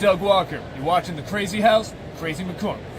Doug Walker. You're watching The Crazy House, Crazy McCormick.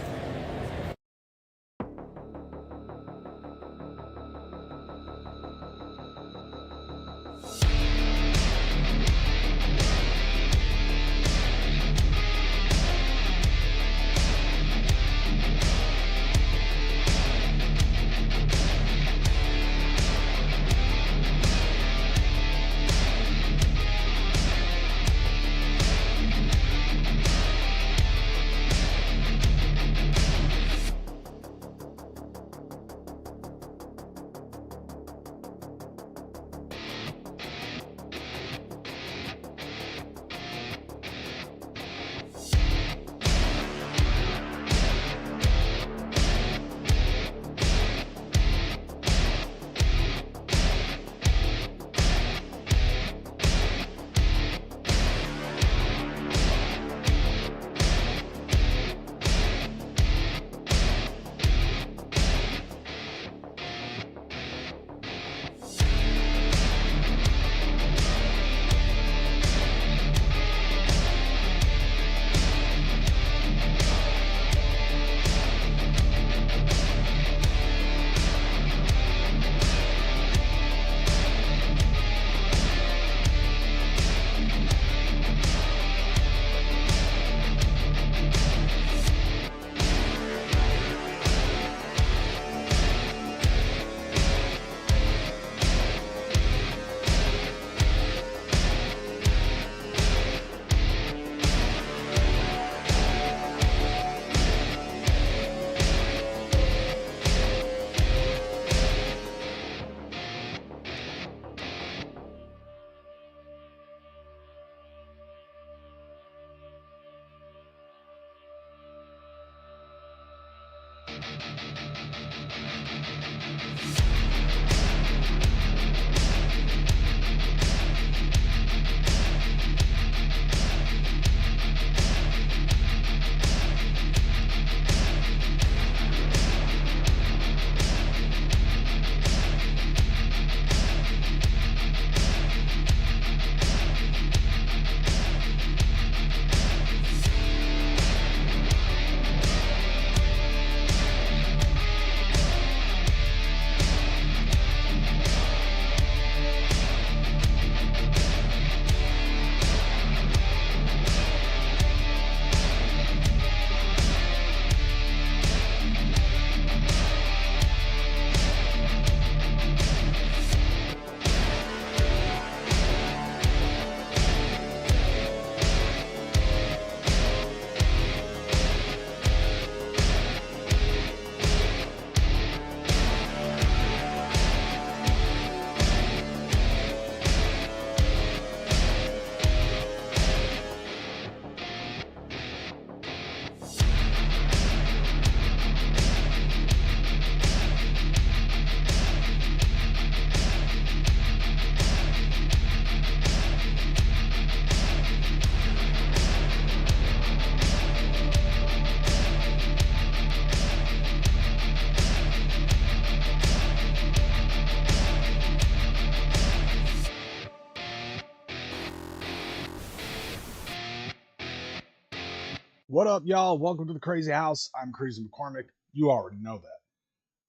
What up, y'all? Welcome to the Crazy House. I'm Crazy McCormick. You already know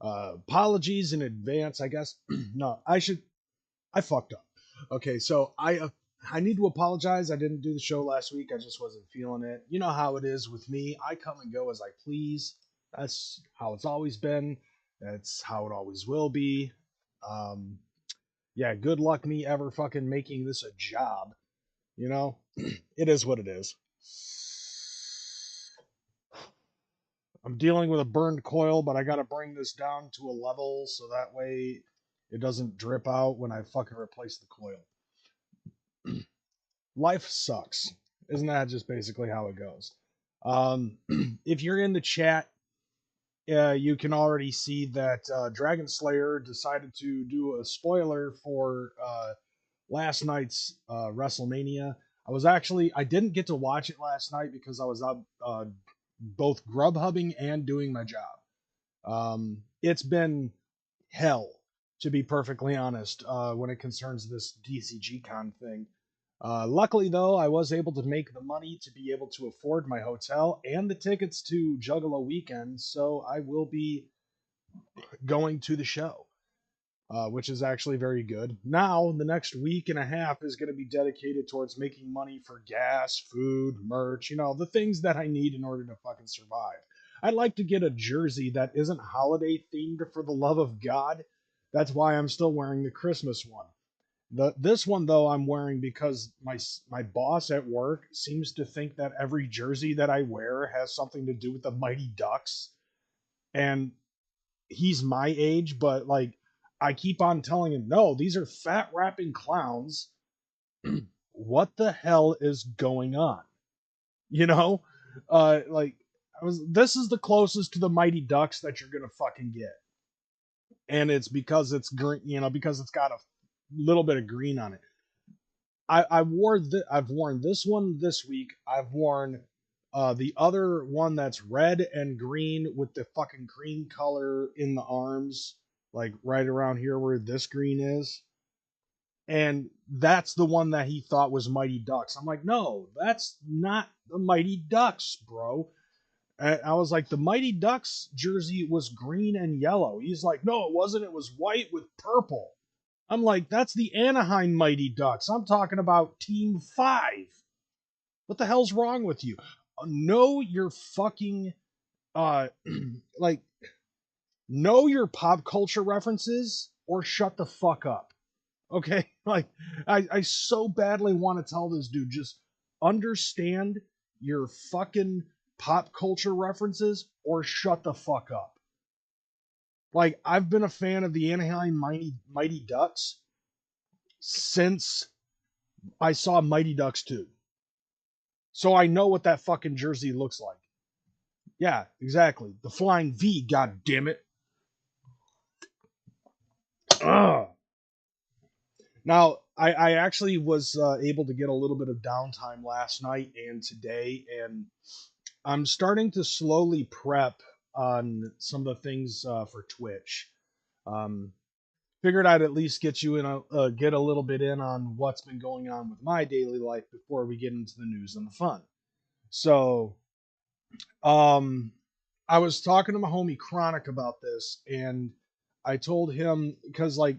that. Apologies in advance, I guess. No, I fucked up. Okay, so I need to apologize. I didn't do the show last week. I just wasn't feeling it. You know how it is with me. I come and go as I please. That's how it's always been. That's how it always will be. Um, yeah, good luck me ever fucking making this a job. You know, it is what it is. I'm dealing with a burned coil, but I gotta bring this down to a level so that way it doesn't drip out when I fucking replace the coil. Life sucks. Isn't that just basically how it goes? If you're in the chat, you can already see that Dragon Slayer decided to do a spoiler for last night's WrestleMania. I didn't get to watch it last night because I was up both grubhubbing and doing my job. It's been hell, to be perfectly honest, when it concerns this DCG Con thing. Luckily, though, I was able to make the money to be able to afford my hotel and the tickets to Juggalo weekend, so I will be going to the show, which is actually very good. Now, the next week and a half is going to be dedicated towards making money for gas, food, merch, the things that I need in order to fucking survive. I'd like to get a jersey that isn't holiday themed for the love of God. That's why I'm still wearing the Christmas one. This one though I'm wearing because my boss at work seems to think that every jersey that I wear has something to do with the Mighty Ducks, and he's my age, but like I keep on telling him, no, these are fat rapping clowns. What the hell is going on? You know, like this is the closest to the Mighty Ducks that you're gonna fucking get, and it's because it's green, because it's got a little bit of green on it. I've worn this one this week. I've worn the other one that's red and green with the fucking green color in the arms, like right around here where this green is. And that's the one that he thought was Mighty Ducks. I'm like, no, that's not the Mighty Ducks, bro. And I was like, the Mighty Ducks jersey was green and yellow. He's like, no, it wasn't. It was white with purple. I'm like, that's the Anaheim Mighty Ducks. I'm talking about Team 5. What the hell's wrong with you? Know your fucking uh like know your pop culture references or shut the fuck up. Okay? Like I so badly want to tell this dude, just understand your fucking pop culture references or shut the fuck up. Like I've been a fan of the Anaheim Mighty Ducks since I saw Mighty Ducks 2. So I know what that fucking jersey looks like. Yeah, exactly. The flying V, god damn it. Ugh. Now, I actually was able to get a little bit of downtime last night and today, and I'm starting to slowly prep on some of the things for Twitch. Um, Figured I'd at least get you in get a little bit in on what's been going on with my daily life before we get into the news and the fun. So, um, I was talking to my homie Chronic about this, and I told him because like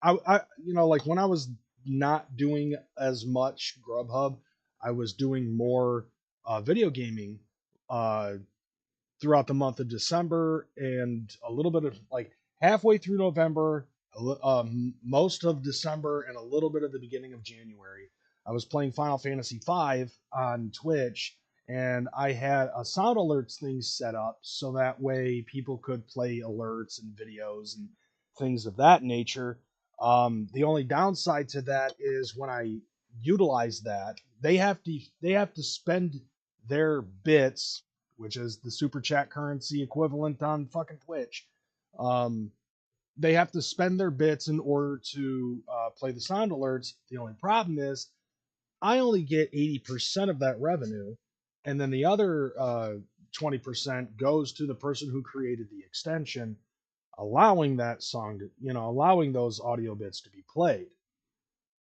like when I was not doing as much Grubhub, I was doing more video gaming uh, throughout the month of December and a little bit of like halfway through November, most of December, and a little bit of the beginning of January. I was playing Final Fantasy V on Twitch, and I had a sound alerts thing set up so that way people could play alerts and videos and things of that nature. The only downside to that is when I utilize that, they have to spend their bits, which is the super chat currency equivalent on fucking Twitch. Um, they have to spend their bits in order to play the sound alerts. The only problem is I only get 80% of that revenue, and then the other 20% goes to the person who created the extension, allowing that song to, allowing those audio bits to be played.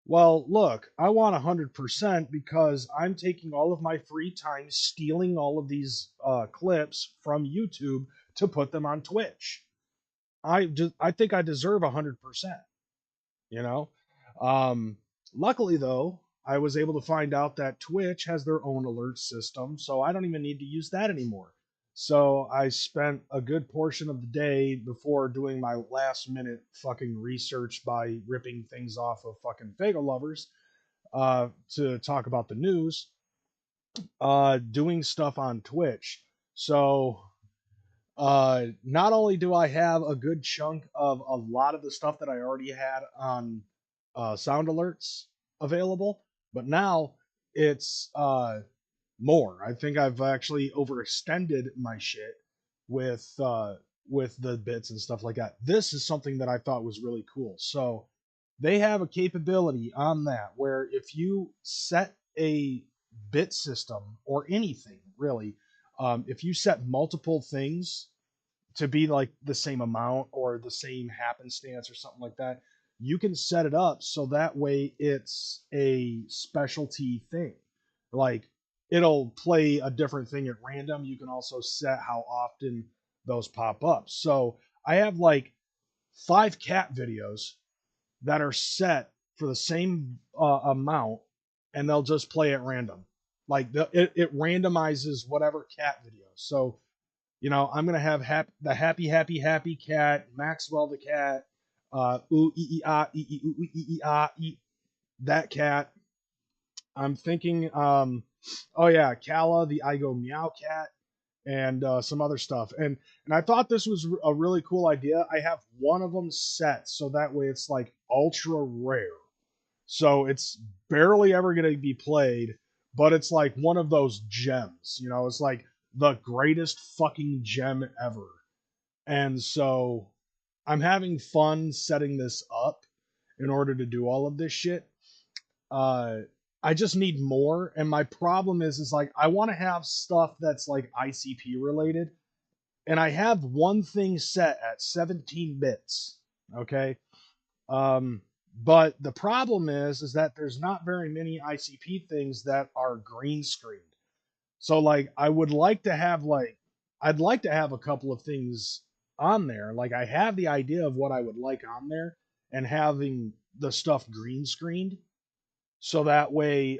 Well, look, I want 100% because I'm taking all of my free time stealing all of these clips from YouTube to put them on Twitch. I think I deserve 100%, you know? Um, Luckily, though, I was able to find out that Twitch has their own alert system, so I don't even need to use that anymore. So I spent a good portion of the day before doing my last minute fucking research by ripping things off of fucking Fago lovers to talk about the news, doing stuff on Twitch. So not only do I have a good chunk of a lot of the stuff that I already had on sound alerts available, but now it's more. I think I've actually overextended my shit with with the bits and stuff like that. This is something that I thought was really cool. So they have a capability on that where if you set a bit system or anything really, if you set multiple things to be like the same amount or the same happenstance or something like that, you can set it up so that way it's a specialty thing. Like it'll play a different thing at random. You can also set how often those pop up. So I have like 5 cat videos that are set for the same amount, and they'll just play at random. Like it randomizes whatever cat video. So I'm gonna have the happy cat, Maxwell the cat, ooh ee ee ah ooh ee ah that cat. I'm thinking, oh yeah, Kala the I go meow cat, and some other stuff. And I thought this was a really cool idea. I have one of them set so that way it's like ultra rare. So it's barely ever going to be played, but it's like one of those gems. It's like the greatest fucking gem ever. And so I'm having fun setting this up in order to do all of this shit. Uh, I just need more, and my problem is like I want to have stuff that's like ICP related, and I have one thing set at 17 bits. Okay, but the problem is that there's not very many ICP things that are green screened. So like I would like to have I'd like to have a couple of things on there. Like I have the idea of what I would like on there, and having the stuff green screened so that way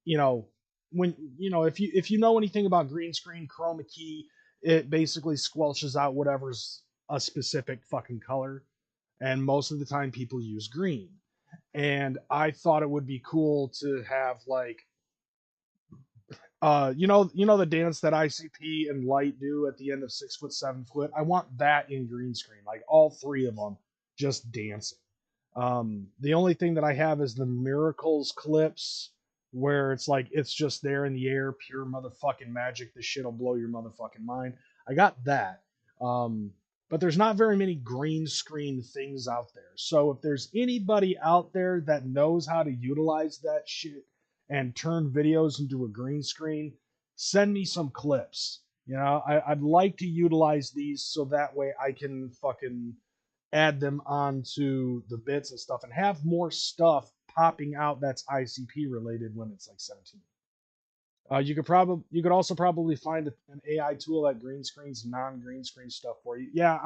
you know when if you know anything about green screen chroma key, it basically squelches out whatever's a specific fucking color, and most of the time people use green. And I thought it would be cool to have like the dance that ICP and Light do at the end of 6 foot 7 foot. I want that in green screen, like all three of them just dancing. The only thing that I have is the Miracles clips where it's like it's just there in the air, pure motherfucking magic. This shit'll blow your motherfucking mind. I got that. But there's not very many green screen things out there. So if there's anybody out there that knows how to utilize that shit and turn videos into a green screen, send me some clips. I'd like to utilize these so that way I can fucking add them onto the bits and stuff and have more stuff popping out that's ICP related when it's like 17. You could also probably find an AI tool that green screens non-green screen stuff for you. Yeah,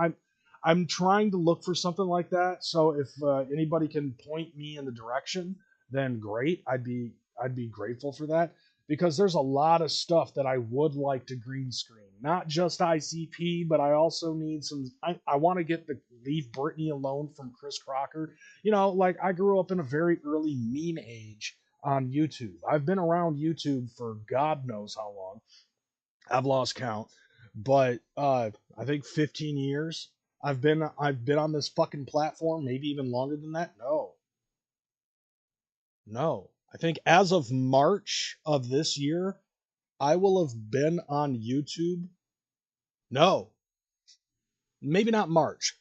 I'm trying to look for something like that. So if anybody can point me in the direction, then great. I'd be grateful for that, because there's a lot of stuff that I would like to green screen. Not just ICP, but I also need some. I want to get the Leave Britney Alone from Chris Crocker. Like I grew up in a very early meme age on YouTube. I've been around YouTube for God knows how long. I've lost count, but I think 15 years. I've been on this fucking platform, maybe even longer than that. No. I think as of March of this year, I will have been on YouTube. No, maybe not March.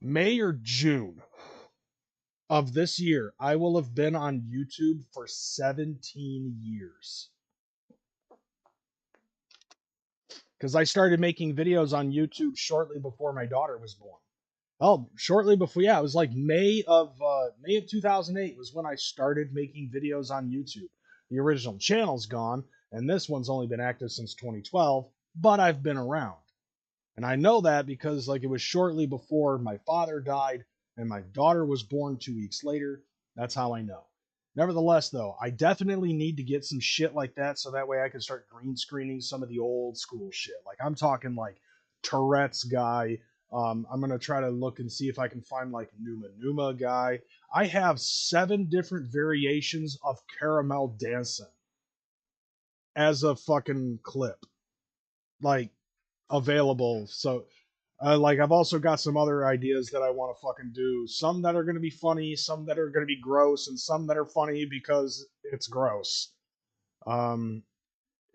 May or June of this year, I will have been on YouTube for 17 years. Because I started making videos on YouTube shortly before my daughter was born. Oh, shortly before, yeah, it was like May of 2008 was when I started making videos on YouTube. The original channel's gone, and this one's only been active since 2012, but I've been around. And I know that because like it was shortly before my father died and my daughter was born 2 weeks later. That's how I know. Nevertheless, though, I definitely need to get some shit like that so that way I can start green screening some of the old school shit. Like I'm talking like Tourette's guy. I'm gonna try to look and see if I can find like Numa guy. I have 7 different variations of caramel dancing as a fucking clip, like available. So like I've also got some other ideas that I want to fucking do. Some that are going to be funny, some that are going to be gross, and some that are funny because it's gross. Um,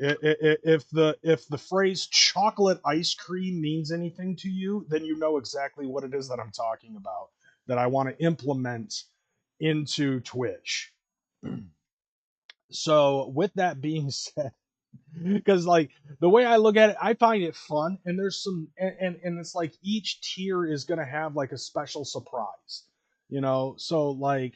if the phrase chocolate ice cream means anything to you, then you know exactly what it is that I'm talking about. That I want to implement into Twitch. So with that being said, Because like the way I look at it, I find it fun, and there's some, and it's like each tier is gonna have like a special surprise, you know. So like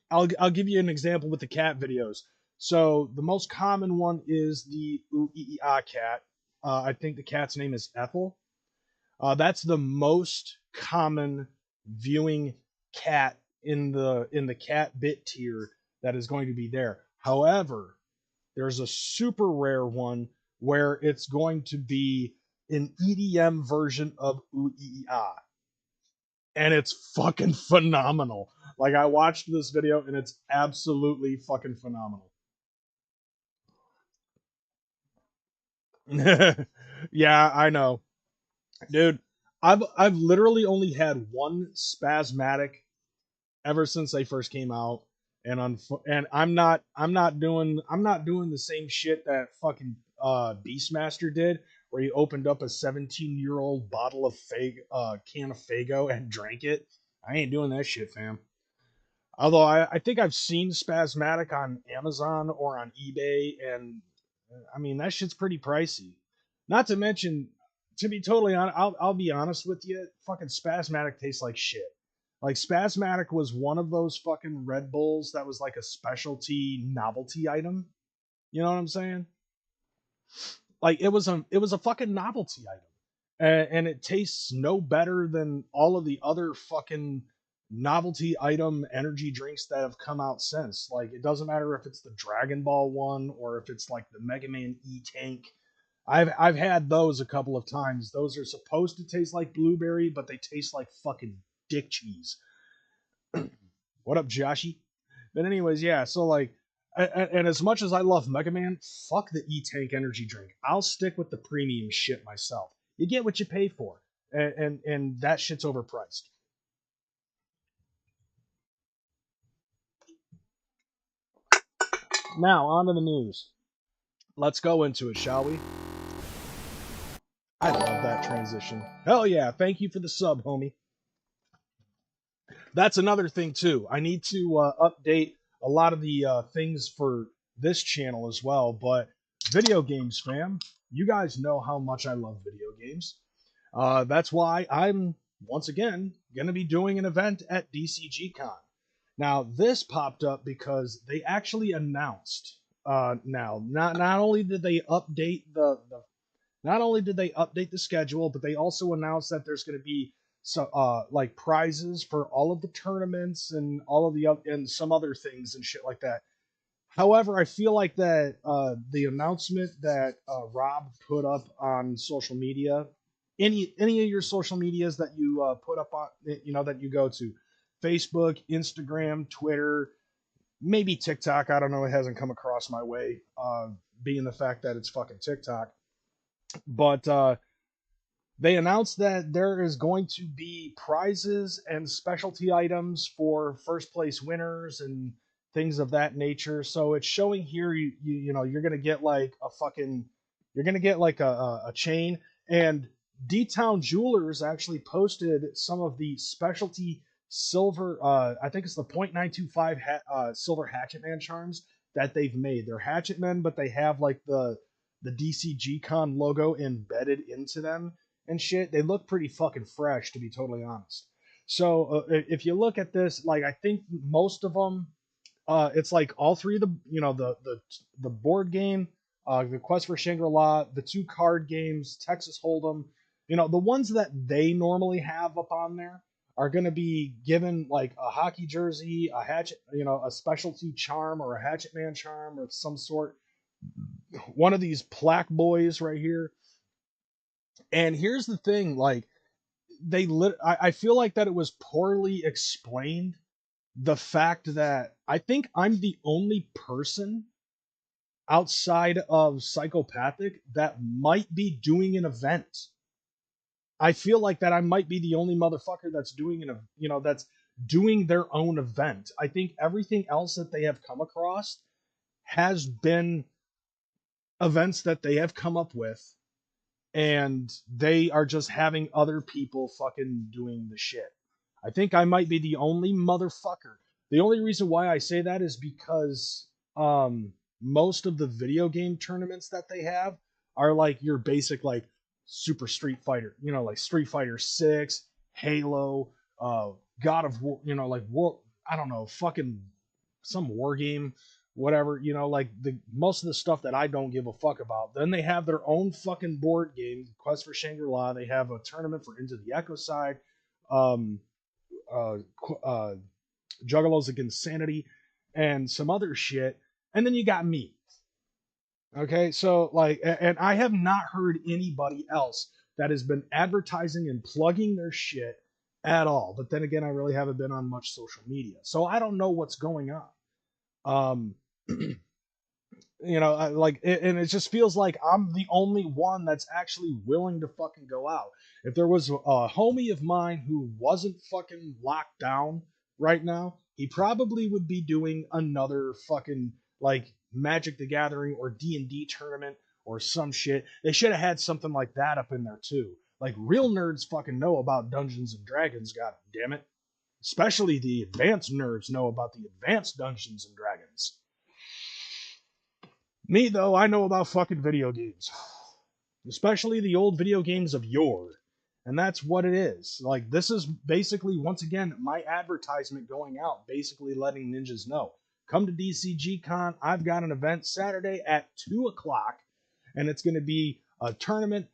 I'll give you an example with the cat videos. So the most common one is the ooh ee ee ah cat. I think the cat's name is Ethel. That's the most common viewing cat in the cat bit tier that is going to be there. However, there's a super rare one where it's going to be an EDM version of Ooh Ee Ah, and it's fucking phenomenal. Like I watched this video and it's absolutely fucking phenomenal. Yeah, I know, dude. I've literally only had one spasmatic ever since they first came out, and I'm not doing the same shit that fucking Beastmaster did, where he opened up a 17-year-old bottle of can of Fago and drank it. I ain't doing that shit, fam. Although I think I've seen Spasmatic on Amazon or on eBay, and I mean that shit's pretty pricey. Not to mention, to be totally honest, I'll be honest with you, fucking Spasmatic tastes like shit. Like Spasmatic was one of those fucking Red Bulls that was like a specialty novelty item. You know what I'm saying? Like it was a fucking novelty item, and it tastes no better than all of the other fucking novelty item energy drinks that have come out since. Like it doesn't matter if it's the Dragon Ball one or if it's like the Mega Man E Tank. I've had those a couple of times. Those are supposed to taste like blueberry, but they taste like fucking dick cheese. What up, Joshy? But anyways, yeah. So like, and as much as I love Mega Man, fuck the E Tank energy drink. I'll stick with the premium shit myself. You get what you pay for, and that shit's overpriced. Now on to the news. Let's go into it, shall we? I love that transition. Hell yeah! Thank you for the sub, homie. That's another thing too. I need to update a lot of the things for this channel as well. But video games, fam, you guys know how much I love video games. That's why I'm once again gonna be doing an event at DCG Con. Now this popped up because they actually announced. Now, not only did they update the not only did they update the schedule, but they also announced that there's going to be like prizes for all of the tournaments and all of the and some other things and shit like that. However, I feel like that the announcement that Rob put up on social media, any of your social medias that you put up on, that you go to, Facebook, Instagram, Twitter, maybe TikTok. I don't know. It hasn't come across my way, being the fact that it's fucking TikTok. But they announced that there is going to be prizes and specialty items for first place winners and things of that nature. So it's showing here you're gonna get like a fucking you're gonna get like a chain. And D Town Jewelers actually posted some of the specialty silver I think it's the .925 silver Hatchet Man charms that they've made. They're Hatchet Men, but they have like the DCG Con logo embedded into them and shit. They look pretty fucking fresh, to be totally honest. So if you look at this, like I think most of them, it's like all three of the the board game, the Quest for Shangri-La, the two card games, Texas Hold'em. The ones that they normally have up on there are going to be given like a hockey jersey, a hatchet, a specialty charm or a Hatchet Man charm or some sort. One of these plaque boys right here. And here's the thing, like I feel like that it was poorly explained, the fact that I think I'm the only person outside of Psychopathic that might be doing an event. I feel like that I might be the only motherfucker that's doing that's doing their own event. I think everything else that they have come across has been events that they have come up with, and they are just having other people fucking doing the shit. I think I might be the only motherfucker. The only reason why I say that is because most of the video game tournaments that they have are like your basic like Super Street Fighter, like Street Fighter 6, Halo, uh God of War, like World, I don't know, fucking some war game, whatever, like the most of the stuff that I don't give a fuck about. Then they have their own fucking board game, Quest for Shangri-La. They have a tournament for Into the Echo Side, um, uh, uh, Juggalos Against Sanity, and some other shit. And then you got me. Okay, so like, and I have not heard anybody else that has been advertising and plugging their shit at all. But then again, I really haven't been on much social media, so I don't know what's going on. Um, and it just feels like I'm the only one that's actually willing to fucking go out. If there was a homie of mine who wasn't fucking locked down right now, he probably would be doing another fucking like Magic the Gathering or D&D tournament or some shit. They should have had something like that up in there too. Like real nerds fucking know about Dungeons and Dragons, god damn it. Especially the advanced nerds know about the advanced Dungeons and Dragons. Me, though, I know about fucking video games. Especially the old video games of yore. And that's what it is. Like, this is basically, once again, my advertisement going out, basically letting ninjas know. Come to DCG Con. I've got an event Saturday at 2 o'clock, and it's going to be a tournament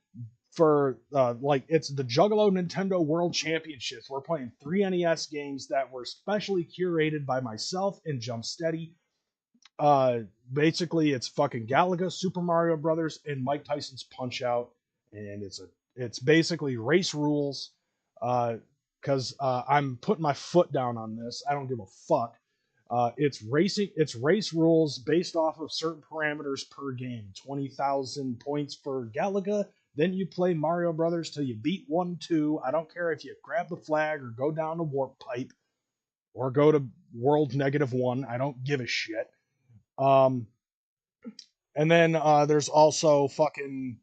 for, it's the Juggalo Nintendo World Championships. We're playing 3 NES games that were specially curated by myself and Jumpsteady. Basically it's fucking Galaga, Super Mario Brothers, and Mike Tyson's Punch Out, and it's basically race rules. Because I'm putting my foot down on this. I don't give a fuck. It's race rules based off of certain parameters per game. 20,000 points for Galaga. Then you play Mario Brothers till you beat 1-2. I don't care if you grab the flag or go down to Warp Pipe or go to World -1. I don't give a shit. And then there's also fucking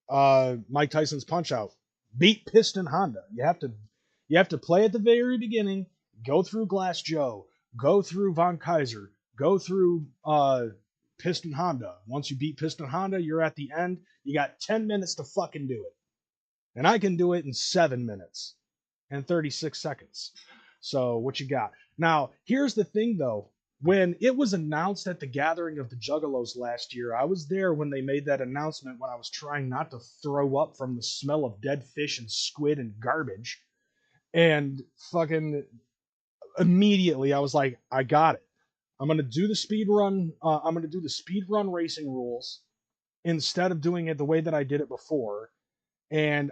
Mike Tyson's Punch Out. Beat Piston Honda. You have to play at the very beginning, go through Glass Joe, go through Von Kaiser, go through Piston Honda. Once you beat Piston Honda, you're at the end. You got 10 minutes to fucking do it. And I can do it in 7 minutes and 36 seconds. So what you got? Now, here's the thing though. When it was announced at the gathering of the Juggalos last year, I was there when they made that announcement when I was trying not to throw up from the smell of dead fish and squid and garbage. And fucking immediately I was like, I got it. I'm going to do the speed run. I'm going to do the speed run racing rules instead of doing it the way that I did it before. And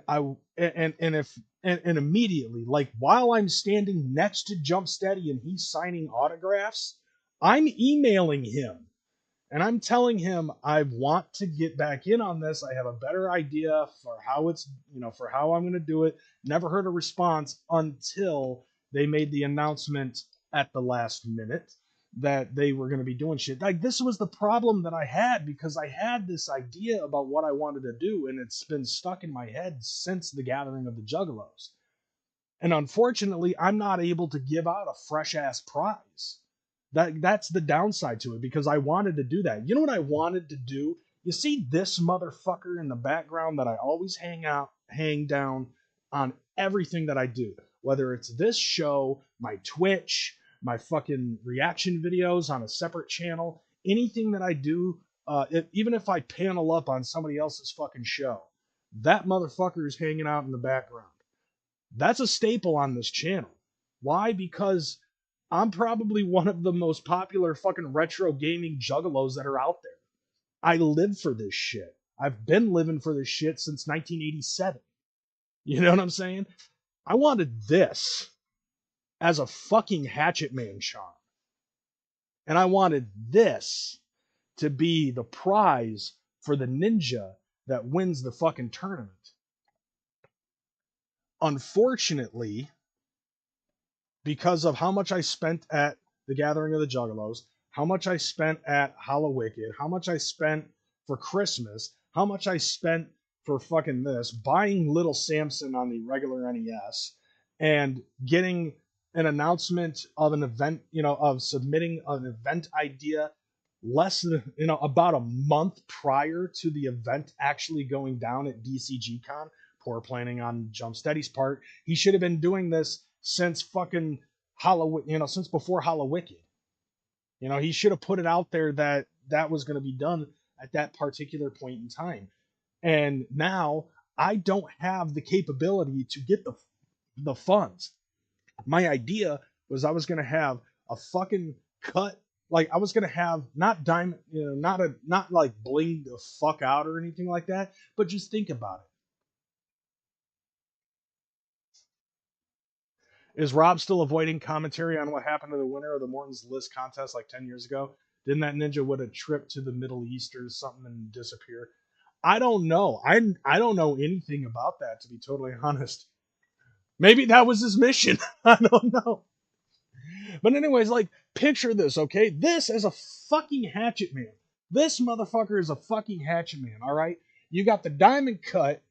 immediately, like while I'm standing next to Jumpsteady and he's signing autographs, I'm emailing him and I'm telling him I want to get back in on this. I have a better idea for how for how I'm going to do it. Never heard a response until they made the announcement at the last minute that they were going to be doing shit. Like this was the problem that I had because I had this idea about what I wanted to do and it's been stuck in my head since the gathering of the Juggalos. And unfortunately, I'm not able to give out a fresh ass prize. That's the downside to it because I wanted to do that. You know what I wanted to do? You see this motherfucker in the background that I always hang down on everything that I do. Whether it's this show, my Twitch, my fucking reaction videos on a separate channel, anything that I do, even if I panel up on somebody else's fucking show, that motherfucker is hanging out in the background. That's a staple on this channel. Why? Because I'm probably one of the most popular fucking retro gaming juggalos that are out there. I live for this shit. I've been living for this shit since 1987. You know what I'm saying? I wanted this as a fucking Hatchet Man charm. And I wanted this to be the prize for the ninja that wins the fucking tournament. Unfortunately, because of how much I spent at the Gathering of the Juggalos, how much I spent at Hallowicked, how much I spent for Christmas, how much I spent for fucking this, buying Little Samson on the regular NES, and getting an announcement of an event, of submitting an event idea less than, about a month prior to the event actually going down at DCG Con. Poor planning on Jump Steady's part. He should have been doing this since fucking Halloween, since before Hallowicked. He should have put it out there that that was going to be done at that particular point in time. And now I don't have the capability to get the funds. My idea was I was going to have a fucking cut, like I was going to have not diamond, not like bling the fuck out or anything like that, but just think about it. Is Rob still avoiding commentary on what happened to the winner of the Morton's List contest like 10 years ago? Didn't that ninja would have tripped to the Middle East or something and disappear? I don't know. I don't know anything about that, to be totally honest. Maybe that was his mission. I don't know. But anyways, like, picture this, okay? This is a fucking hatchet man. This motherfucker is a fucking hatchet man, all right? You got the diamond cut.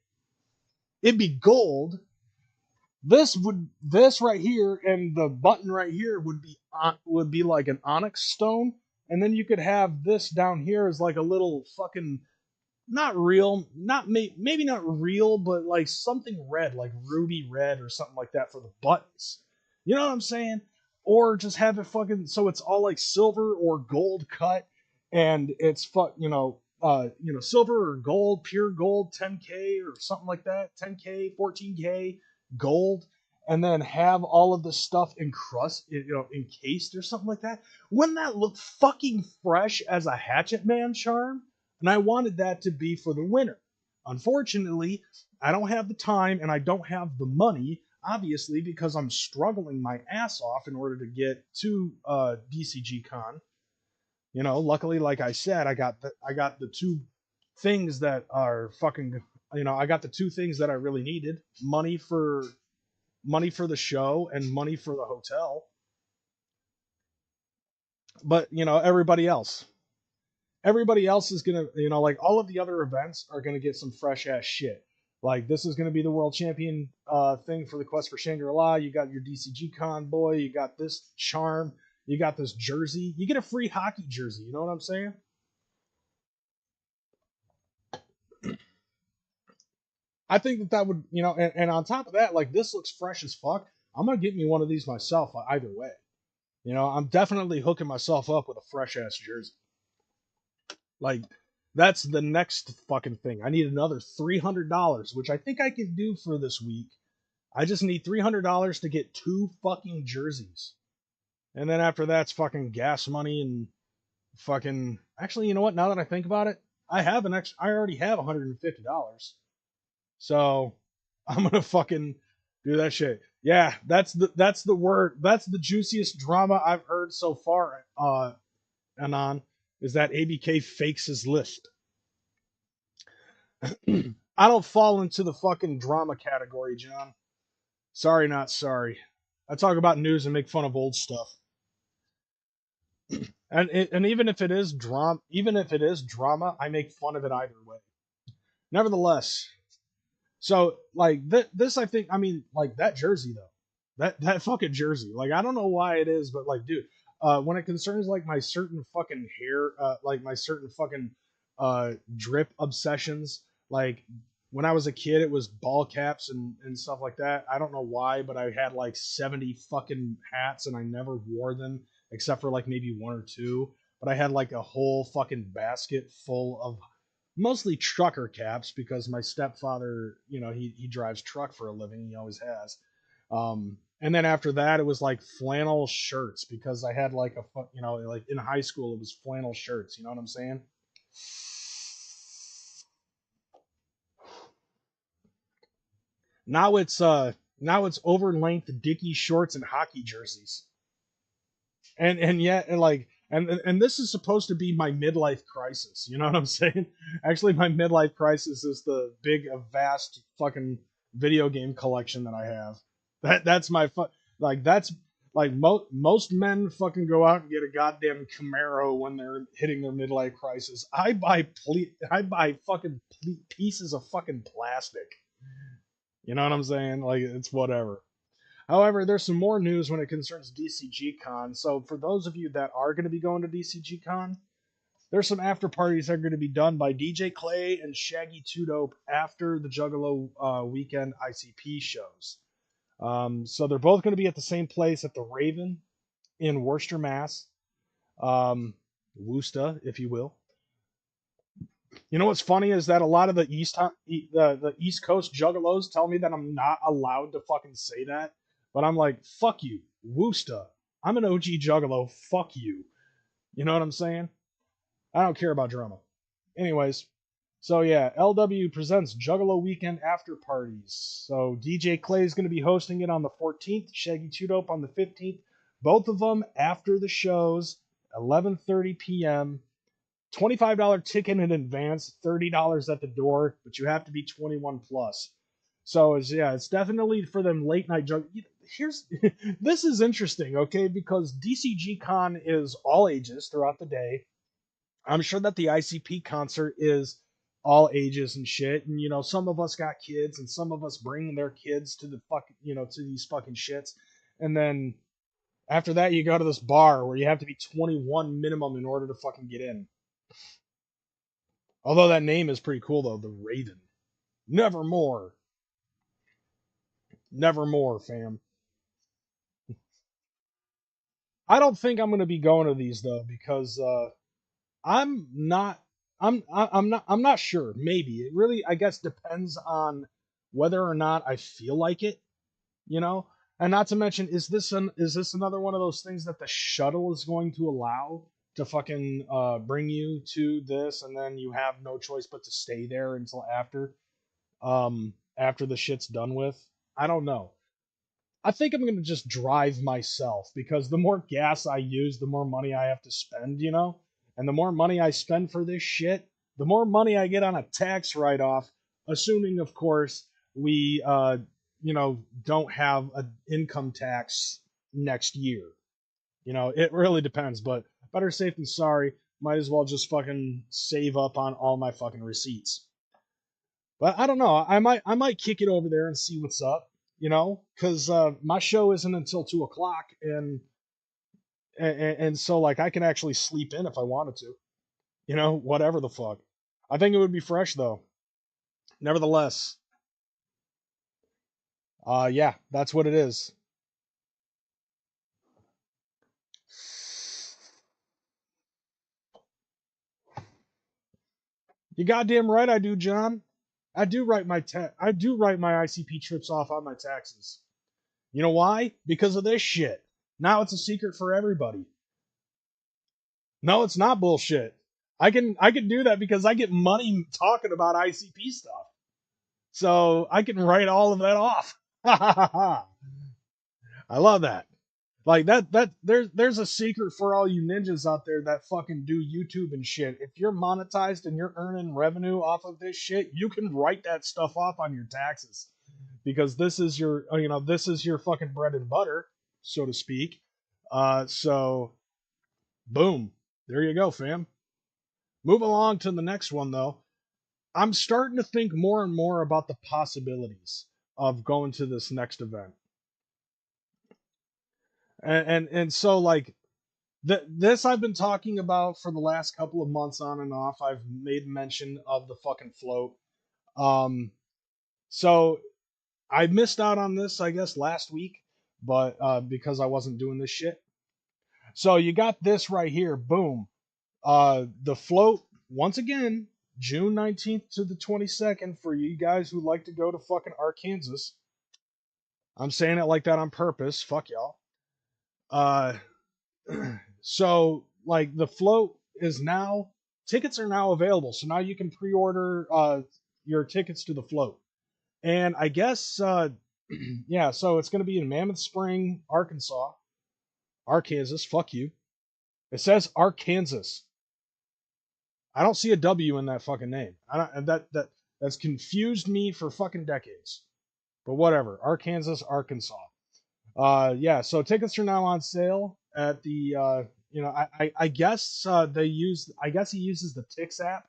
It'd be gold. This right here and the button right here would be like an onyx stone, and then you could have this down here as like a little fucking not real, maybe not real, but like something red, like ruby red or something like that for the buttons. You know what I'm saying? Or just have it fucking so it's all like silver or gold cut, and it's silver or gold, pure gold, 10K or something like that, 10K, 14K gold, and then have all of the stuff encased or something like that. Wouldn't that look fucking fresh as a Hatchet Man charm? And I wanted that to be for the winner. Unfortunately, I don't have the time and I don't have the money, obviously, because I'm struggling my ass off in order to get to DCG Con. Luckily, like I said, I got the two things that are fucking. I got the two things that I really needed: money for the show and money for the hotel. But everybody else is gonna, like all of the other events are gonna get some fresh ass shit. Like this is gonna be the world champion thing for the Quest for Shangri-La. You got your DCG Con boy. You got this charm. You got this jersey. You get a free hockey jersey. You know what I'm saying? I think that would, and on top of that, like this looks fresh as fuck. I'm gonna get me one of these myself either way. I'm definitely hooking myself up with a fresh ass jersey. Like that's the next fucking thing. I need another $300, which I think I can do for this week. I just need $300 to get two fucking jerseys. And then after that's fucking gas money and fucking. Actually, you know what? Now that I think about it, I already have $150. So I'm gonna fucking do that shit. Yeah, that's the word. That's the juiciest drama I've heard so far. Anon, is that ABK fakes his list. I don't fall into the fucking drama category, John. Sorry, not sorry. I talk about news and make fun of old stuff. And even if it is drama, I make fun of it either way. Nevertheless, so like this, I think, I mean, like that jersey though, that fucking jersey, like I don't know why it is, but like, dude, when it concerns like my certain fucking hair, like my certain fucking drip obsessions, like when I was a kid, it was ball caps and stuff like that. I don't know why, but I had like 70 fucking hats and I never wore them except for like maybe one or two. But I had like a whole fucking basket full of mostly trucker caps because my stepfather, he drives truck for a living. He always has. And then after that, it was like flannel shirts because I had like like in high school, it was flannel shirts. You know what I'm saying? Now it's over length Dickie shorts and hockey jerseys. And yet and this is supposed to be my midlife crisis. You know what I'm saying? Actually, my midlife crisis is the big, vast fucking video game collection that I have. That's my that's like most men fucking go out and get a goddamn Camaro when they're hitting their midlife crisis. I buy fucking pieces of fucking plastic. You know what I'm saying? Like it's whatever. However, there's some more news when it concerns DCG Con. So for those of you that are going to be going to DCG Con, there's some after parties that are going to be done by DJ Clay and Shaggy Two Dope after the Juggalo weekend ICP shows. So they're both going to be at the same place at the Raven in Worcester, Mass. Worcester, if you will. You know what's funny is that a lot of the East Coast Juggalos tell me that I'm not allowed to fucking say that, but I'm like, fuck you, Worcester. I'm an OG Juggalo. Fuck you. You know what I'm saying? I don't care about drama. Anyways, so yeah, LW presents Juggalo Weekend After Parties. So DJ Clay is going to be hosting it on the 14th, Shaggy Two Dope on the 15th. Both of them after the shows, 11:30 p.m. $25 ticket in advance, $30 at the door, but you have to be 21 plus. So it's definitely for them late night jug. Here's this is interesting, okay? Because DCG Con is all ages throughout the day. I'm sure that the ICP concert is all ages and shit. And you know, some of us got kids, and some of us bring their kids to the to these fucking shits. And then after that, you go to this bar where you have to be 21 minimum in order to fucking get in. Although that name is pretty cool though, the Raven. Nevermore. Nevermore, fam. I don't think I'm gonna be going to these though because I'm not. I'm not sure. Maybe it really, I guess, depends on whether or not I feel like it. You know, and not to mention, is this another one of those things that the shuttle is going to allow to fucking bring you to this, and then you have no choice but to stay there until after the shit's done with? I don't know. I think I'm gonna just drive myself because the more gas I use, the more money I have to spend, you know? And the more money I spend for this shit, the more money I get on a tax write-off, assuming of course we don't have an income tax next year. You know, it really depends, but better safe than sorry. Might as well just fucking save up on all my fucking receipts. But I don't know. I might kick it over there and see what's up. You know, because my show isn't until 2 o'clock, and so like I can actually sleep in if I wanted to. You know, whatever the fuck. I think it would be fresh though. Nevertheless, yeah, that's what it is. You goddamn right I do, John. I do write my ICP trips off on my taxes. You know why? Because of this shit. Now it's a secret for everybody. No, it's not bullshit. I can do that because I get money talking about ICP stuff. So I can write all of that off. I love that. Like there's a secret for all you ninjas out there that fucking do YouTube and shit. If you're monetized and you're earning revenue off of this shit, you can write that stuff off on your taxes because this is your fucking bread and butter, so to speak. So boom, there you go, fam. Move along to the next one though. I'm starting to think more and more about the possibilities of going to this next event. And so like this I've been talking about for the last couple of months on and off. I've made mention of the fucking float. So I missed out on this, I guess, last week, but because I wasn't doing this shit. So you got this right here, boom. The float once again, June 19th to the 22nd for you guys who like to go to fucking Arkansas. I'm saying it like that on purpose. Fuck y'all. Uh so like the float is now tickets are now available. So now you can pre-order your tickets to the float. And I guess yeah, so it's going to be in Mammoth Spring, Arkansas. Arkansas, fuck you. It says Arkansas. I don't see a W in that fucking name. I don't, and that's confused me for fucking decades. But whatever. Arkansas, Arkansas. Yeah, so tickets are now on sale at the I guess I guess he uses the Tix app.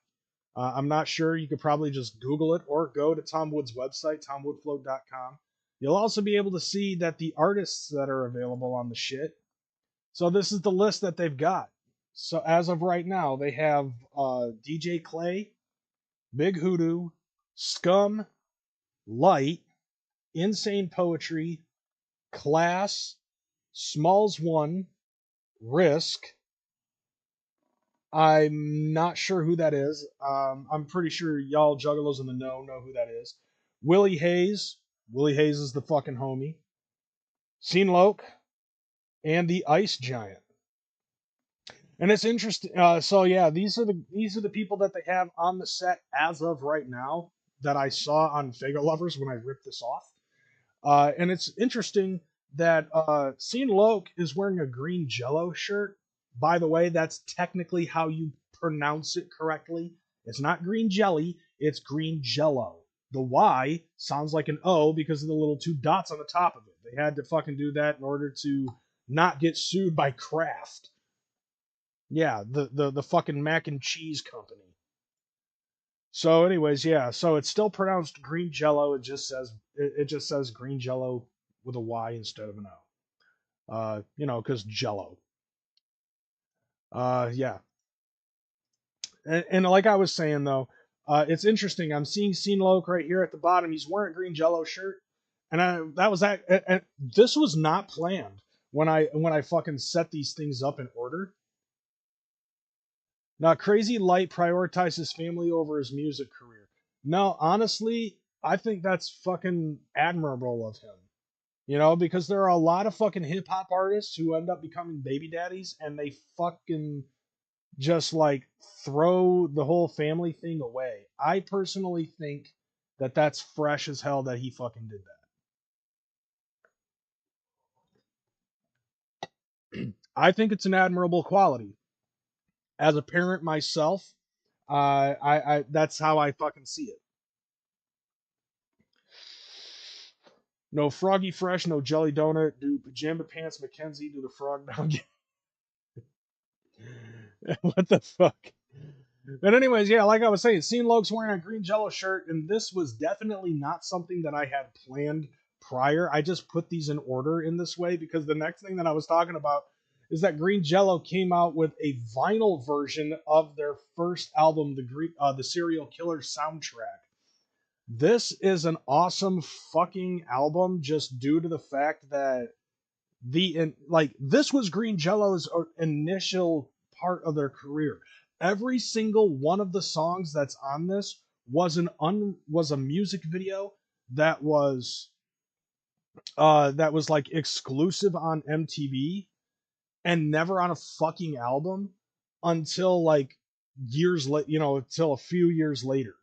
I'm not sure. You could probably just Google it or go to Tom Wood's website, tomwoodfloat.com. You'll also be able to see that the artists that are available on the shit. So this is the list that they've got. So as of right now, they have DJ Clay, Big Hoodoo, Scum, Light, Insane Poetry, Class, Smalls One, Risk. I'm not sure who that is. I'm pretty sure y'all juggalos in the know who that is. Willie Hayes. Willie Hayes is the fucking homie. Scene Loke and the Ice Giant. And it's interesting. So yeah, these are the people that they have on the set as of right now that I saw on Fago Lovers when I ripped this off. And it's interesting that Scene Loke is wearing a green Jello shirt. By the way, that's technically how you pronounce it correctly. It's not green jelly, it's green Jello. The Y sounds like an O because of the little two dots on the top of it. They had to fucking do that in order to not get sued by Kraft. Yeah, the fucking mac and cheese company. So, anyways, yeah. So it's still pronounced green Jello. It just says green Jello with a Y instead of an O. Because Jello. Yeah. And like I was saying though, it's interesting. I'm seeing Scene Loke right here at the bottom. He's wearing a green Jello shirt, and this was not planned when I fucking set these things up in order. Now, Crazy Light prioritizes family over his music career. No, honestly, I think that's fucking admirable of him. Because there are a lot of fucking hip hop artists who end up becoming baby daddies and they fucking just like throw the whole family thing away. I personally think that that's fresh as hell that he fucking did that. I think it's an admirable quality. As a parent myself, I that's how I fucking see it. No Froggy Fresh, no Jelly Donut. Do Pajama Pants Mackenzie do the frog down? What the fuck? But anyways, yeah, like I was saying, Scene Loke's wearing a green Jello shirt, and this was definitely not something that I had planned prior. I just put these in order in this way because the next thing that I was talking about is that Green Jello came out with a vinyl version of their first album, the Serial Killer soundtrack. This is an awesome fucking album just due to the fact that this was Green Jello's initial part of their career. Every single one of the songs that's on this was a music video that was like exclusive on MTV and never on a fucking album until like until a few years later.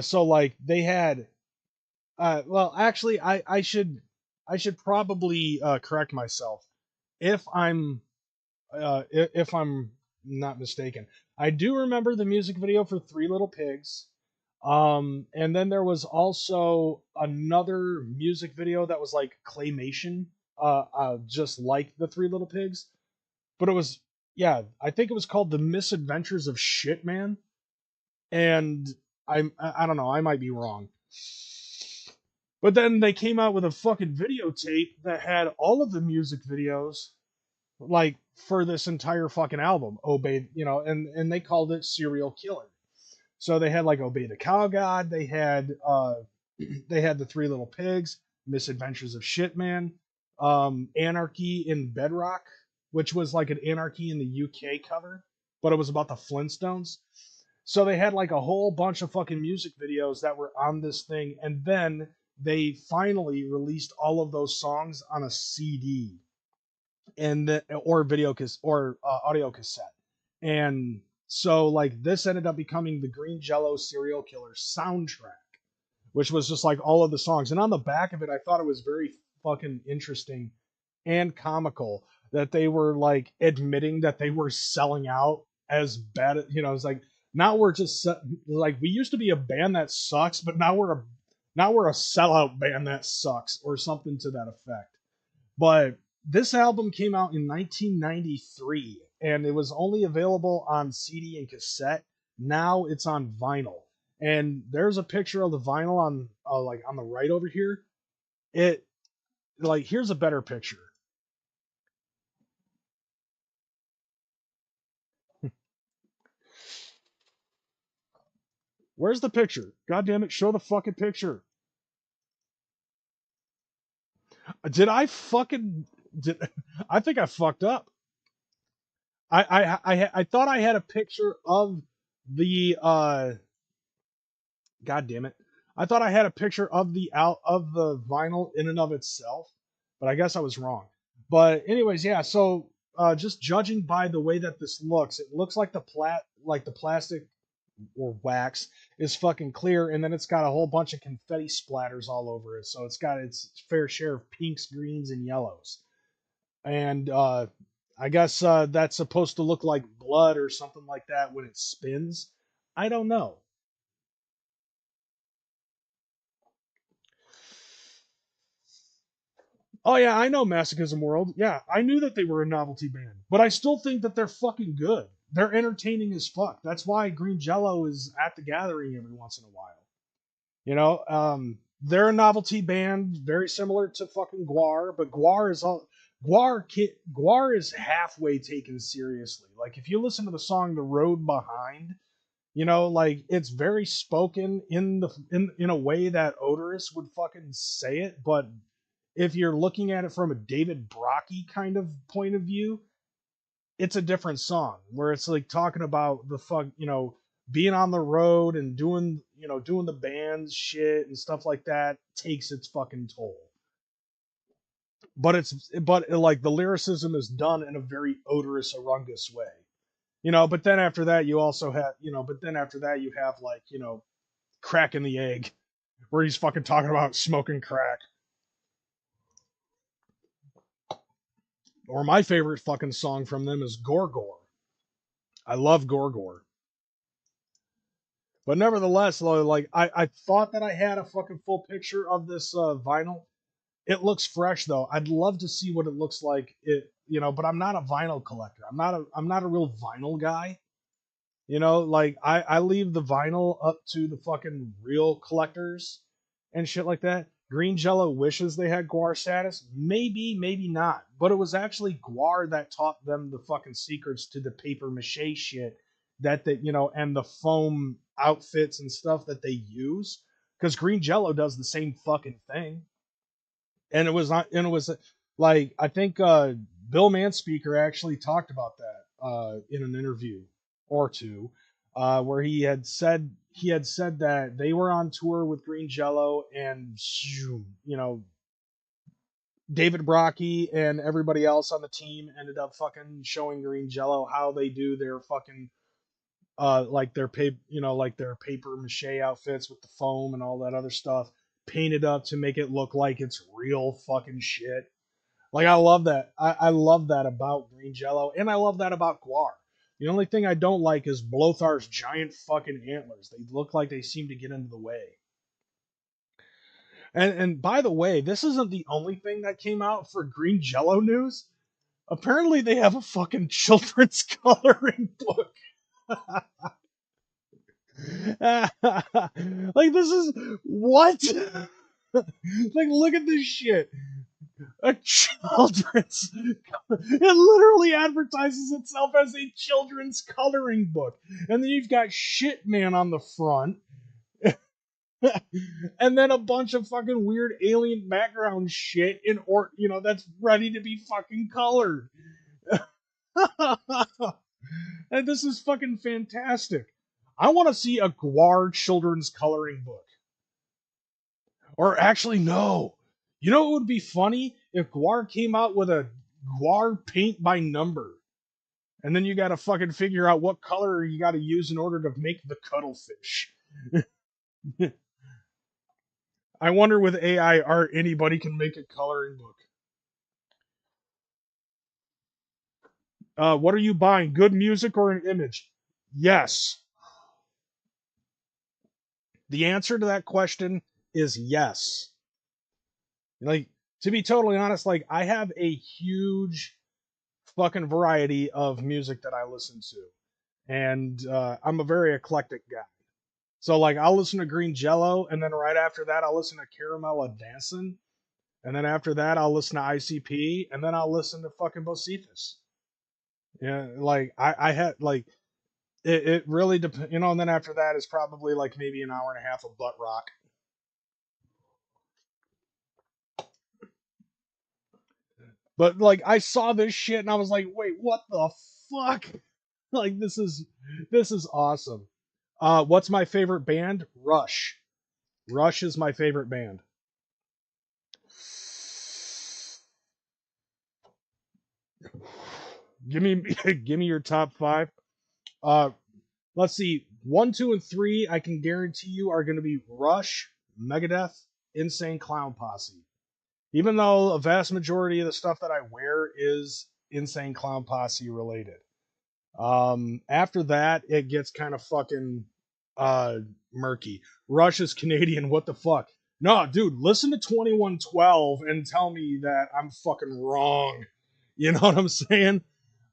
So like they had well, actually, I should probably correct myself. If I'm not mistaken, I do remember the music video for Three Little Pigs. And then there was also another music video that was like claymation, just like the Three Little Pigs, but it was yeah, I think it was called The Misadventures of Shitman, and I don't know, I might be wrong. But then they came out with a fucking videotape that had all of the music videos, like for this entire fucking album. And they called it Serial Killer. So they had like Obey the Cow God. They had they had the Three Little Pigs, Misadventures of Shitman, Anarchy in Bedrock, which was like an Anarchy in the UK cover, but it was about the Flintstones. So they had like a whole bunch of fucking music videos that were on this thing, and then they finally released all of those songs on a CD or audio cassette. And so like this ended up becoming the Green Jello Serial Killer soundtrack, which was just like all of the songs. And on the back of it, I thought it was very fucking interesting and comical that they were like admitting that they were selling out as bad. It's like now we're just like we used to be a band that sucks, but now we're a sellout band that sucks or something to that effect. But this album came out in 1993 and it was only available on CD and cassette. Now it's on vinyl. And there's a picture of the vinyl on like on the right over here. It like here's a better picture. Where's the picture? God damn it, show the fucking picture. Did I fucking did I think I fucked up. I thought I had a picture of the God damn it. I thought I had a picture of the out of the vinyl in and of itself, but I guess I was wrong. But anyways, yeah, so just judging by the way that this looks, it looks like the plastic or wax is fucking clear, and then it's got a whole bunch of confetti splatters all over it. So it's got its fair share of pinks, greens, and yellows. And I guess that's supposed to look like blood or something like that when it spins. I don't know. Oh yeah, I know Masochism World. Yeah, I knew that they were a novelty band, but I still think that they're fucking good. They're entertaining as fuck. That's why Green Jello is at the gathering every once in a while. You know, they're a novelty band, very similar to fucking Guar, but Guar is halfway taken seriously. Like if you listen to the song "The Road Behind," you know, like it's very spoken in a way that Odorous would fucking say it, but if you're looking at it from a David Brocky kind of point of view, it's a different song where it's like talking about the fuck, you know, being on the road and doing, you know, doing the band shit and stuff like that takes its fucking toll. But like the lyricism is done in a very odorous, Arungus way. You know, but then after that you also have, you know, but then after that you have like, you know, Crack in the Egg where he's fucking talking about smoking crack. Or my favorite fucking song from them is Gorgor. I love Gorgor. But nevertheless, like I thought that I had a fucking full picture of this vinyl. It looks fresh though. I'd love to see what it looks like. It, you know, but I'm not a vinyl collector. I'm not a real vinyl guy. You know, like I leave the vinyl up to the fucking real collectors and shit like that. Green Jello wishes they had Guar status. Maybe, maybe not. But it was actually Guar that taught them the fucking secrets to the paper mache shit that you know, and the foam outfits and stuff that they use. Because Green Jello does the same fucking thing. And it was like I think Bill Manspeaker actually talked about that in an interview or two, where he had said that they were on tour with Green Jello, and you know, David Brocky and everybody else on the team ended up fucking showing Green Jello how they do their fucking like their like their paper mache outfits with the foam and all that other stuff painted up to make it look like it's real fucking shit. Like I love that. I love that about Green Jello, and I love that about Guar. The only thing I don't like is Blothar's giant fucking antlers. They look like they seem to get into the way. And by the way, this isn't the only thing that came out for Green Jello news. Apparently, they have a fucking children's coloring book. Like this is what? Like look at this shit. A children's it literally advertises itself as a children's coloring book. And then you've got Shit Man on the front. And then a bunch of fucking weird alien background shit in or you know that's ready to be fucking colored. And this is fucking fantastic. I want to see a Guar children's coloring book. Or actually, no. You know what would be funny? If Guar came out with a Guar paint by number. And then you gotta fucking figure out what color you gotta use in order to make the cuttlefish. I wonder with AI art anybody can make a coloring book. What are you buying? Good music or an image? Yes. The answer to that question is yes. Like, to be totally honest, like, I have a huge fucking variety of music that I listen to. And I'm a very eclectic guy. So, like, I'll listen to Green Jello, and then right after that, I'll listen to Caramel Dancing. And then after that, I'll listen to ICP, and then I'll listen to fucking Bocephus. Yeah, like, I had, like, It really depends, and then after that is probably like maybe an hour and a half of butt rock. But like I saw this shit and I was like, wait, what the fuck? Like this is awesome. What's my favorite band? Rush. Rush is my favorite band. Give me give me your top five. Uh let's see. 1, 2, and 3, I can guarantee you are gonna be Rush, Megadeth, Insane Clown Posse. Even though a vast majority of the stuff that I wear is Insane Clown Posse related. After that, it gets kind of fucking murky. Rush is Canadian. What the fuck? No, dude, listen to 2112 and tell me that I'm fucking wrong. You know what I'm saying?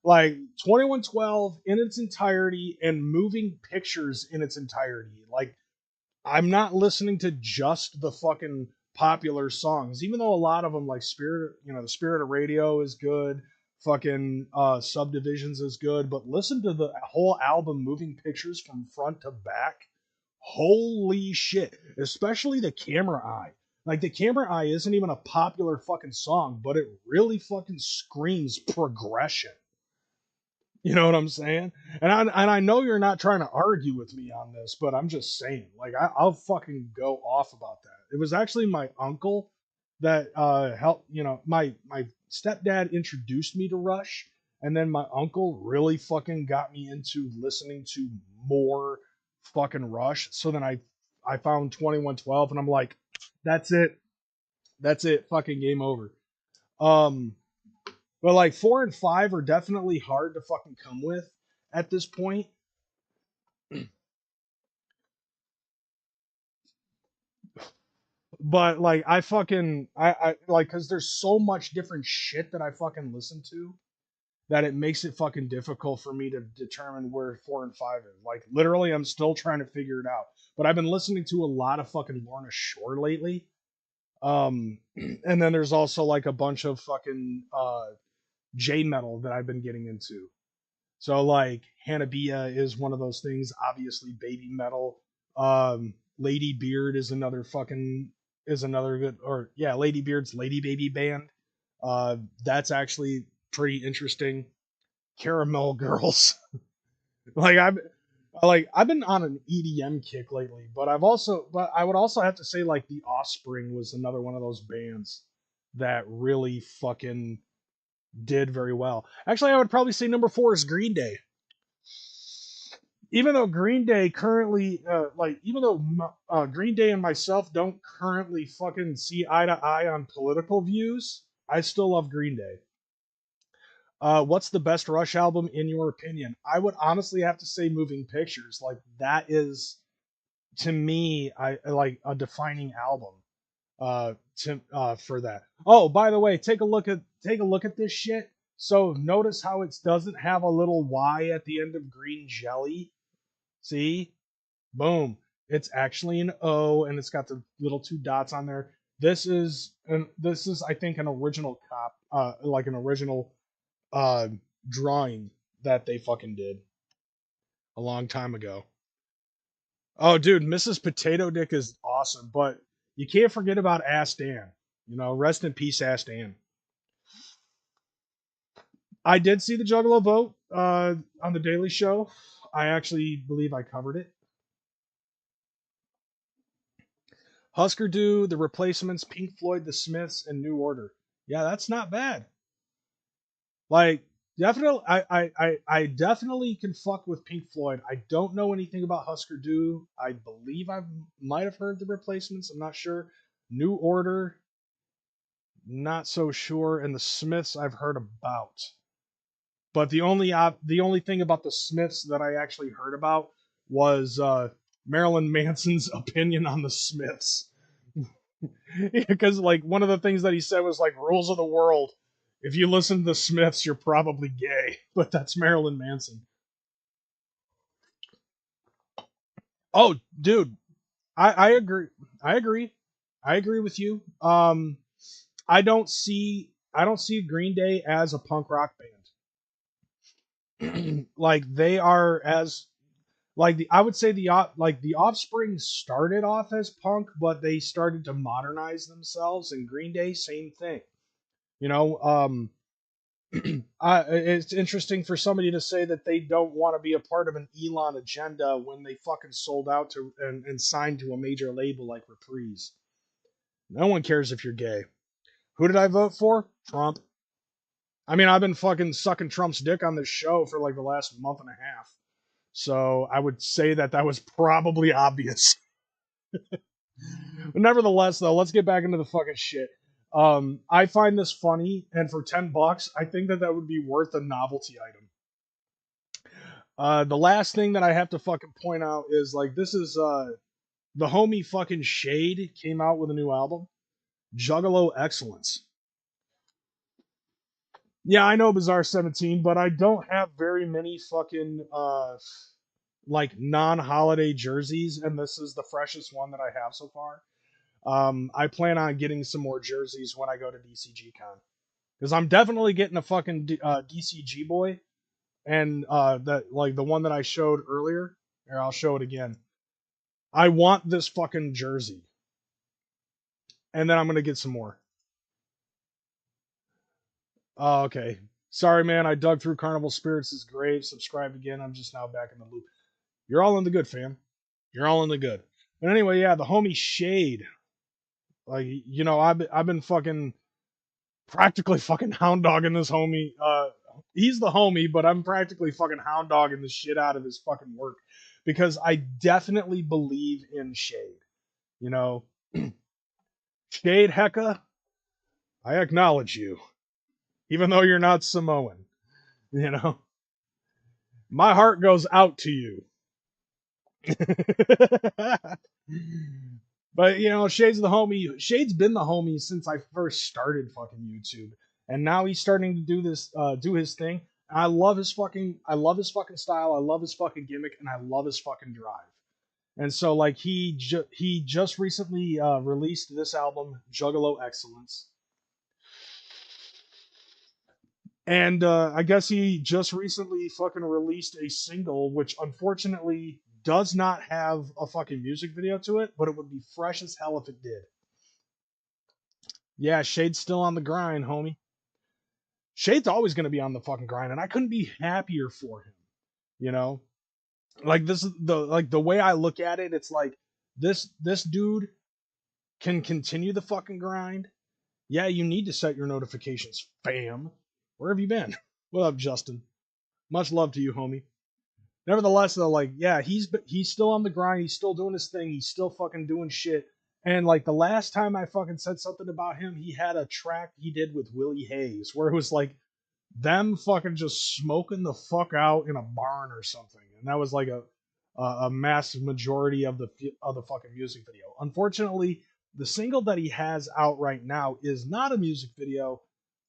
Like 2112 in its entirety and moving pictures in its entirety. Like I'm not listening to just the fucking popular songs, even though a lot of them, like Spirit, the Spirit of Radio is good, fucking Subdivisions is good, but listen to the whole album, Moving Pictures from front to back. Holy shit! Especially the Camera Eye. Like the Camera Eye isn't even a popular fucking song, but it really fucking screams progression. You know what I'm saying? And I know you're not trying to argue with me on this, but I'm just saying, like I'll fucking go off about that. It was actually my uncle that helped. My stepdad introduced me to Rush, and then my uncle really fucking got me into listening to more fucking Rush. So then I found 2112, and I'm like, that's it, fucking game over. Um, but like 4 and 5 are definitely hard to fucking come with at this point. But like I like because there's so much different shit that I fucking listen to that it makes it fucking difficult for me to determine where 4 and 5 is. Like literally, I'm still trying to figure it out. But I've been listening to a lot of fucking Lorna Shore lately. And then there's also like a bunch of fucking J metal that I've been getting into. So like Hanabia is one of those things. Obviously, baby metal. Lady Beard is another good, or yeah, Lady Beard's Lady Baby band. That's actually pretty interesting. Caramel Girls. like I've been on an EDM kick lately, but I would also have to say like The Offspring was another one of those bands that really fucking did very well. Actually, I would probably say number 4 is Green Day. Even though Green Day currently, even though Green Day and myself don't currently fucking see eye to eye on political views, I still love Green Day. What's the best Rush album in your opinion? I would honestly have to say Moving Pictures. Like that is, to me, I like a defining album. For that. Oh, by the way, take a look at this shit. So notice how it doesn't have a little Y at the end of green jelly. See? Boom. It's actually an O, and it's got the little 2 dots on there. This is I think an original like an original uh drawing that they fucking did a long time ago. Oh, dude, Mrs. Potato Dick is awesome, but you can't forget about Ass Dan. Rest in peace, Ass Dan. I did see the Juggalo vote on the Daily Show. I actually believe I covered it. Husker Du, The Replacements, Pink Floyd, The Smiths, and New Order. Yeah, that's not bad. Like, definitely, I definitely can fuck with Pink Floyd. I don't know anything about Husker Du. I believe I might have heard The Replacements. I'm not sure. New Order, not so sure. And The Smiths, I've heard about. But the only thing about the Smiths that I actually heard about was Marilyn Manson's opinion on the Smiths. Because like one of the things that he said was like rules of the world. If you listen to the Smiths, you're probably gay. But that's Marilyn Manson. Oh, dude, I agree. I agree. I agree with you. I don't see Green Day as a punk rock band. Like they are as I would say the Offspring started off as punk, but they started to modernize themselves. And Green Day, same thing. You know, it's interesting for somebody to say that they don't want to be a part of an Elon agenda when they fucking sold out to and signed to a major label like Reprise. No one cares if you're gay. Who did I vote for? Trump. I mean, I've been fucking sucking Trump's dick on this show for like the last month and a half. So I would say that that was probably obvious. But nevertheless, though, let's get back into the fucking shit. I find this funny, and for $10, I think that that would be worth a novelty item. The last thing that I have to fucking point out is like this is the homie fucking Shade came out with a new album, Juggalo Excellence. Yeah, I know Bizarre 17, but I don't have very many fucking like non-holiday jerseys, and this is the freshest one that I have so far. I plan on getting some more jerseys when I go to DCG Con, because I'm definitely getting a fucking DCG boy, and that like the one that I showed earlier. Here, I'll show it again. I want this fucking jersey, and then I'm gonna get some more. Oh, okay. Sorry, man. I dug through Carnival Spirits' grave. Subscribed again. I'm just now back in the loop. You're all in the good, fam. You're all in the good. But anyway, yeah, the homie Shade. Like, you know, I've been fucking practically fucking hound dogging this homie. He's the homie, but I'm practically fucking hound dogging the shit out of his fucking work because I definitely believe in Shade. You know, Shade Hecka, I acknowledge you, even though you're not Samoan. You know, my heart goes out to you. But you know, Shade's the homie. Shade's been the homie since I first started fucking YouTube, and now he's starting to do this, do his thing. I love his fucking style. I love his fucking gimmick, and I love his fucking drive. And so, like, he just recently released this album, Juggalo Excellence, and I guess he just recently fucking released a single, which unfortunately does not have a fucking music video to it, but it would be fresh as hell if it did. Yeah, Shade's still on the grind, homie. Shade's always going to be on the fucking grind, and I couldn't be happier for him. You know, like this is the way I look at it. It's like this dude can continue the fucking grind. Yeah, you need to set your notifications, fam. Where have you been? What up, Justin? Much love to you, homie. Nevertheless, though, like, yeah, he's still on the grind. He's still doing his thing. He's still fucking doing shit. And like the last time I fucking said something about him, he had a track he did with Willie Hayes where it was like them fucking just smoking the fuck out in a barn or something, and that was like a massive majority of the fucking music video. Unfortunately, the single that he has out right now is not a music video,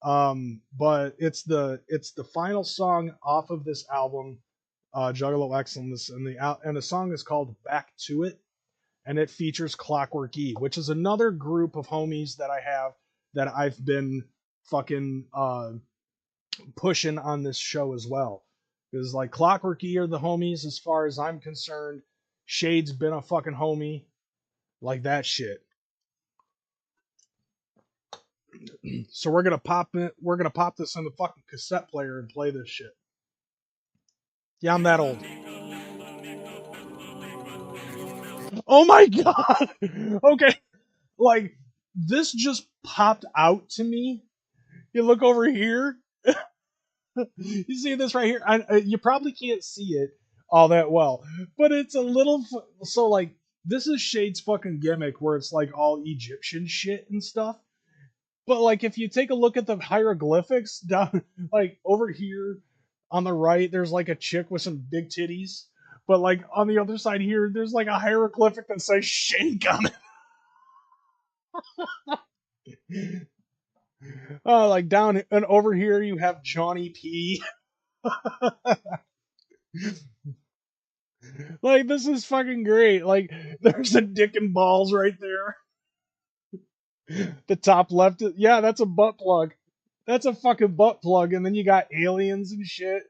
but it's the final song off of this album, Juggalo Excellence, and the song is called Back to It, and it features Clockwork E, which is another group of homies that I have that I've been fucking pushing on this show as well. Because like Clockwork E are the homies as far as I'm concerned. Shade's been a fucking homie. Like that shit. So we're gonna pop this in the fucking cassette player and play this shit. Yeah, I'm that old. Oh my god! Okay. Like, this just popped out to me. You look over here. You see this right here? You probably can't see it all that well, but it's a little. So, like, this is Shade's fucking gimmick where it's like all Egyptian shit and stuff. But, like, if you take a look at the hieroglyphics down, like, over here on the right, there's like a chick with some big titties. But, like, on the other side here, there's like a hieroglyphic that says shake on it. Like down and over here, you have Johnny P. Like, this is fucking great. Like, there's a dick and balls right there. The top left, yeah, that's a butt plug. That's a fucking butt plug. And then you got aliens and shit.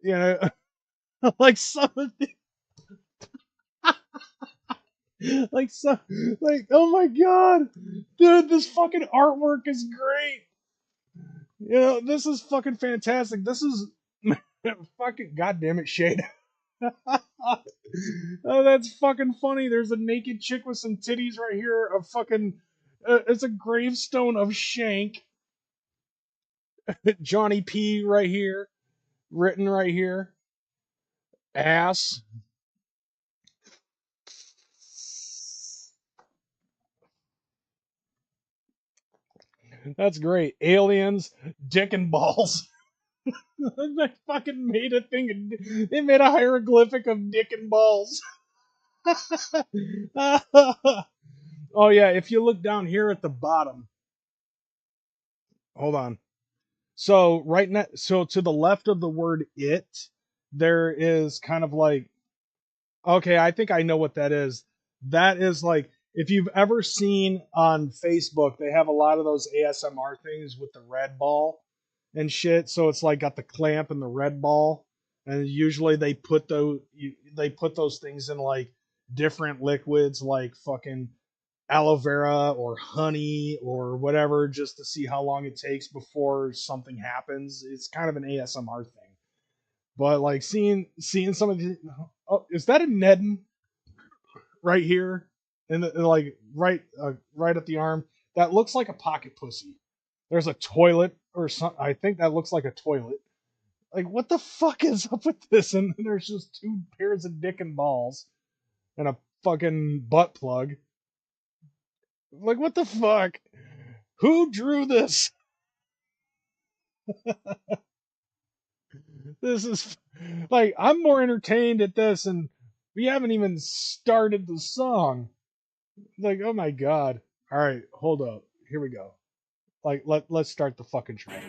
You know, like some of the. Like so, like oh my god, dude, this fucking artwork is great. You know, this is fucking fantastic. This is fucking goddamn it, Shade. Oh, that's fucking funny. There's a naked chick with some titties right here. A fucking, it's a gravestone of Shank. Johnny P right here, written right here. Ass. That's great. Aliens, dick and balls. They fucking made a thing. They made a hieroglyphic of dick and balls. Oh yeah, if you look down here at the bottom, hold on. So so to the left of the word it, there is kind of like, okay, I think I know what that is. That is like, if you've ever seen on Facebook, they have a lot of those ASMR things with the red ball and shit. So it's like got the clamp and the red ball, and usually they put those things in like different liquids, like fucking aloe vera or honey or whatever, just to see how long it takes before something happens. It's kind of an ASMR thing. But like seeing some of the, oh, is that a Nedden right here, and like right at the arm? That looks like a pocket pussy. There's a toilet or something. I think that looks like a toilet. Like what the fuck is up with this? And there's just two pairs of dick and balls and a fucking butt plug. Like what the fuck? Who drew this? This is like, I'm more entertained at this, and we haven't even started the song. Like, oh my god. All right, hold up. Here we go. Like, let's start the fucking track.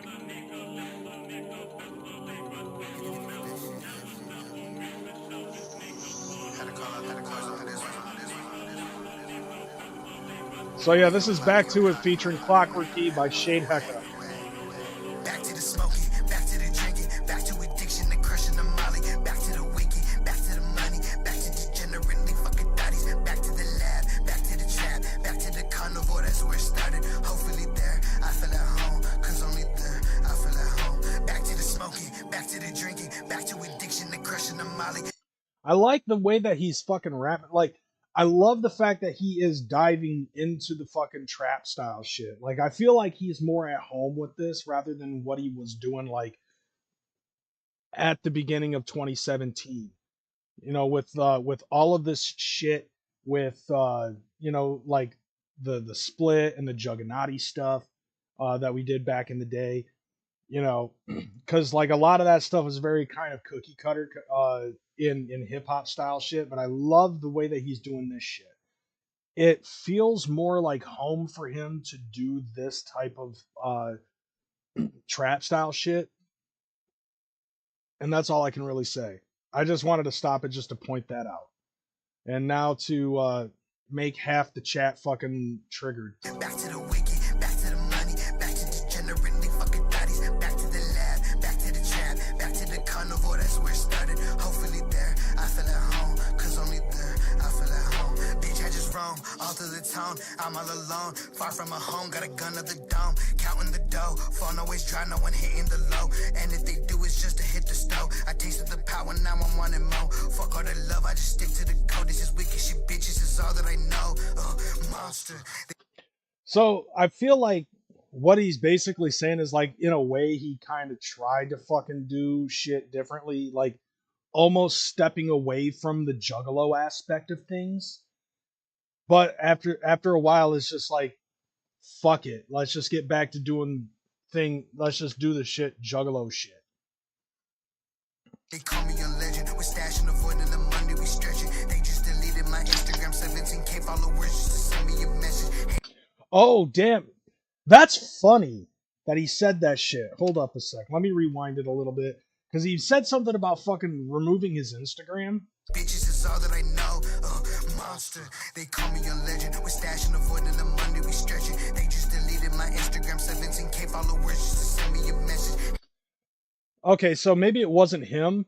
So yeah, this is Back to It featuring Clockwork Key by Shade Hecka. Back to the smoking, back to the drinking, back to addiction, the crushing the molly, back to the wiki, back to the money, back to degenerately fucking thotties, back to the lab, back to the trap, back to the carnivore, that's where it started. Hopefully there, I feel at home, cause only there, I feel at home. Back to the smoking, back to the drinking, back to addiction, the crushing the molly. I like the way that he's fucking rapping. Like, I love the fact that he is diving into the fucking trap style shit. Like, I feel like he's more at home with this rather than what he was doing, like, at the beginning of 2017. You know, with all of this shit, with you know, like the split and the Jugganati stuff that we did back in the day. You know, because like a lot of that stuff is very kind of cookie cutter in hip hop style shit, but I love the way that he's doing this shit. It feels more like home for him to do this type of trap style shit, and that's all I can really say. I just wanted to stop it just to point that out, and now to make half the chat fucking triggered. Back to the wiki, back to the money, back to degenerately fucking thotties, back to the lab, back to the trap, back to the carnivore, that's where it started. Hopefully there, I feel at home, cause only there, I feel at home. Bitch, I just roam, all through the town, I'm all alone, far from a home, got a gun of the dome, counting the dough, phone always dry, no one hitting the low, and if they do, it's just to hit the stove. I tasted the power, now I'm wanting more, fuck all the love, I just stick to the code, this is wicked shit, bitches, is all that I know, monster. So I feel like what he's basically saying is like, in a way, he kind of tried to fucking do shit differently, like almost stepping away from the Juggalo aspect of things. But after a while, it's just like, fuck it, let's just get back to let's just do the shit Juggalo shit. They call me a legend, we're stashing the void in the Monday, we stretch it. They just deleted my Instagram, 17K followers just to send me a message. Oh, damn. That's funny that he said that shit. Hold up a sec. Let me rewind it a little bit. Because he said something about fucking removing his Instagram. Bitches is all that I know, monster. They call me a legend, we're stashing the void in the Monday, we stretch it. They just deleted my Instagram, 17K followers just to send me a message. Okay, so maybe it wasn't him,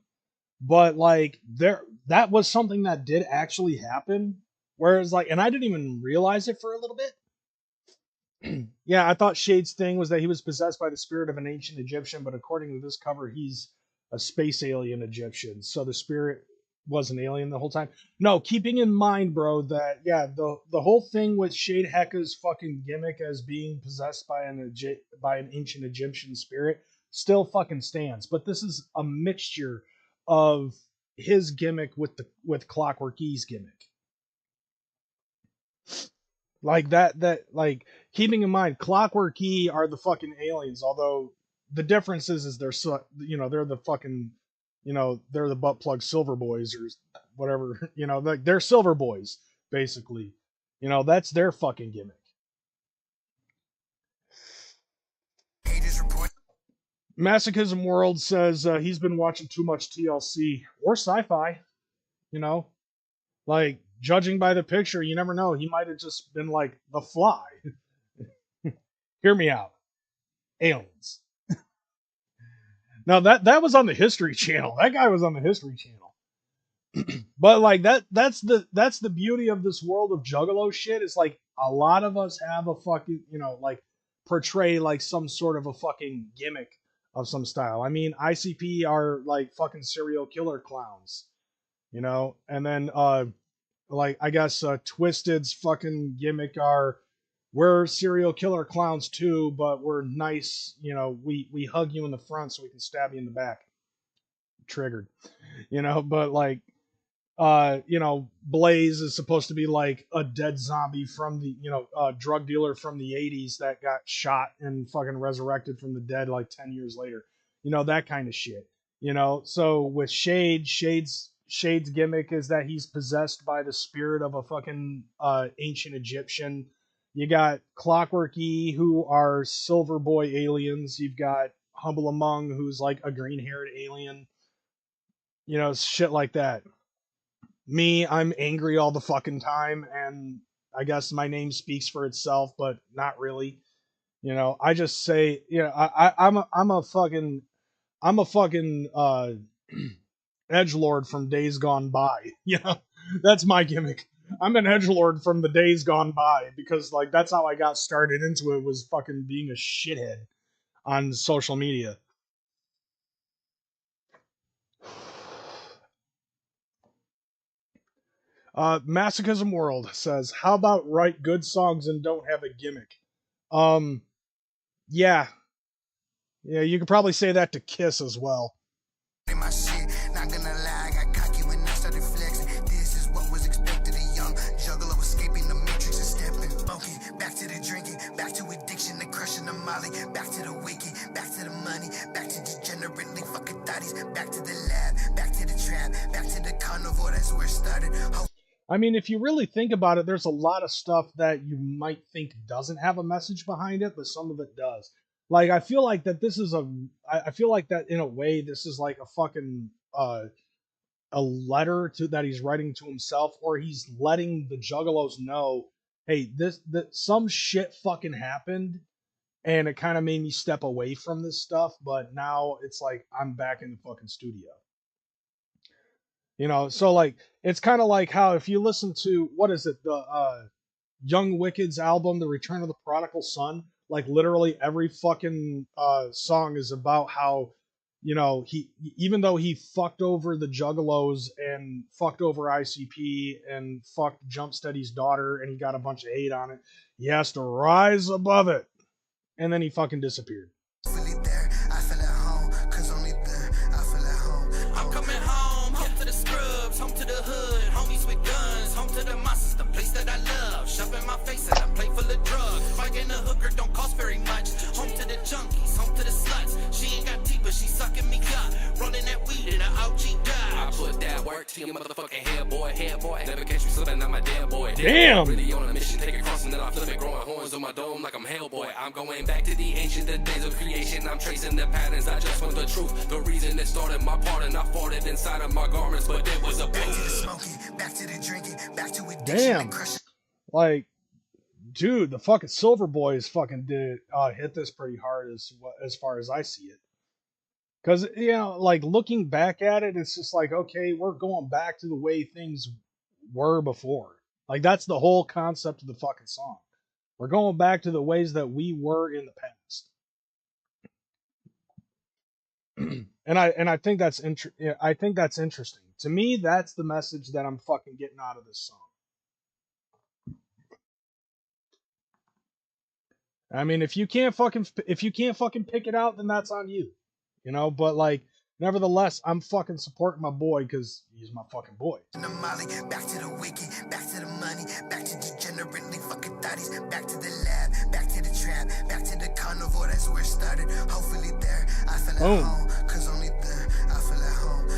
but like that was something that did actually happen. Whereas like, and I didn't even realize it for a little bit. Yeah, I thought Shade's thing was that he was possessed by the spirit of an ancient Egyptian, but according to this cover, he's a space alien Egyptian. So the spirit was an alien the whole time. No, keeping in mind, bro, that yeah, the whole thing with Shade Heka's fucking gimmick as being possessed by by an ancient Egyptian spirit still fucking stands. But this is a mixture of his gimmick with Clockwork E's gimmick. Like that like keeping in mind Clockwork E are the fucking aliens, although the difference is they're they're the fucking they're the butt plug silver boys or whatever, like they're silver boys basically. That's their fucking gimmick. Masochism World says he's been watching too much TLC or sci-fi, like judging by the picture, you never know. He might have just been like The Fly. Hear me out. Aliens. Now that was on the History Channel. That guy was on the History Channel. But like that's the beauty of this world of Juggalo shit. Is like a lot of us have a fucking like portray like some sort of a fucking gimmick of some style. I mean, ICP are like fucking serial killer clowns, and then like I guess Twisted's fucking gimmick are we're serial killer clowns too, but we're nice. We hug you in the front so we can stab you in the back. Triggered, but like Blaze is supposed to be like a dead zombie from the drug dealer from the 80s that got shot and fucking resurrected from the dead like 10 years later. That kind of shit. So with Shade's gimmick is that he's possessed by the spirit of a fucking ancient Egyptian. You got Clockwork E, who are Silver Boy aliens. You've got Humble Among, who's like a green-haired alien. Shit like that. Me, I'm angry all the fucking time, and I guess my name speaks for itself, but not really. I just say, I'm a fucking edgelord from days gone by. That's my gimmick. I'm an edgelord from the days gone by because like that's how I got started into it, was fucking being a shithead on social media. Masochism World says, "How about write good songs and don't have a gimmick?" Um, yeah, you could probably say that to Kiss as well. My shit, not gonna lie, I got cocky when I started flexing. This is what was expected. A young juggler escaping the matrix and stepping. Smoking, back to the drinking, back to addiction, the crushing the molly, back to the wicked, back to the money, back to degenerately fucking thotties, back to the lab, back to the trap, back to the carnivore, that's where it started. I mean, if you really think about it, there's a lot of stuff that you might think doesn't have a message behind it, but some of it does. Like, I feel like that this is I feel like that in a way, this is like a fucking, a letter that he's writing to himself, or he's letting the Juggalos know, hey, some shit fucking happened, and it kind of made me step away from this stuff, but now it's like I'm back in the fucking studio. So like it's kind of like how if you listen to what is it, the Young Wicked's album, The Return of the Prodigal Son, like literally every fucking song is about how he, even though he fucked over the Juggalos and fucked over ICP and fucked Jumpsteady's daughter and he got a bunch of hate on it, he has to rise above it, and then he fucking disappeared. In my face and a plate full of drugs. Fighting a hooker don't cost very much. Home to the junkies, home to the sluts. She ain't got teeth, but she sucking me up. Rolling that weed in a OG dodge. I put that work to your motherfucking head boy. Never catch me slipping, I'm my dead boy. Damn. Really on a mission, take it cross and then I flip it, growing horns on my dome like I'm Hellboy. I'm going back to the ancient days of creation. I'm tracing the patterns, I just want the truth. The reason it started my part and I farted inside of my garments, but it was a back to the smoking, back to the drinking, back to addiction. Damn. Like, dude, the fucking Silver Boys fucking did hit this pretty hard as far as I see it. Because, you know, like looking back at it, it's just like, okay, we're going back to the way things were before. Like, that's the whole concept of the fucking song. We're going back to the ways that we were in the past. and I think that's I think that's interesting. To me, that's the message that I'm fucking getting out of this song. I mean, if you can't fucking pick it out, then that's on you, you know. But like, nevertheless, I'm fucking supporting my boy because he's my fucking boy. The Molly, back to the wiki, back to the money, back to degenerately fucking thotties, back to the lab, back to the trap, back to the carnivore, that's where it started. Hopefully there, I feel at home, cause only there, I feel at home.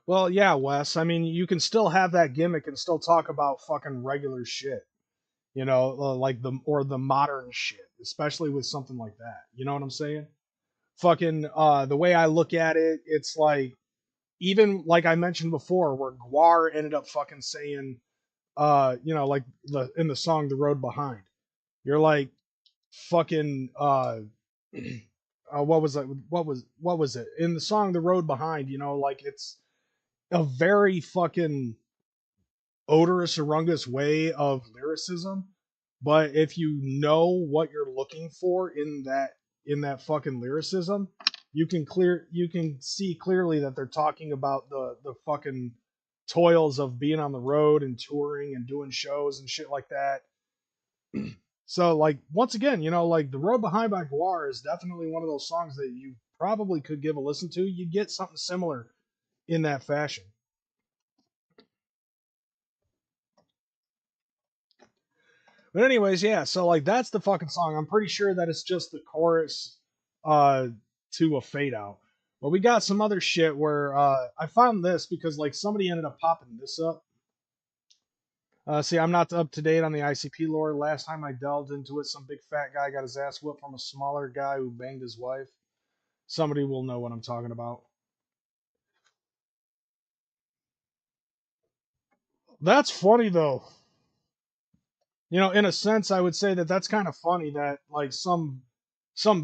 Well, yeah, Wes. I mean, you can still have that gimmick and still talk about fucking regular shit, you know, like the modern shit, especially with something like that. You know what I'm saying? Fucking the way I look at it, it's like, even like I mentioned before, where Guar ended up fucking saying, you know, like in the song "The Road Behind," you're like, fucking, what was it? What was it in the song "The Road Behind"? You know, like it's a very fucking odorous, orungus way of lyricism. But if you know what you're looking for in that fucking lyricism, you can see clearly that they're talking about the fucking toils of being on the road and touring and doing shows and shit like that. So like, once again, you know, like The Road Behind by Guar is definitely one of those songs that you probably could give a listen to. You get something similar in that fashion. But anyways, yeah, so like that's the fucking song. I'm pretty sure that it's just the chorus to a fade out. But we got some other shit where I found this because like somebody ended up popping this up. See, I'm not up to date on the ICP lore. Last time I delved into it, some big fat guy got his ass whipped from a smaller guy who banged his wife. Somebody will know what I'm talking about. That's funny though. You know, in a sense, I would say that that's kind of funny that like some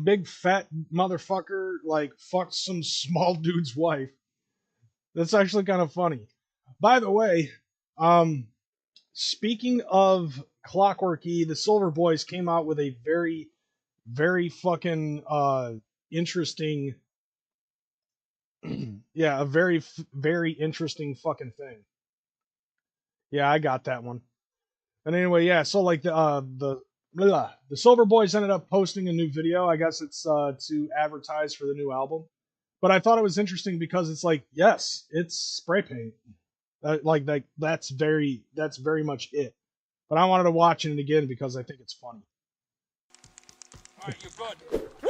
big fat motherfucker like fucked some small dude's wife. That's actually kind of funny. By the way, speaking of Clockwork E, the Silver Boys came out with a very fucking interesting yeah, a very interesting fucking thing. Yeah, I got that one. And anyway, yeah, so like the Silver Boys ended up posting a new video. I guess it's to advertise for the new album. But I thought it was interesting because it's like, yes, it's spray paint. Like that's very much it. But I wanted to watch it again because I think it's funny. All right, you're good. Woo!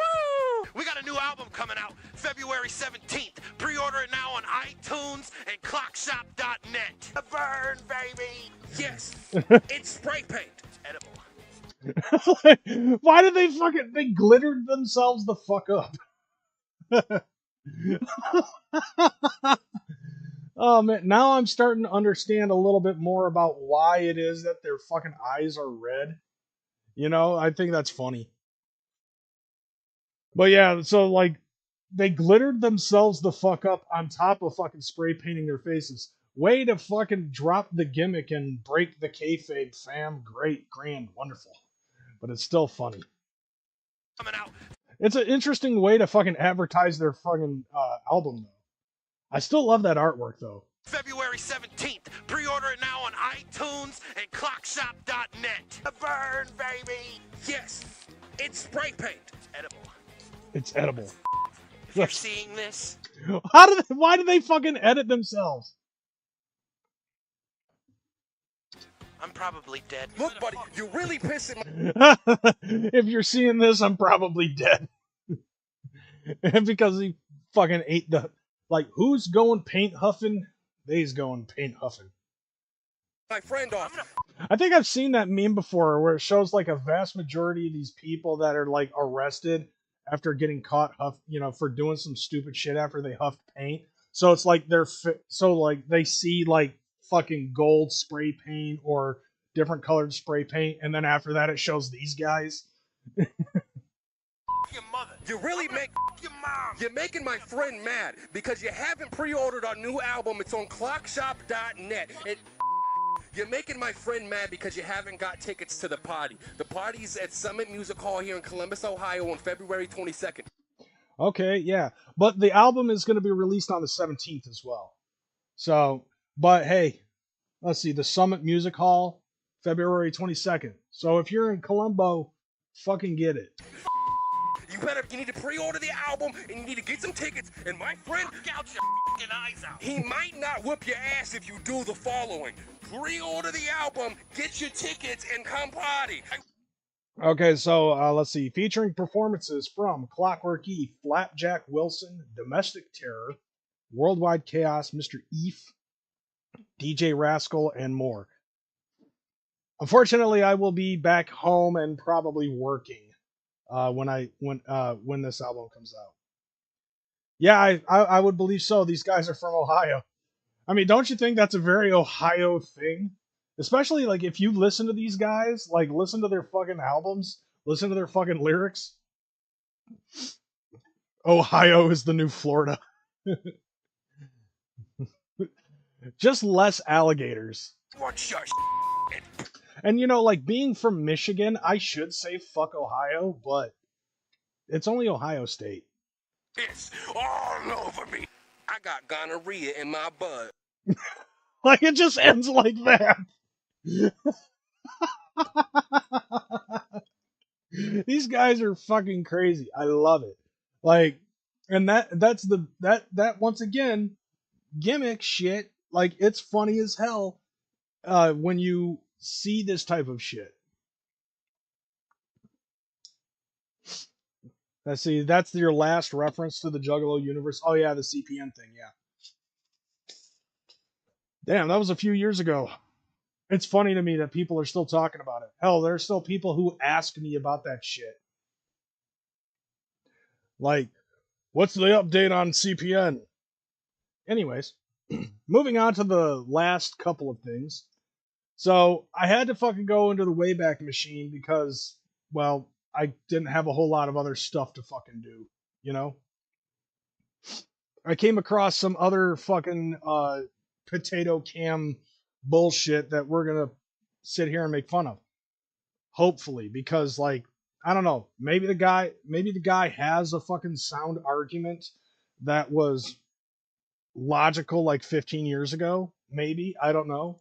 We got a new album coming out February 17th. Pre-order it now on iTunes and clockshop.net. A burn, baby! Yes, it's spray paint. Edible. Why did they glittered themselves the fuck up? Oh man, now I'm starting to understand a little bit more about why it is that their fucking eyes are red. You know, I think that's funny. But yeah, so like they glittered themselves the fuck up on top of fucking spray painting their faces. Way to fucking drop the gimmick and break the kayfabe, fam. Great, grand, wonderful. But it's still funny. Coming out. It's an interesting way to fucking advertise their fucking album, though. I still love that artwork, though. February 17th. Pre-order it now on iTunes and clockshop.net. A burn, baby! Yes, it's spray paint. Edible. It's edible. If you're seeing this, Why do they fucking edit themselves? I'm probably dead. Look, buddy, you're really pissing me. If you're seeing this, I'm probably dead. Because he fucking ate the... Like, who's going paint huffing? They's going paint huffing. My friend off. I think I've seen that meme before where it shows like a vast majority of these people that are like arrested after getting caught for doing some stupid shit after they huffed paint. So it's like like they see like fucking gold spray paint or different colored spray paint, and then after that it shows these guys. Your mother You really make Your mom. You're making my friend mad because you haven't pre-ordered our new album. It's on clockshop.net. You're making my friend mad because you haven't got tickets to the party. The party's at Summit Music Hall here in Columbus, Ohio on February 22nd. Okay, yeah. But the album is going to be released on the 17th as well. So, but hey, let's see, the Summit Music Hall, February 22nd. So if you're in Colombo, fucking get it. You need to pre-order the album and you need to get some tickets. And my friend, Gouge your fucking eyes out. he might not whip your ass if you do the following. Pre-order the album, get your tickets, and come party. Okay, so let's see. Featuring performances from Clockwork E, Flapjack Wilson, Domestic Terror, Worldwide Chaos, Mr. Eve, DJ Rascal, and more. Unfortunately, I will be back home and probably working when this album comes out. Yeah, I would believe so. These guys are from Ohio. I mean, don't you think that's a very Ohio thing? Especially, like, if you listen to these guys, like, listen to their fucking albums, listen to their fucking lyrics. Ohio is the new Florida. Just less alligators. What's your And, you know, like, being from Michigan, I should say fuck Ohio, but it's only Ohio State. piss all over me? I got gonorrhea in my butt. Like, it just ends like that. These guys are fucking crazy. I love it. Like, and that's that once again, gimmick shit. Like, it's funny as hell when you see this type of shit. Let's see, that's your last reference to the Juggalo universe. Oh yeah, the CPN thing, yeah. Damn, that was a few years ago. It's funny to me that people are still talking about it. Hell, there's still people who ask me about that shit. Like, what's the update on CPN? Anyways, moving on to the last couple of things. So, I had to fucking go into the Wayback Machine because, well, I didn't have a whole lot of other stuff to fucking do, you know? I came across some other fucking potato cam bullshit that we're gonna sit here and make fun of. Hopefully, because, like, I don't know, maybe the guy has a fucking sound argument that was logical like 15 years ago. Maybe, I don't know.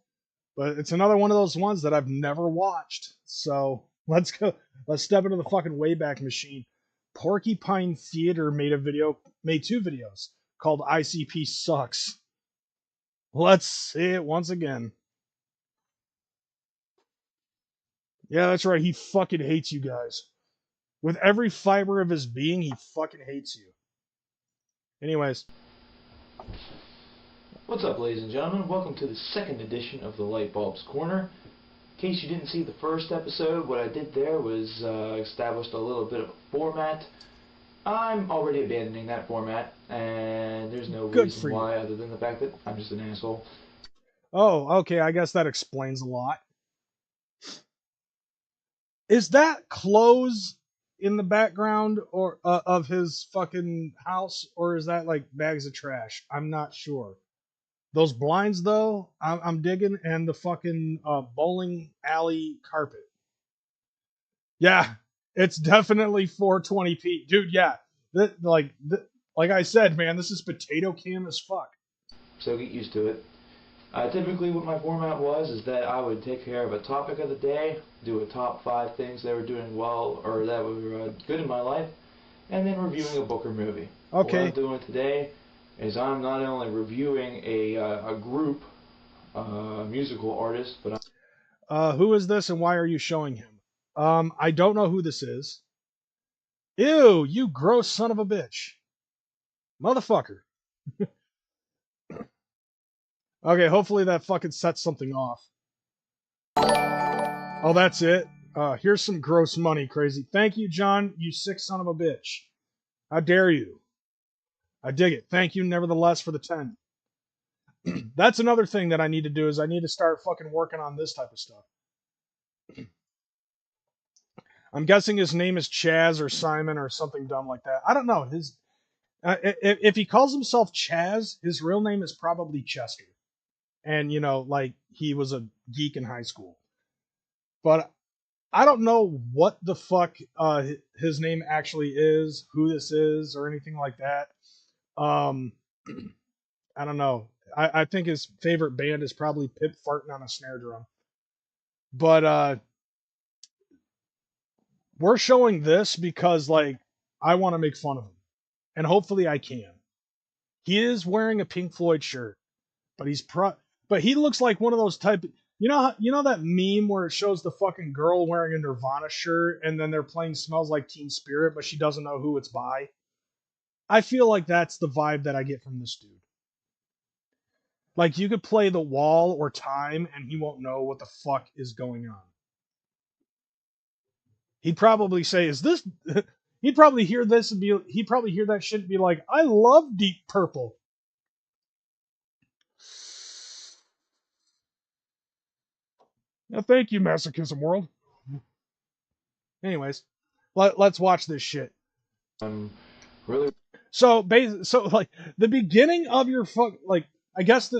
But it's another one of those ones that I've never watched. So let's step into the fucking Wayback Machine. Porcupine Theater made two videos called ICP Sucks. Let's see it once again. Yeah, that's right. He fucking hates you guys. With every fiber of his being, he fucking hates you. Anyways. What's up, ladies and gentlemen? Welcome to the second edition of the Lightbulbs Corner. In case you didn't see the first episode, what I did there was established a little bit of a format. I'm already abandoning that format, and there's no reason why other than the fact that I'm just an asshole. Oh, okay, I guess that explains a lot. Is that clothes in the background or of his fucking house, or is that like bags of trash? I'm not sure. Those blinds, though, I'm digging, and the fucking bowling alley carpet. Yeah, it's definitely 420p, dude. Yeah, like I said, man, this is potato cam as fuck. So get used to it. Typically, what my format was is that I would take care of a topic of the day, do a top 5 things that were doing well or that were good in my life, and then reviewing a book or movie. Okay. What I'm doing today is I'm not only reviewing a group, musical artist, but who is this and why are you showing him? I don't know who this is. Ew, you gross son of a bitch. Motherfucker. Okay, hopefully that fucking sets something off. Oh, that's it? Here's some gross money, Crazy. Thank you, John, you sick son of a bitch. How dare you? I dig it. Thank you, nevertheless, for the 10. That's another thing that I need to do, is I need to start fucking working on this type of stuff. I'm guessing his name is Chaz or Simon or something dumb like that. I don't know. If he calls himself Chaz, his real name is probably Chester. And, you know, like, he was a geek in high school. But I don't know what the fuck his name actually is, who this is, or anything like that. I don't know. I think his favorite band is probably Pip farting on a snare drum. But we're showing this because, like, I want to make fun of him. And hopefully I can. He is wearing a Pink Floyd shirt, but but he looks like one of those type. You know that meme where it shows the fucking girl wearing a Nirvana shirt and then they're playing "Smells Like Teen Spirit," but she doesn't know who it's by. I feel like that's the vibe that I get from this dude. Like, you could play The Wall or Time and he won't know what the fuck is going on. He'd probably say, "Is this?" He'd probably hear this and he'd probably hear that shit and be like, "I love Deep Purple." Now, thank you, Masochism World. Anyways, let's watch this shit. Really? So like the beginning of your I guess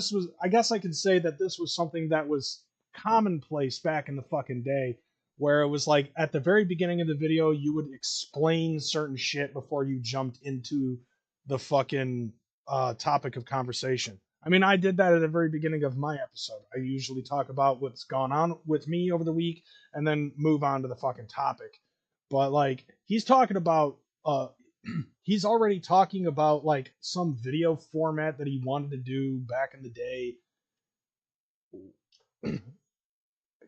I can say that this was something that was commonplace back in the fucking day, where it was like at the very beginning of the video you would explain certain shit before you jumped into the fucking topic of conversation. I mean, I did that at the very beginning of my episode. I usually talk about what's gone on with me over the week and then move on to the fucking topic. But like, he's talking about he's already talking about like some video format that he wanted to do back in the day.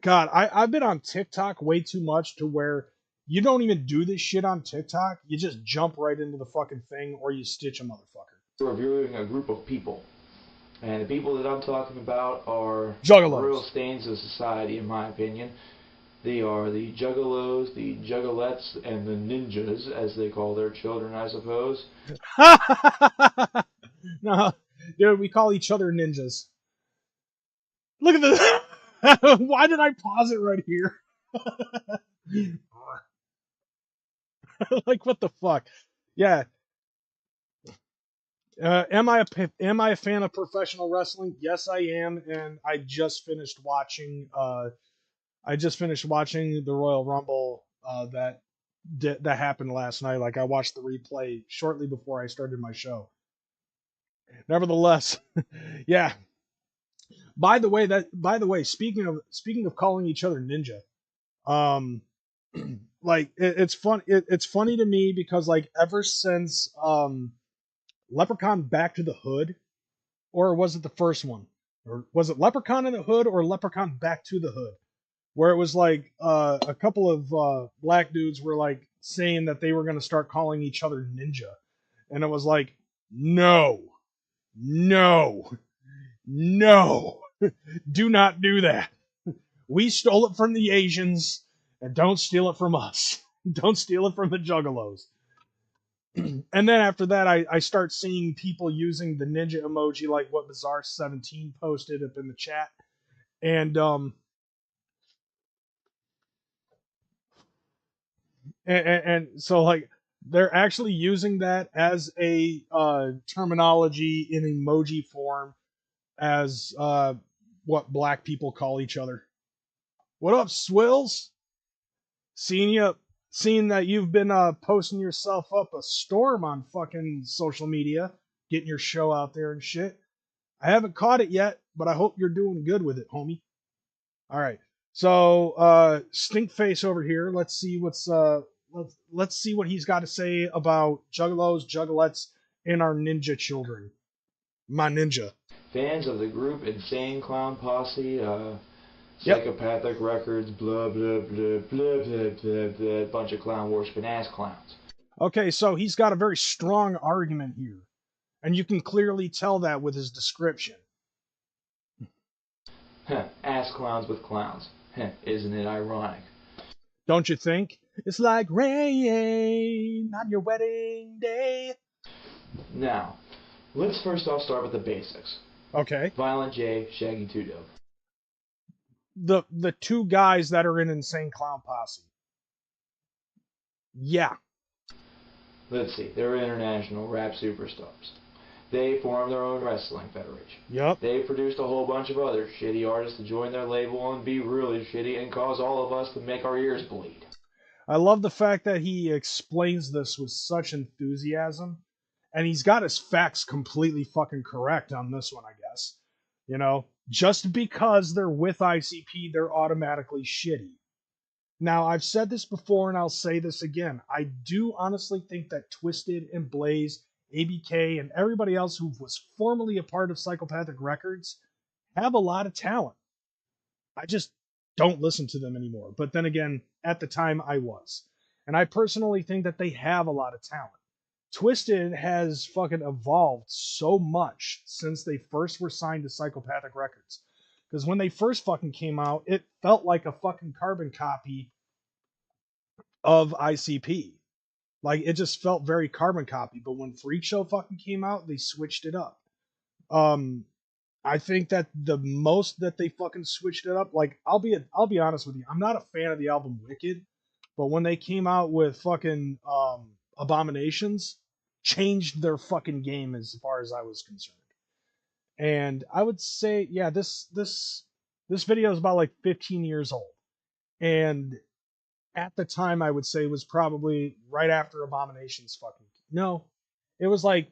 God, I've been on TikTok way too much to where you don't even do this shit on TikTok. You just jump right into the fucking thing or you stitch a motherfucker. Reviewing a group of people. And the people that I'm talking about are Juggalos. Real stains of society, in my opinion. They are the Juggalos, the Juggalettes, and the Ninjas, as they call their children, I suppose. No, dude, we call each other ninjas. Look at this. Why did I pause it right here? Like, what the fuck? Yeah. Am I a fan of professional wrestling? Yes, I am, and I just finished watching the Royal Rumble that happened last night. Like, I watched the replay shortly before I started my show. Nevertheless, yeah. By the way, speaking of calling each other ninja, like it's fun. It's funny to me because like ever since Leprechaun Back to the Hood, or was it the first one? Or was it Leprechaun in the Hood or Leprechaun Back to the Hood? Where it was like a couple of black dudes were like saying that they were going to start calling each other ninja. And it was like, no, do not do that. We stole it from the Asians, and don't steal it from us. Don't steal it from the Juggalos. And then after that, I start seeing people using the ninja emoji, like what Bizarre17 posted up in the chat. And so like they're actually using that as a terminology in emoji form as what black people call each other. What up, Swills? Seeing that you've been posting yourself up a storm on fucking social media, getting your show out there and shit. I haven't caught it yet, but I hope you're doing good with it, homie. All right. So, Stinkface over here. Let's see let's see what he's got to say about Juggalos, Juggalettes, and our ninja children. My ninja. Fans of the group Insane Clown Posse, Yep. Psychopathic Records, blah, blah, blah, blah, blah, blah, blah, bunch of clown worshipping ass clowns. Okay, so he's got a very strong argument here. And you can clearly tell that with his description. Ass clowns with clowns. Isn't it ironic? Don't you think? It's like rain on your wedding day. Now, let's first off start with the basics. Okay. Violent J, Shaggy Two Dope. The two guys that are in Insane Clown Posse. Yeah. Let's see. They're international rap superstars. They formed their own wrestling federation. Yep. They produced a whole bunch of other shitty artists to join their label and be really shitty and cause all of us to make our ears bleed. I love the fact that he explains this with such enthusiasm. And he's got his facts completely fucking correct on this one, I guess. You know, just because they're with ICP, they're automatically shitty. Now, I've said this before and I'll say this again. I do honestly think that Twisted and Blaze, ABK, and everybody else who was formerly a part of Psychopathic Records have a lot of talent. I just don't listen to them anymore. But then again, at the time I was. And I personally think that they have a lot of talent. Twisted has fucking evolved so much since they first were signed to Psychopathic Records. Because when they first fucking came out, it felt like a fucking carbon copy of ICP. Like, it just felt very carbon copy. But when Freak Show fucking came out, they switched it up. I think that the most that they fucking switched it up, like, I'll be honest with you, I'm not a fan of the album Wicked, but when they came out with fucking Abominations, changed their fucking game as far as I was concerned. And I would say, yeah, this video is about like 15 years old. And at the time, I would say was probably right after Abominations fucking. No, it was like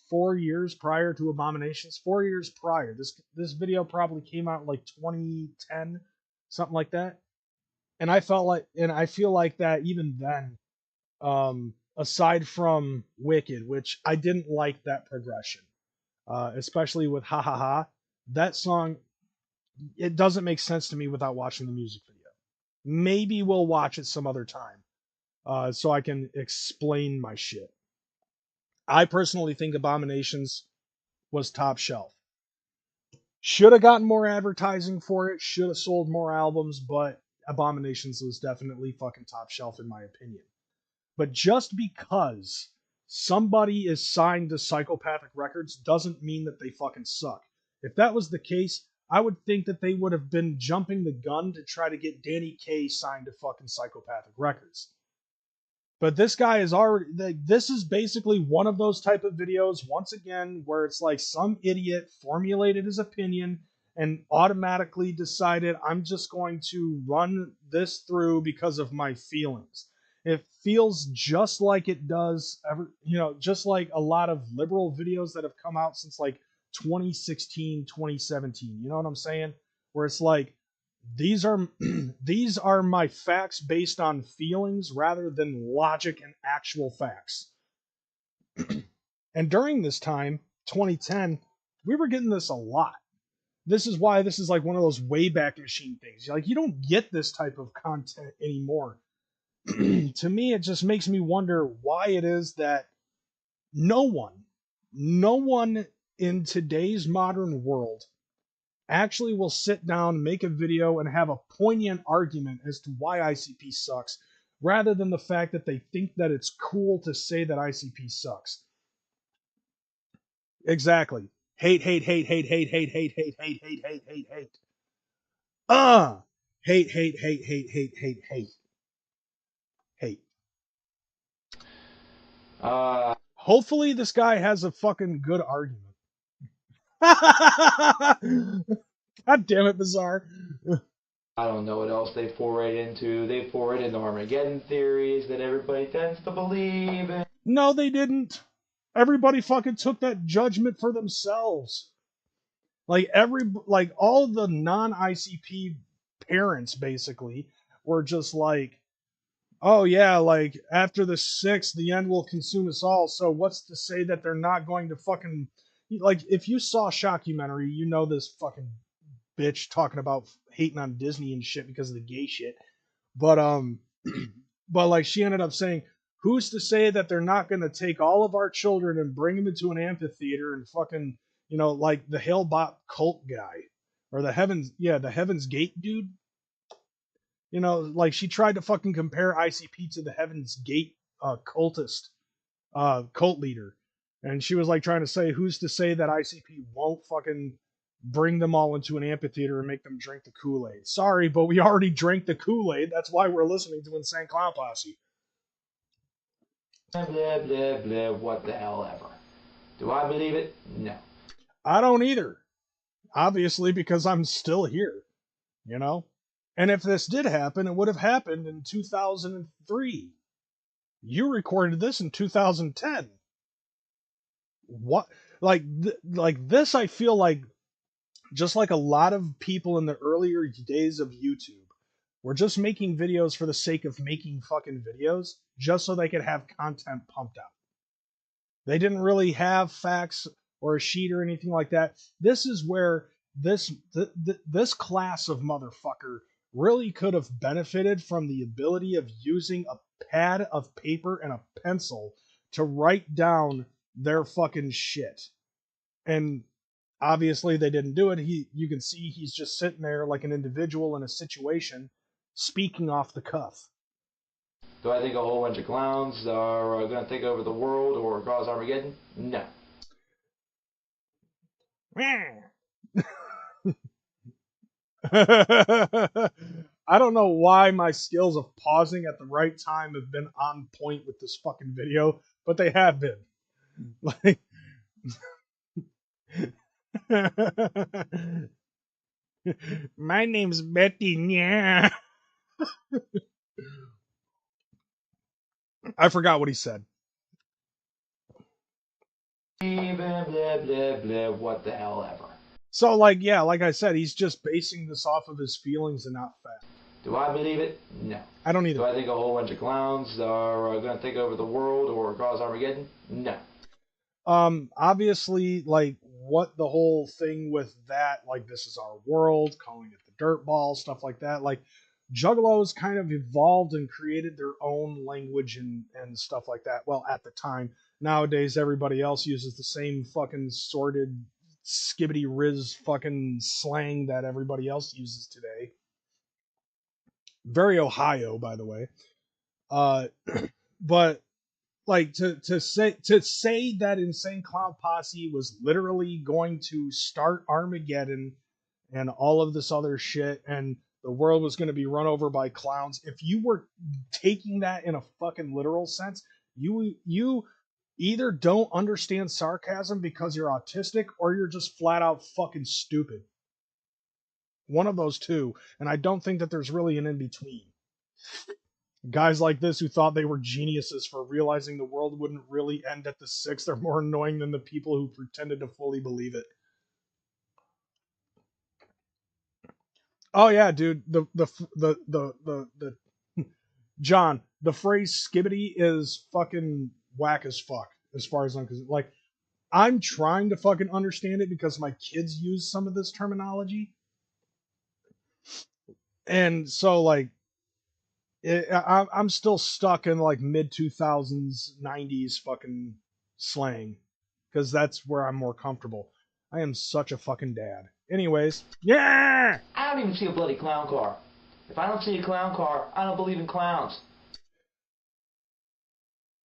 4 years prior to Abominations. 4 years prior. This video probably came out in like 2010, something like that. And I feel like that even then, aside from Wicked, which I didn't like that progression, especially with Ha Ha Ha, that song, it doesn't make sense to me without watching the music video. Maybe we'll watch it some other time, so I can explain my shit. I personally think Abominations was top shelf. Should have gotten more advertising for it, should have sold more albums, but Abominations was definitely fucking top shelf in my opinion. But just because somebody is signed to Psychopathic Records doesn't mean that they fucking suck. If that was the case, I would think that they would have been jumping the gun to try to get Danny Kaye signed to fucking Psychopathic Records. But this guy is already, this is basically one of those type of videos, once again, where it's like some idiot formulated his opinion and automatically decided, I'm just going to run this through because of my feelings. It feels just like it does, just like a lot of liberal videos that have come out since like 2016, 2017. You know what I'm saying? Where it's like, these are my facts based on feelings rather than logic and actual facts. And during this time, 2010, we were getting this a lot. This is why this is like one of those Wayback Machine things. Like, you don't get this type of content anymore. To me, it just makes me wonder why it is that no one in today's modern world actually will sit down, make a video, and have a poignant argument as to why ICP sucks, rather than the fact that they think that it's cool to say that ICP sucks. Exactly. Hate, hate, hate, hate, hate, hate, hate, hate, hate, hate, hate, hate, hate. Hate, hate, hate, hate, hate, hate, hate. Hate. Hopefully this guy has a fucking good argument. God damn it, Bizarre. I don't know what else they forayed into. They forayed into Armageddon theories that everybody tends to believe in. No, they didn't. Everybody fucking took that judgment for themselves. Like all the non-ICP parents basically were just like, oh yeah, like after the 6th, the end will consume us all. So what's to say that they're not going to fucking, like, if you saw Shockumentary, you know this fucking bitch talking about hating on Disney and shit because of the gay shit. But but like she ended up saying, who's to say that they're not going to take all of our children and bring them into an amphitheater and fucking, like the Hale-Bop cult guy or the Heaven's Gate dude. Like she tried to fucking compare ICP to the Heaven's Gate cultist, cult leader. And she was like trying to say, who's to say that ICP won't fucking bring them all into an amphitheater and make them drink the Kool-Aid? Sorry, but we already drank the Kool-Aid. That's why we're listening to Insane Clown Posse. Blah, blah, blah, what the hell ever. Do I believe it? No. I don't either. Obviously, because I'm still here, you know? And if this did happen, it would have happened in 2003. You recorded this in 2010. What? Like this, I feel like, just like a lot of people in the earlier days of YouTube, were just making videos for the sake of making fucking videos, just so they could have content pumped out. They didn't really have facts or a sheet or anything like that. This is where this class of motherfucker really could have benefited from the ability of using a pad of paper and a pencil to write down their fucking shit. And obviously they didn't do it. You can see he's just sitting there like an individual in a situation, speaking off the cuff. Do I think a whole bunch of clowns are going to take over the world or cause Armageddon? No. I don't know why my skills of pausing at the right time have been on point with this fucking video, but they have been. Like, my name's Betty. Yeah. I forgot what he said. Blah, blah, blah, blah, what the hell ever. So, like, yeah, like I said, he's just basing this off of his feelings and not fact. Do I believe it? No. I don't either. Do I think a whole bunch of clowns are going to take over the world or cause Armageddon? No. Obviously, like, what the whole thing with that, like, this is our world, calling it the dirt ball, stuff like that, like, Juggalos kind of evolved and created their own language and stuff like that. Well, at the time. Nowadays, everybody else uses the same fucking sorted skibbity riz fucking slang that everybody else uses today. Very Ohio, by the way. But like to say that Insane Clown Posse was literally going to start Armageddon and all of this other shit, and the world was going to be run over by clowns. If you were taking that in a fucking literal sense, you either don't understand sarcasm because you're autistic, or you're just flat out fucking stupid. One of those two, and I don't think that there's really an in-between. Guys like this who thought they were geniuses for realizing the world wouldn't really end at the 6th are more annoying than the people who pretended to fully believe it. Oh yeah, dude, the John, the phrase skibbity is fucking whack as fuck, as far as I'm concerned. Like, I'm trying to fucking understand it because my kids use some of this terminology. And so, like, I'm still stuck in, like, mid-2000s, 90s fucking slang. Because that's where I'm more comfortable. I am such a fucking dad. Anyways, yeah! I don't even see a bloody clown car. If I don't see a clown car, I don't believe in clowns.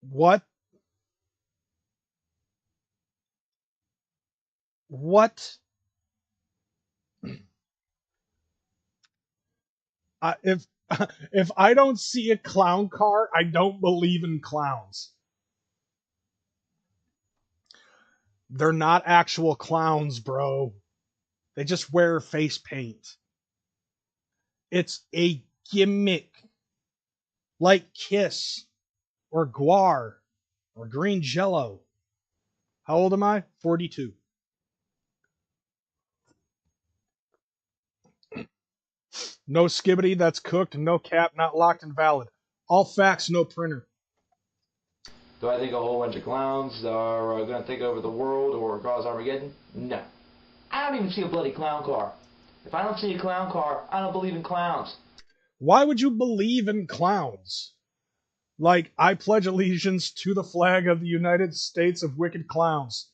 What? What? If I don't see a clown car, I don't believe in clowns. They're not actual clowns, bro. They just wear face paint. It's a gimmick. Like Kiss, or Guar, or Green Jello. How old am I? 42. No skibbity, that's cooked. No cap, not locked and valid. All facts, no printer. Do I think a whole bunch of clowns are going to take over the world or cause Armageddon? No. I don't even see a bloody clown car. If I don't see a clown car, I don't believe in clowns. Why would you believe in clowns? Like, I pledge allegiance to the flag of the United States of Wicked Clowns.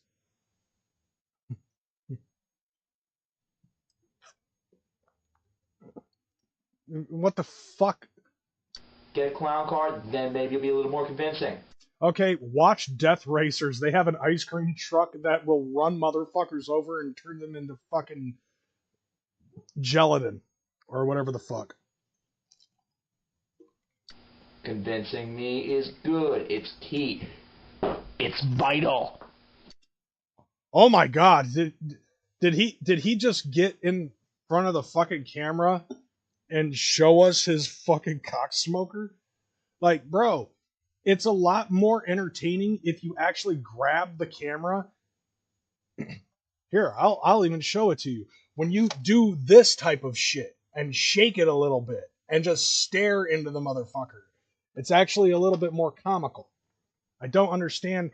What the fuck? Get a clown car, then maybe it'll be a little more convincing. Okay, watch Death Racers. They have an ice cream truck that will run motherfuckers over and turn them into fucking gelatin. Or whatever the fuck. Convincing me is good. It's key. It's vital. Oh my god, did he just get in front of the fucking camera and show us his fucking cock smoker? Like, bro, it's a lot more entertaining if you actually grab the camera. Here, I'll even show it to you. When you do this type of shit and shake it a little bit and just stare into the motherfucker, it's actually a little bit more comical. I don't understand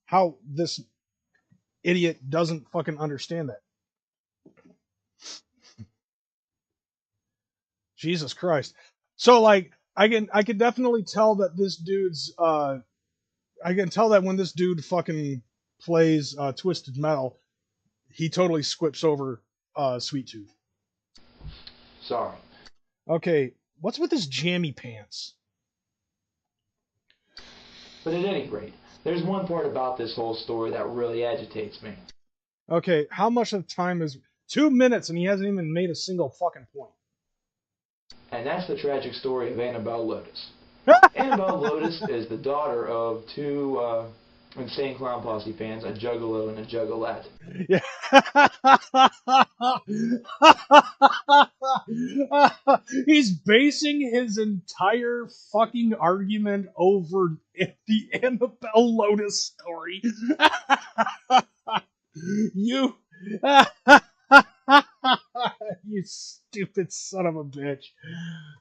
how this idiot doesn't fucking understand that. Jesus Christ. So like I can definitely tell that this dude's I can tell that when this dude fucking plays Twisted Metal, he totally squips over Sweet Tooth. Sorry. Okay, what's with his jammy pants? But at any rate, there's one part about this whole story that really agitates me. Okay, how much of the time is 2 minutes and he hasn't even made a single fucking point? And that's the tragic story of Annabelle Lotus. Annabelle Lotus is the daughter of two Insane Clown Posse fans, a Juggalo and a Juggalette. Yeah. He's basing his entire fucking argument over the Annabelle Lotus story. You you stupid son of a bitch.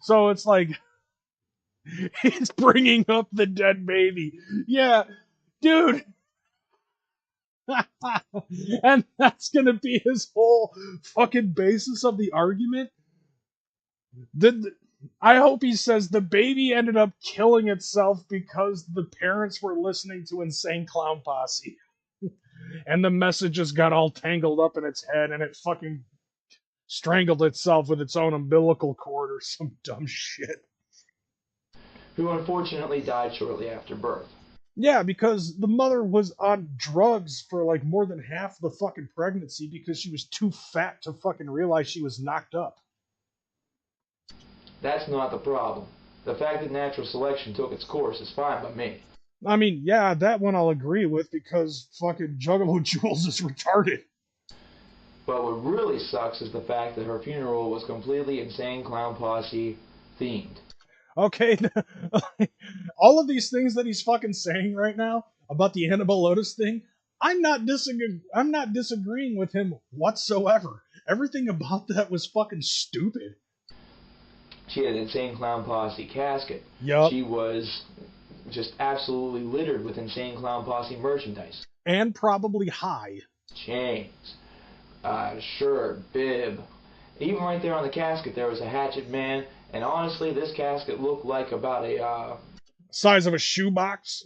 So it's like he's bringing up the dead baby. Yeah, dude. And that's gonna be his whole fucking basis of the argument. I hope he says the baby ended up killing itself because the parents were listening to Insane Clown Posse. And the messages got all tangled up in its head and it fucking strangled itself with its own umbilical cord or some dumb shit. Who unfortunately died shortly after birth. Yeah, because the mother was on drugs for like more than half the fucking pregnancy because she was too fat to fucking realize she was knocked up. That's not the problem. The fact that natural selection took its course is fine by me. I mean, yeah, that one I'll agree with because fucking Juggalo Jules is retarded. But what really sucks is the fact that her funeral was completely Insane Clown Posse themed. Okay, all of these things that he's fucking saying right now about the Annabelle Lotus thing, I'm not disagreeing with him whatsoever. Everything about that was fucking stupid. She had an Insane Clown Posse casket. Yup. She was just absolutely littered with Insane Clown Posse merchandise. And probably high. Chains. Shirt, bib. Even right there on the casket there was a hatchet man. And honestly, this casket looked like about a size of a shoebox.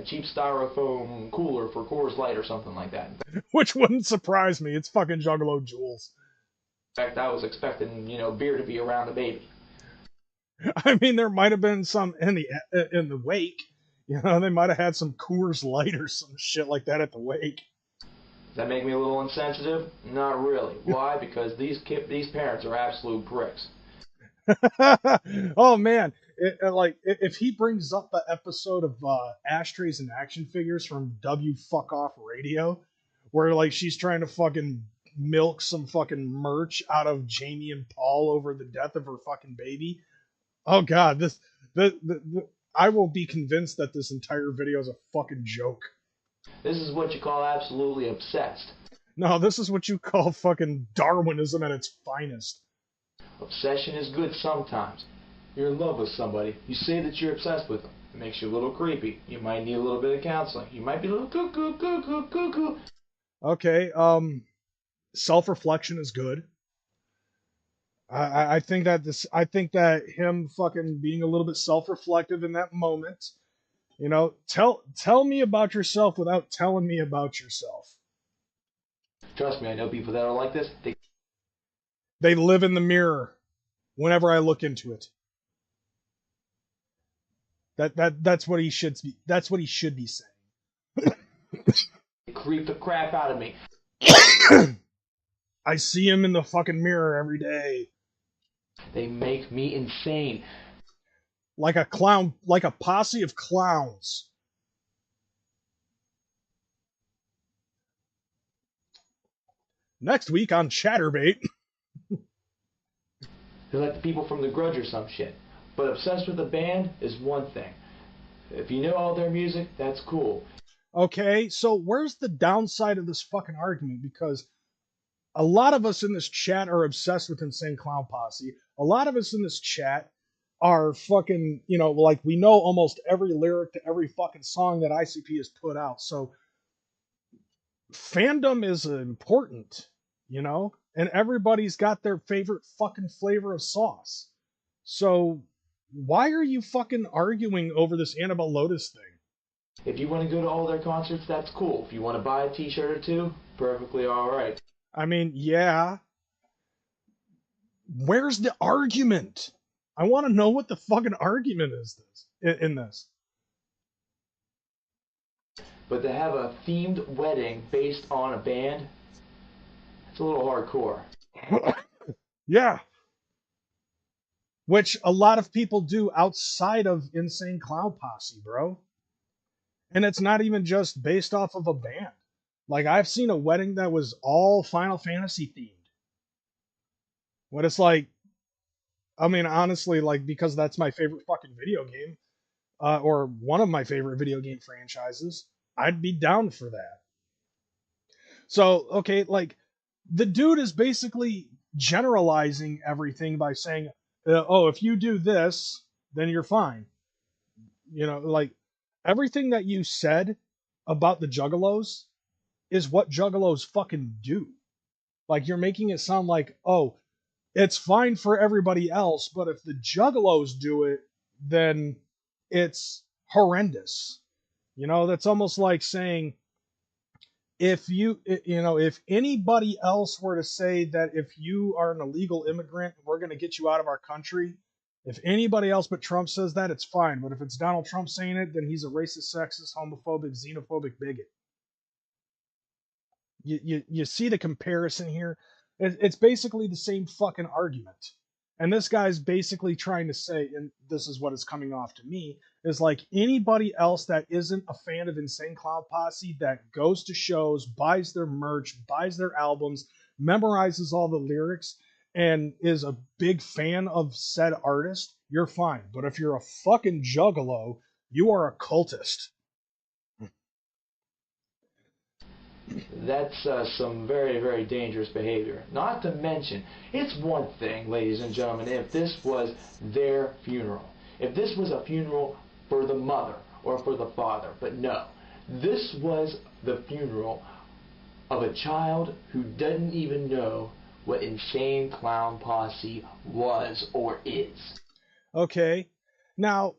Cheap styrofoam cooler for Coors Light or something like that. Which wouldn't surprise me. It's fucking Juggalo Jules. In fact, I was expecting, beer to be around the baby. I mean, there might have been some in the wake. They might have had some Coors Light or some shit like that at the wake. Does that make me a little insensitive? Not really. Why? Because these parents are absolute pricks. Oh man, if he brings up the episode of Ashtrays and Action Figures from W Fuck Off Radio, where like she's trying to fucking milk some fucking merch out of Jamie and Paul over the death of her fucking baby. Oh god, I will be convinced that this entire video is a fucking joke. This is what you call absolutely obsessed. No, this is what you call fucking Darwinism at its finest. Obsession is good sometimes. You're in love with somebody. You say that you're obsessed with them. It makes you a little creepy. You might need a little bit of counseling. You might be a little cuckoo. Okay, self-reflection is good. I think that him fucking being a little bit self-reflective in that moment, tell me about yourself without telling me about yourself. Trust me, I know people that are like this. They live in the mirror whenever I look into it. That's what he should be. That's what he should be saying. They creep the crap out of me. I see him in the fucking mirror every day. They make me insane. like a clown, like a posse of clowns. Next week on Chatterbait. They're like the people from The Grudge or some shit. But obsessed with a band is one thing. If you know all their music, that's cool. Okay, so where's the downside of this fucking argument? Because a lot of us in this chat are obsessed with Insane Clown Posse. A lot of us in this chat are fucking, you know, like we know almost every lyric to every fucking song that ICP has put out. So fandom is important, you know? And everybody's got their favorite fucking flavor of sauce. So why are you fucking arguing over this Annabelle Lotus thing? If you want to go to all their concerts, that's cool. If you want to buy a t-shirt or two, perfectly alright. I mean, yeah. Where's the argument? I want to know what the fucking argument is in this. But to have a themed wedding based on a band, it's a little hardcore. Yeah. Which a lot of people do outside of Insane Clown Posse, bro. And it's not even just based off of a band. Like, I've seen a wedding that was all Final Fantasy themed. What it's like, I mean, honestly, like, because that's my favorite fucking video game, or one of my favorite video game franchises, I'd be down for that. So, okay, like, the dude is basically generalizing everything by saying, oh, if you do this, then you're fine. You know, like, everything that you said about the Juggalos is what Juggalos fucking do. Like, you're making it sound like, oh, it's fine for everybody else, but if the Juggalos do it, then it's horrendous. You know, that's almost like saying, if if anybody else were to say that if you are an illegal immigrant, we're going to get you out of our country. If anybody else but Trump says that, it's fine. But if it's Donald Trump saying it, then he's a racist, sexist, homophobic, xenophobic bigot. You see the comparison here? It's basically the same fucking argument. And this guy's basically trying to say, and this is what is coming off to me, is like anybody else that isn't a fan of Insane Clown Posse that goes to shows, buys their merch, buys their albums, memorizes all the lyrics, and is a big fan of said artist, you're fine. But if you're a fucking juggalo, you are a cultist. That's some very, very dangerous behavior. Not to mention, it's one thing, ladies and gentlemen, if this was their funeral. If this was a funeral for the mother or for the father. But no, this was the funeral of a child who doesn't even know what Insane Clown Posse was or is. Okay, now,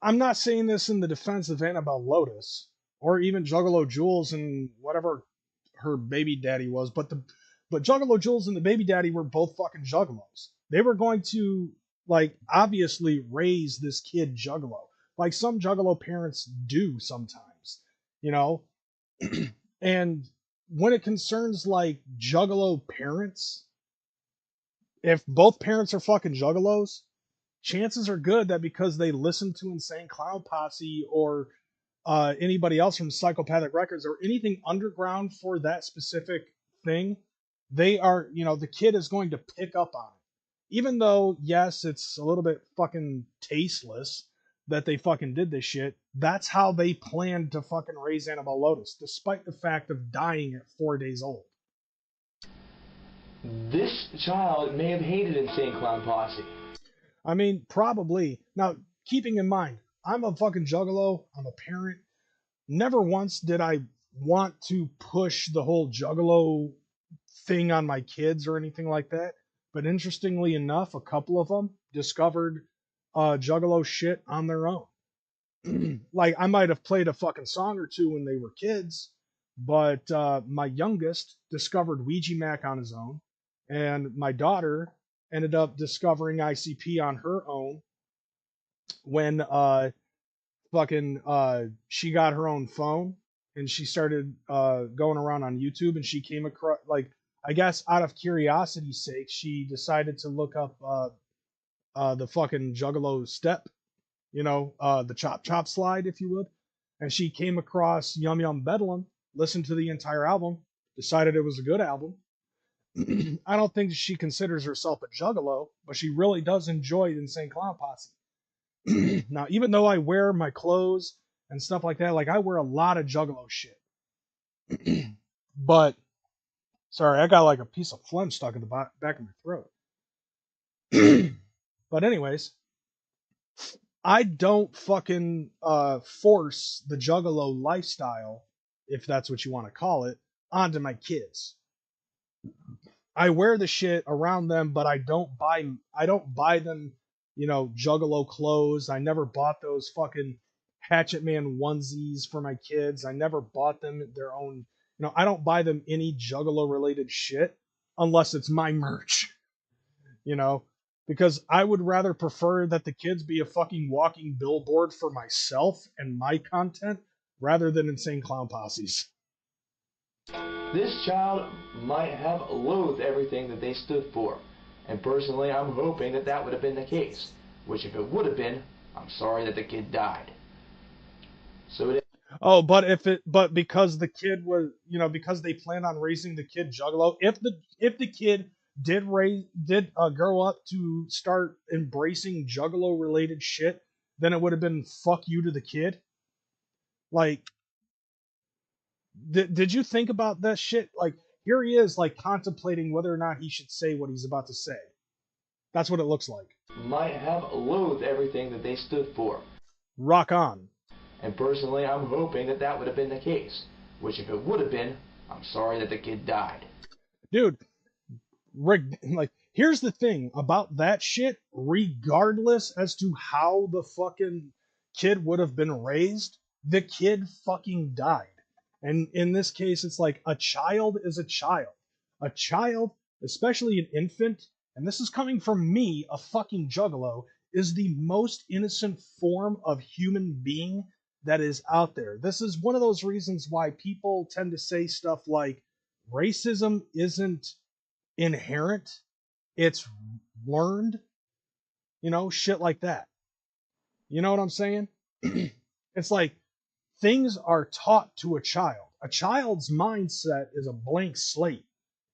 I'm not saying this in the defense of Annabelle Lotus, or even Juggalo Jules and whatever her baby daddy was, but Juggalo Jules and the baby daddy were both fucking juggalos. They were going to, like, obviously raise this kid juggalo, like some juggalo parents do sometimes, you know? And when it concerns, like, juggalo parents, if both parents are fucking juggalos, chances are good that because they listen to Insane Clown Posse or anybody else from Psychopathic Records or anything underground for that specific thing, they are, you know, the kid is going to pick up on it. Even though, yes, it's a little bit fucking tasteless that they fucking did this shit, that's how they planned to fucking raise Annabelle Lotus, despite the fact of dying at 4 days old. This child may have hated Insane Clown Posse. I mean, probably. Now, keeping in mind, I'm a fucking juggalo. I'm a parent. Never once did I want to push the whole juggalo thing on my kids or anything like that. But interestingly enough, a couple of them discovered juggalo shit on their own. Like, I might have played a fucking song or two when they were kids, but my youngest discovered Ouija Mac on his own, and my daughter ended up discovering ICP on her own when she got her own phone and she started going around on YouTube, and she came across, like, I guess out of curiosity's sake, she decided to look up the fucking Juggalo step the Chop Chop slide, if you would. And she came across Yum Yum Bedlam, listened to the entire album, decided it was a good album. I don't think she considers herself a juggalo, but she really does enjoy Insane Clown Posse. Now, even though I wear my clothes and stuff like that, like I wear a lot of juggalo shit. But, sorry, I got like a piece of phlegm stuck in the back of my throat. But anyways, I don't fucking force the juggalo lifestyle, if that's what you want to call it, onto my kids. I wear the shit around them, but I don't buy them, juggalo clothes. I never bought those fucking Hatchet Man onesies for my kids. I never bought them their own, I don't buy them any juggalo related shit unless it's my merch. Because I would rather prefer that the kids be a fucking walking billboard for myself and my content rather than Insane Clown Posses. This child might have loathed everything that they stood for, and personally I'm hoping that that would have been the case, which if it would have been, I'm sorry that the kid died. So it Oh, but because the kid was, because they planned on raising the kid juggalo, if the kid did grow up to start embracing juggalo related shit, then it would have been fuck you to the kid. Like, did you think about that shit? Like, here he is, like, contemplating whether or not he should say what he's about to say. That's what it looks like. Might have loathed everything that they stood for. Rock on. And personally, I'm hoping that that would have been the case, which if it would have been, I'm sorry that the kid died. Dude, like, here's the thing about that shit, regardless as to how the fucking kid would have been raised, the kid fucking died. And in this case, it's like a child is a child. A child, especially an infant, and this is coming from me, a fucking juggalo, is the most innocent form of human being that is out there. This is one of those reasons why people tend to say stuff like racism isn't inherent, it's learned, shit like that. You know what I'm saying? It's like things are taught to a child. A child's mindset is a blank slate.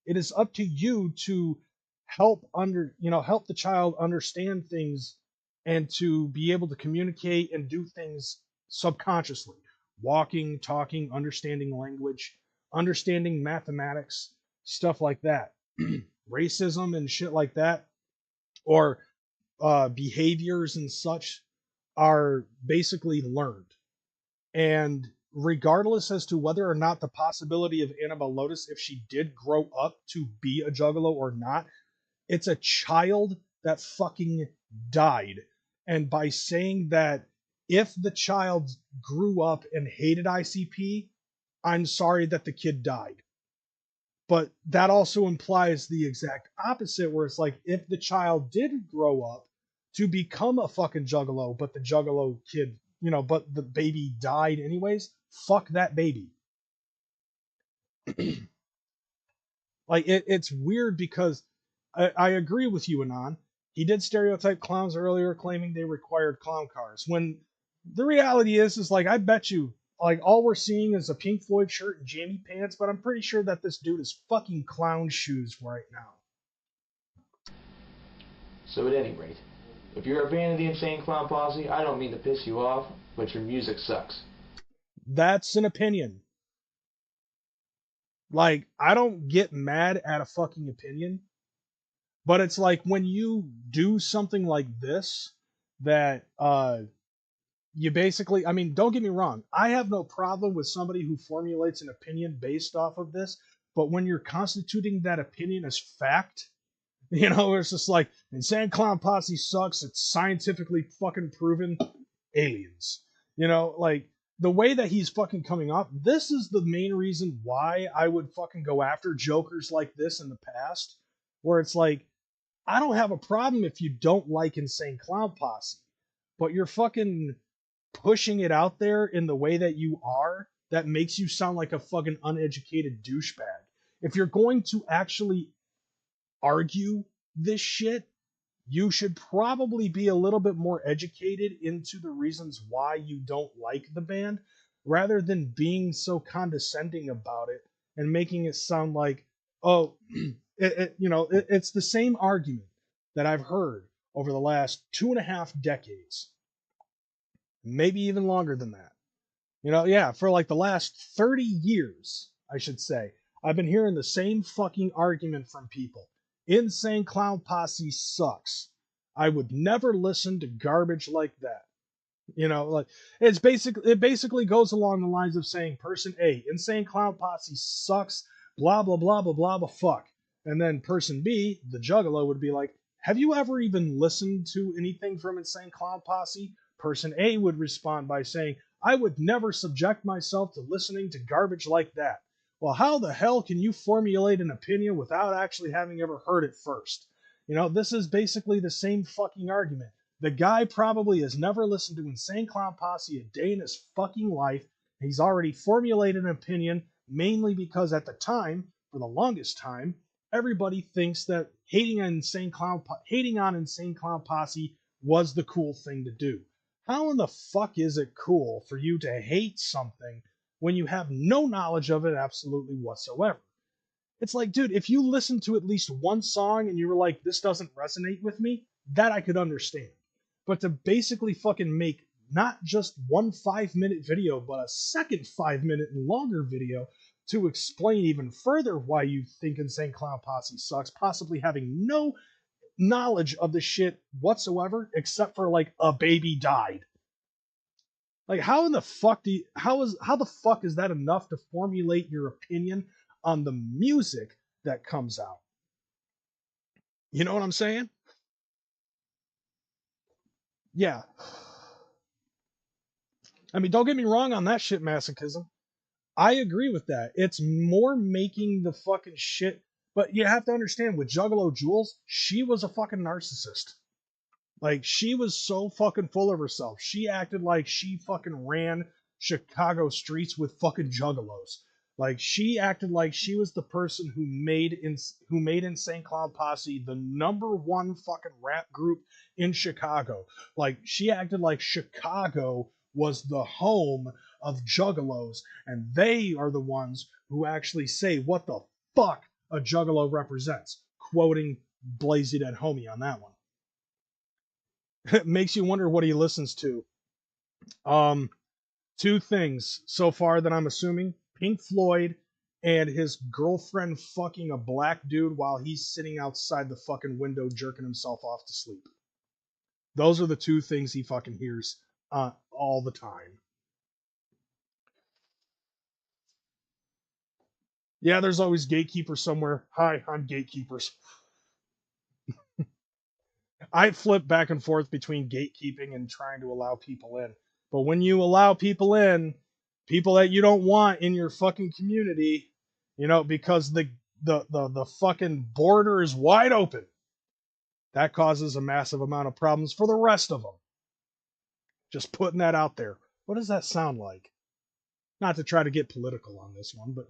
It is up to you to help the child understand things and to be able to communicate and do things subconsciously. Walking, talking, understanding language, understanding mathematics, stuff like that. Racism and shit like that, or behaviors and such, are basically learned. And regardless as to whether or not the possibility of Annabelle Lotus, if she did grow up to be a juggalo or not, it's a child that fucking died. And by saying that if the child grew up and hated ICP, I'm sorry that the kid died. But that also implies the exact opposite, where it's like, if the child did grow up to become a fucking juggalo, but the juggalo kid, but the baby died anyways, fuck that baby. Like, it's weird because I agree with you, Anon. He did stereotype clowns earlier, claiming they required clown cars. When the reality is like, I bet you, like, all we're seeing is a Pink Floyd shirt and jammy pants, but I'm pretty sure that this dude is fucking clown shoes right now. So at any rate, if you're a fan of the Insane Clown Posse, I don't mean to piss you off, but your music sucks. That's an opinion. Like, I don't get mad at a fucking opinion, but it's like when you do something like this, that, you basically, don't get me wrong, I have no problem with somebody who formulates an opinion based off of this, but when you're constituting that opinion as fact, it's just like, Insane Clown Posse sucks, it's scientifically fucking proven, aliens. Like, the way that he's fucking coming off, this is the main reason why I would fucking go after jokers like this in the past, where it's like, I don't have a problem if you don't like Insane Clown Posse, but you're fucking pushing it out there in the way that you are, that makes you sound like a fucking uneducated douchebag. If you're going to actually argue this shit, you should probably be a little bit more educated into the reasons why you don't like the band, rather than being so condescending about it and making it sound like, oh, it's the same argument that I've heard over the last 2.5 decades, maybe even longer than that. Yeah, for like the last 30 years, I should say, I've been hearing the same fucking argument from people. Insane Clown Posse sucks. I would never listen to garbage like that. Like it basically goes along the lines of saying person A, Insane Clown Posse sucks, blah blah blah blah blah blah fuck. And then person B, the Juggalo, would be like, have you ever even listened to anything from Insane Clown Posse? Person A would respond by saying, I would never subject myself to listening to garbage like that. Well, how the hell can you formulate an opinion without actually having ever heard it first? This is basically the same fucking argument. The guy probably has never listened to Insane Clown Posse a day in his fucking life. He's already formulated an opinion, mainly because at the time, for the longest time, everybody thinks that hating on Insane Clown Posse was the cool thing to do. How in the fuck is it cool for you to hate something when you have no knowledge of it absolutely whatsoever? It's like, dude, if you listen to at least one song and you were like, this doesn't resonate with me, that I could understand. But to basically fucking make not just one 5-minute video, but a second 5-minute and longer video to explain even further why you think Insane Clown Posse sucks, possibly having no knowledge of the shit whatsoever, except for like a baby died. Like, how the fuck is that enough to formulate your opinion on the music that comes out? You know what I'm saying? Yeah. I mean, don't get me wrong on that shit masochism. I agree with that. It's more making the fucking shit. But you have to understand, with Juggalo Jules, she was a fucking narcissist. Like, she was so fucking full of herself. She acted like she fucking ran Chicago streets with fucking juggalos. Like, she acted like she was the person who made Insane Clown Posse the #1 fucking rap group in Chicago. Like, she acted like Chicago was the home of juggalos, and they are the ones who actually say what the fuck a juggalo represents. Quoting Blazy Dead Homie on that one. It makes you wonder what he listens to. Two things so far that I'm assuming. Pink Floyd and his girlfriend fucking a black dude while he's sitting outside the fucking window jerking himself off to sleep. Those are the two things he fucking hears all the time. Yeah, there's always gatekeepers somewhere. Hi, I'm gatekeepers. I flip back and forth between gatekeeping and trying to allow people in. But when you allow people in, people that you don't want in your fucking community, because the fucking border is wide open, that causes a massive amount of problems for the rest of them. Just putting that out there. What does that sound like? Not to try to get political on this one, but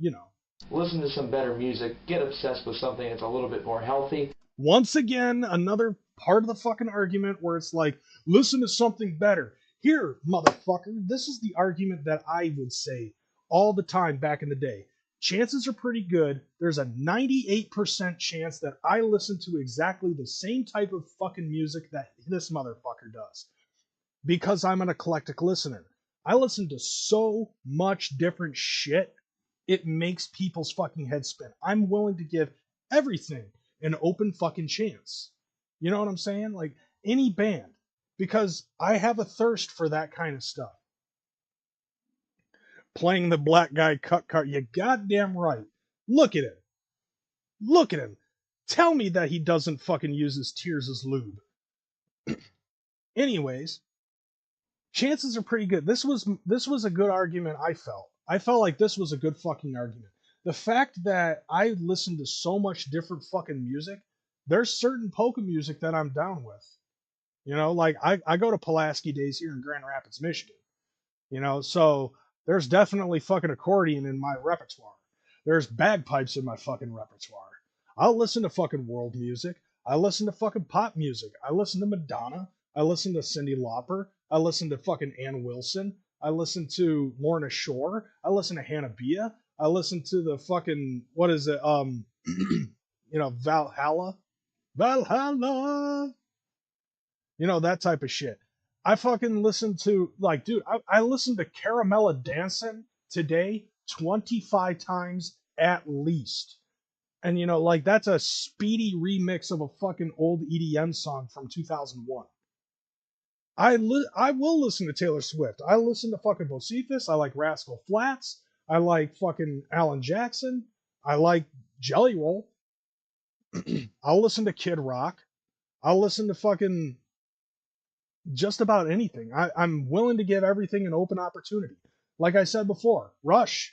Listen to some better music. Get obsessed with something that's a little bit more healthy. Once again, another part of the fucking argument where it's like, listen to something better. Here, motherfucker, this is the argument that I would say all the time back in the day. Chances are pretty good. There's a 98% chance that I listen to exactly the same type of fucking music that this motherfucker does. Because I'm an eclectic listener. I listen to so much different shit, it makes people's fucking heads spin. I'm willing to give everything an open fucking chance. You know what I'm saying? Like, any band. Because I have a thirst for that kind of stuff. Playing the black guy cut card. You goddamn right. Look at him. Look at him. Tell me that he doesn't fucking use his tears as lube. Anyways, chances are pretty good. This was a good argument, I felt. I felt like this was a good fucking argument. The fact that I listen to so much different fucking music, there's certain polka music that I'm down with. Like I go to Pulaski Days here in Grand Rapids, Michigan. So there's definitely fucking accordion in my repertoire. There's bagpipes in my fucking repertoire. I'll listen to fucking world music. I listen to fucking pop music. I listen to Madonna. I listen to Cyndi Lauper. I listen to fucking Ann Wilson. I listen to Lorna Shore. I listen to Hannah Bia. I listen to the fucking, what is it? Valhalla. Valhalla. That type of shit. I fucking listen to, like, dude, I listened to Caramella Dancin' today 25 times at least. And, like, that's a speedy remix of a fucking old EDM song from 2001. I will listen to Taylor Swift. I listen to fucking Bocephus. I like Rascal Flatts. I like fucking Alan Jackson. I like Jelly Roll. I'll listen to Kid Rock. I'll listen to fucking just about anything. I'm willing to give everything an open opportunity. Like I said before, Rush.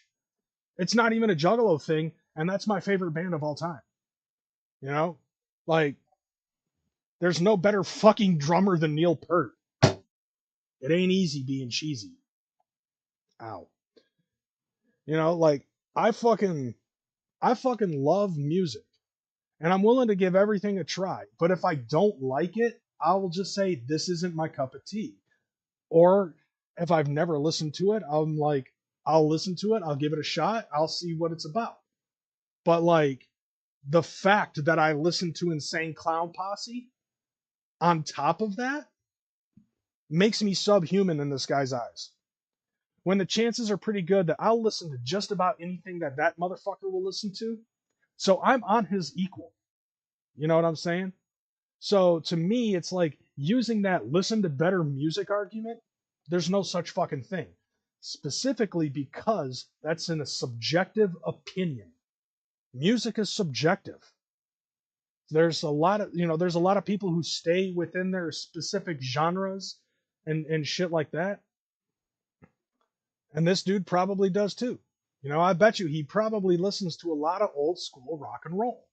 It's not even a Juggalo thing, and that's my favorite band of all time. Like, there's no better fucking drummer than Neil Peart. It ain't easy being cheesy. Ow. Like, I fucking love music. And I'm willing to give everything a try. But if I don't like it, I will just say, this isn't my cup of tea. Or if I've never listened to it, I'm like, I'll listen to it. I'll give it a shot. I'll see what it's about. But, like, the fact that I listened to Insane Clown Posse on top of that makes me subhuman in this guy's eyes. When the chances are pretty good that I'll listen to just about anything that motherfucker will listen to. So I'm on his equal. You know what I'm saying? So to me, it's like using that listen to better music argument. There's no such fucking thing. Specifically because that's in a subjective opinion. Music is subjective. There's a lot of people who stay within their specific genres and shit like that. And this dude probably does too. I bet you he probably listens to a lot of old school rock and roll.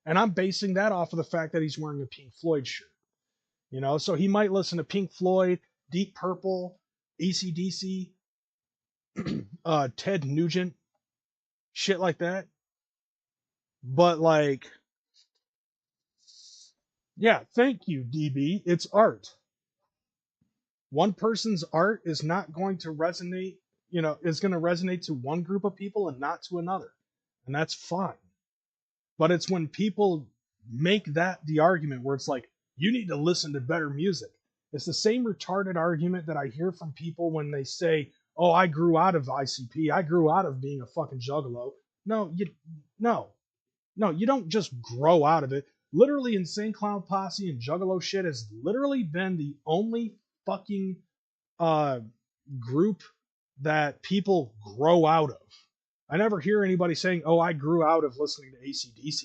And I'm basing that off of the fact that he's wearing a Pink Floyd shirt. So he might listen to Pink Floyd, Deep Purple, AC/DC, Ted Nugent, shit like that. But, like, yeah, thank you, DB. It's art. One person's art is not going to resonate, is going to resonate to one group of people and not to another. And that's fine. But it's when people make that the argument where it's like, you need to listen to better music. It's the same retarded argument that I hear from people when they say, oh, I grew out of ICP. I grew out of being a fucking Juggalo. No, you don't just grow out of it. Literally, Insane Clown Posse and Juggalo shit has literally been the only fucking group that people grow out of. I never hear anybody saying, oh, I grew out of listening to AC/DC.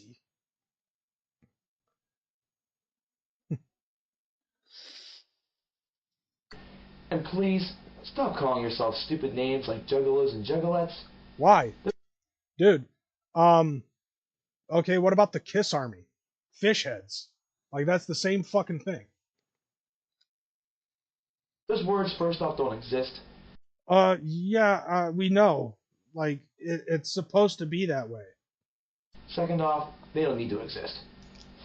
And please, stop calling yourself stupid names like Juggalos and Juggalettes. Why? Dude, okay, what about the Kiss Army? Fish heads. Like, that's the same fucking thing. Those words, first off, don't exist. We know. Like, it's supposed to be that way. Second off, they don't need to exist.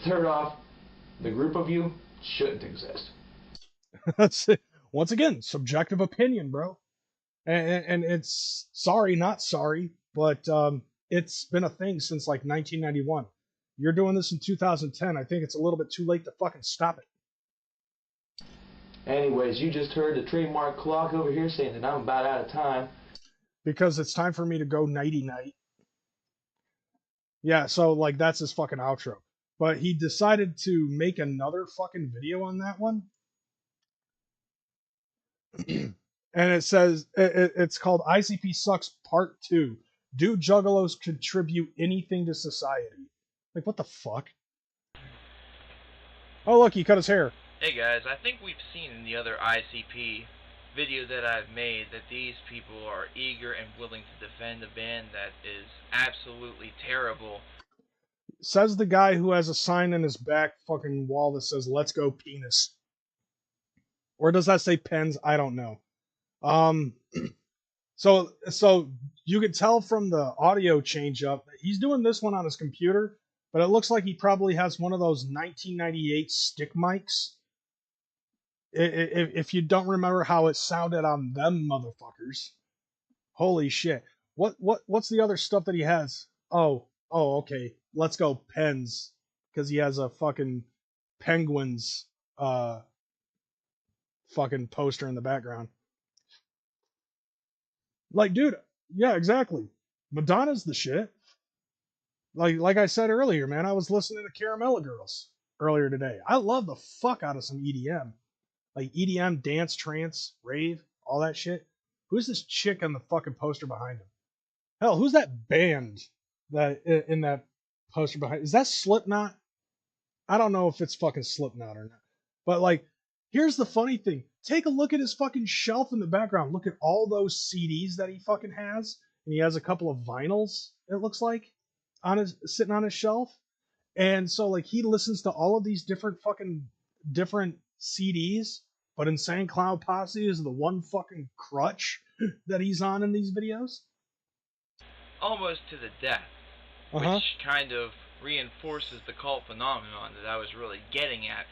Third off, the group of you shouldn't exist. That's it. Once again, subjective opinion, bro. And it's sorry, not sorry, but it's been a thing since like 1991. You're doing this in 2010. I think it's a little bit too late to fucking stop it. Anyways, you just heard the trademark clock over here saying that I'm about out of time. Because it's time for me to go nighty-night. Yeah, so, like, that's his fucking outro. But he decided to make another fucking video on that one. And it says, it's called ICP Sucks Part 2. Do Juggalos contribute anything to society? Like, what the fuck? Oh, look, he cut his hair. Hey guys, I think we've seen in the other ICP video that I've made that these people are eager and willing to defend a band that is absolutely terrible. Says the guy who has a sign in his back fucking wall that says, let's go penis. Or does that say pens? I don't know. So you could tell from the audio change up that he's doing this one on his computer, but it looks like he probably has one of those 1998 stick mics. If you don't remember how it sounded on them motherfuckers, holy shit. What's the other stuff that he has? Oh, okay. Let's go pens, because he has a fucking Penguins fucking poster in the background. Like, dude, yeah, exactly. Madonna's the shit. Like I said earlier, man, I was listening to Caramella Girls earlier today. I love the fuck out of some EDM. Like EDM, dance, trance, rave, all that shit. Who's this chick on the fucking poster behind him? Hell, who's that band that in that poster behind? Is that Slipknot? I don't know if it's fucking Slipknot or not. But like, here's the funny thing. Take a look at his fucking shelf in the background. Look at all those CDs that he fucking has. And he has a couple of vinyls, it looks like, on his sitting on his shelf. And so like he listens to all of these different CDs, but Insane Clown Posse is the one fucking crutch that he's on in these videos. Almost to the death, which kind of reinforces the cult phenomenon that I was really getting at.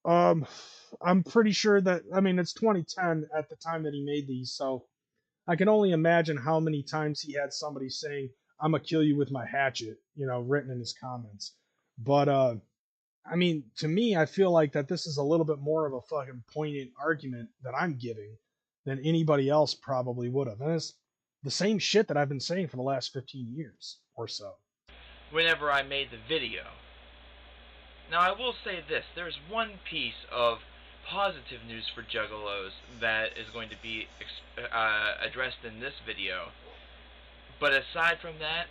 I'm pretty sure that, I mean, it's 2010 at the time that he made these, so I can only imagine how many times he had somebody saying, "I'm gonna kill you with my hatchet," written in his comments. But I mean, to me, I feel like that this is a little bit more of a fucking poignant argument that I'm giving than anybody else probably would have. And it's the same shit that I've been saying for the last 15 years or so. Whenever I made the video. Now, I will say this. There's one piece of positive news for Juggalos that is going to be addressed in this video. But aside from that,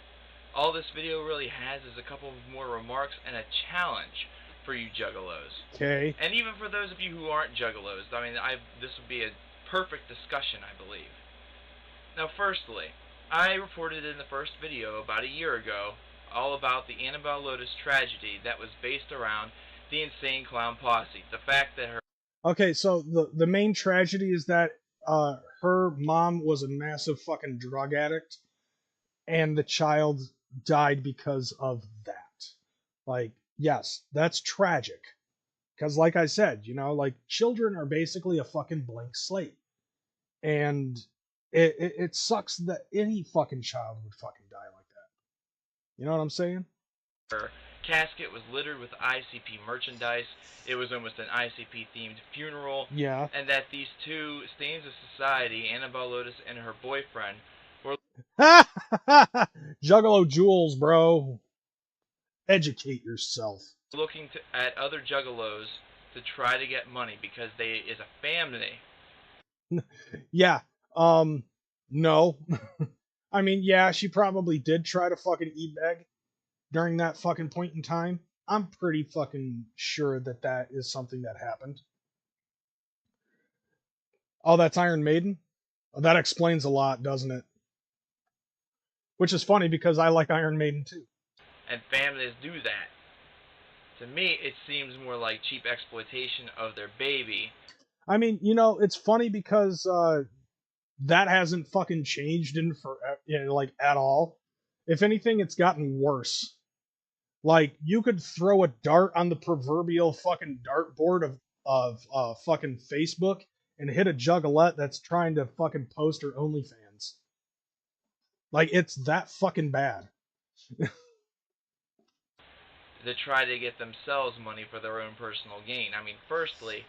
all this video really has is a couple of more remarks and a challenge for you Juggalos. Okay. And even for those of you who aren't Juggalos, I mean, this would be a perfect discussion, I believe. Now, firstly, I reported in the first video about a year ago all about the Annabelle Lotus tragedy that was based around the Insane Clown Posse. The fact that her... Okay, so the main tragedy is that her mom was a massive fucking drug addict, and the child died because of that. Like, yes, that's tragic. Because like I said, like, children are basically a fucking blank slate. And it sucks that any fucking child would fucking die like that. You know what I'm saying? Her casket was littered with ICP merchandise. It was almost an ICP-themed funeral. Yeah. And that these two stains of society, Annabelle Lotus and her boyfriend, were... Juggalo Jules, bro. Educate yourself. Looking at other Juggalos to try to get money because they is a family. Yeah. No. I mean, yeah, she probably did try to fucking e-beg during that fucking point in time. I'm pretty fucking sure that that is something that happened. Oh, that's Iron Maiden? Oh, that explains a lot, doesn't it? Which is funny because I like Iron Maiden too. And families do that. To me, it seems more like cheap exploitation of their baby. I mean, it's funny because that hasn't fucking changed like at all. If anything, it's gotten worse. Like, you could throw a dart on the proverbial fucking dartboard of fucking Facebook and hit a juggalette that's trying to fucking post her OnlyFans. Like, it's that fucking bad. To try to get themselves money for their own personal gain. I mean, firstly,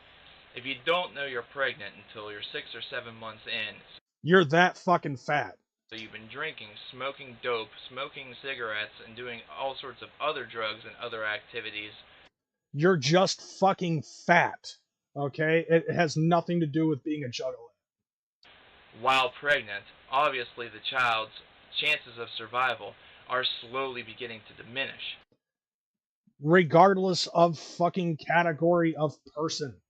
if you don't know you're pregnant until you're 6 or 7 months in, you're that fucking fat. So you've been drinking, smoking dope, smoking cigarettes, and doing all sorts of other drugs and other activities. You're just fucking fat. Okay? It has nothing to do with being a juggalo. While pregnant, obviously the child's chances of survival are slowly beginning to diminish. Regardless of fucking category of person.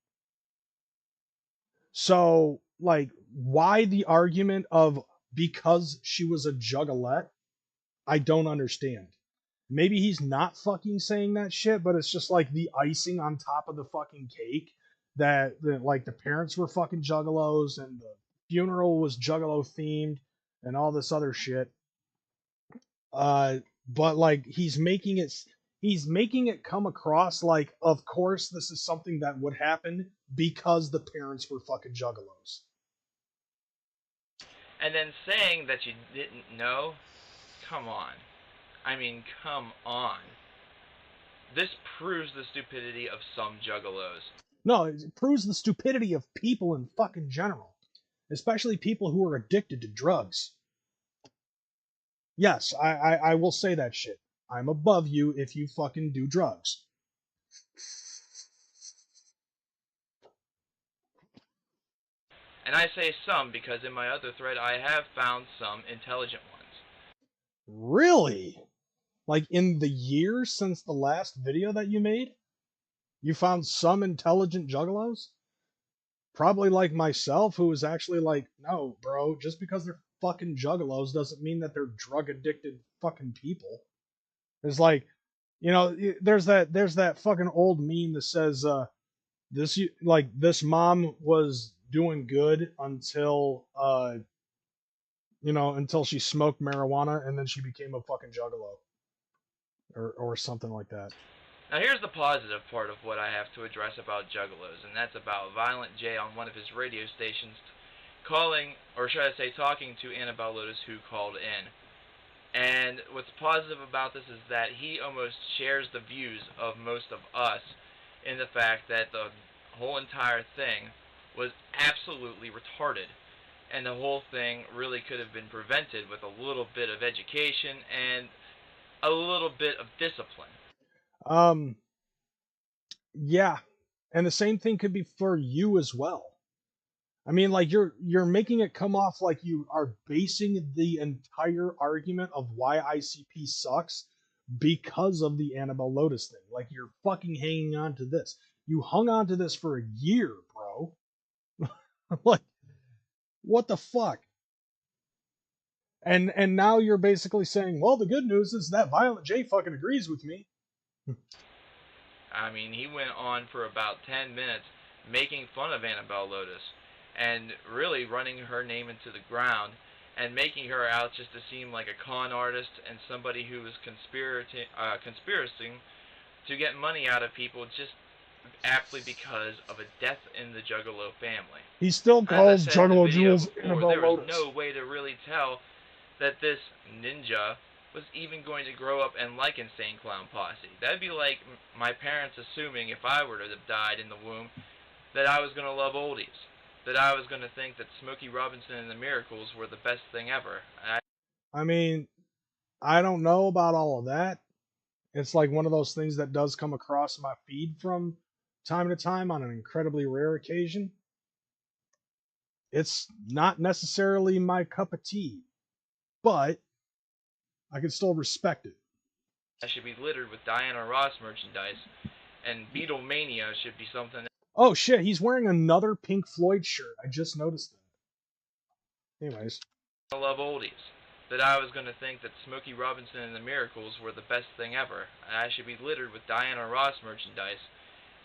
So, like, why the argument of because she was a juggalette? I don't understand. Maybe he's not fucking saying that shit, but it's just like the icing on top of the fucking cake that like the parents were fucking juggalos and the funeral was juggalo themed and all this other shit. But like he's making it he's making it come across like, of course, this is something that would happen because the parents were fucking juggalos. And then saying that you didn't know, come on. I mean, come on. This proves the stupidity of some juggalos. No, it proves the stupidity of people in fucking general, especially people who are addicted to drugs. Yes, I will say that shit. I'm above you if you fucking do drugs. And I say some because in my other thread I have found some intelligent ones. Really? Like in the years since the last video that you made? You found some intelligent juggalos? Probably like myself, who was actually like, no, bro, just because they're fucking juggalos doesn't mean that they're drug addicted fucking people. It's like, you know, there's that fucking old meme that says, this mom was doing good until until she smoked marijuana and then she became a fucking juggalo. Or something like that. Now here's the positive part of what I have to address about juggalos, and that's about Violent J on one of his radio stations calling, or should I say talking to Annabelle Lotus, who called in. And what's positive about this is that he almost shares the views of most of us in the fact that the whole entire thing was absolutely retarded. And the whole thing really could have been prevented with a little bit of education and a little bit of discipline. Yeah. And the same thing could be for you as well. I mean, like, you're making it come off like you are basing the entire argument of why ICP sucks because of the Annabelle Lotus thing. Like, you're fucking hanging on to this. You hung on to this for a year, bro. Like, what the fuck? And now you're basically saying, well, the good news is that Violent J fucking agrees with me. I mean, he went on for about 10 minutes making fun of Annabelle Lotus and really running her name into the ground and making her out just to seem like a con artist and somebody who was conspirating to get money out of people just aptly because of a death in the Juggalo family. He still calls Juggalo Jules Annabelle there was Lotus. no way to really tell that this ninja was even going to grow up and like Insane Clown Posse. That'd be like my parents assuming if I were to have died in the womb that I was going to love oldies, that I was going to think that Smokey Robinson and the Miracles were the best thing ever. I mean, I don't know about all of that. It's like one of those things that does come across my feed from time to time on an incredibly rare occasion. It's not necessarily my cup of tea, but I can still respect it. I should be littered with Diana Ross merchandise, and Beatlemania should be something. Oh shit, he's wearing another Pink Floyd shirt. I just noticed that. Anyways. I love oldies. That I was going to think that Smokey Robinson and the Miracles were the best thing ever. And I should be littered with Diana Ross merchandise,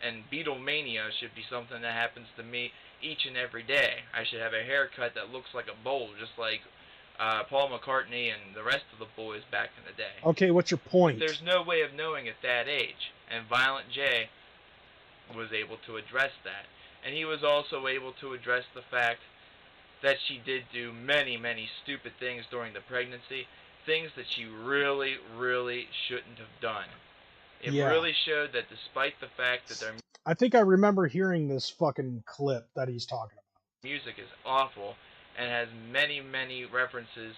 and Beatlemania should be something that happens to me each and every day. I should have a haircut that looks like a bowl, just like Paul McCartney and the rest of the boys back in the day. Okay, what's your point? There's no way of knowing at that age, and Violent J was able to address that. And he was also able to address the fact that she did do many, many stupid things during the pregnancy, things that she really, really shouldn't have done. It really showed that despite the fact that their I think I remember hearing this fucking clip that he's talking about. Music is awful and has many, many references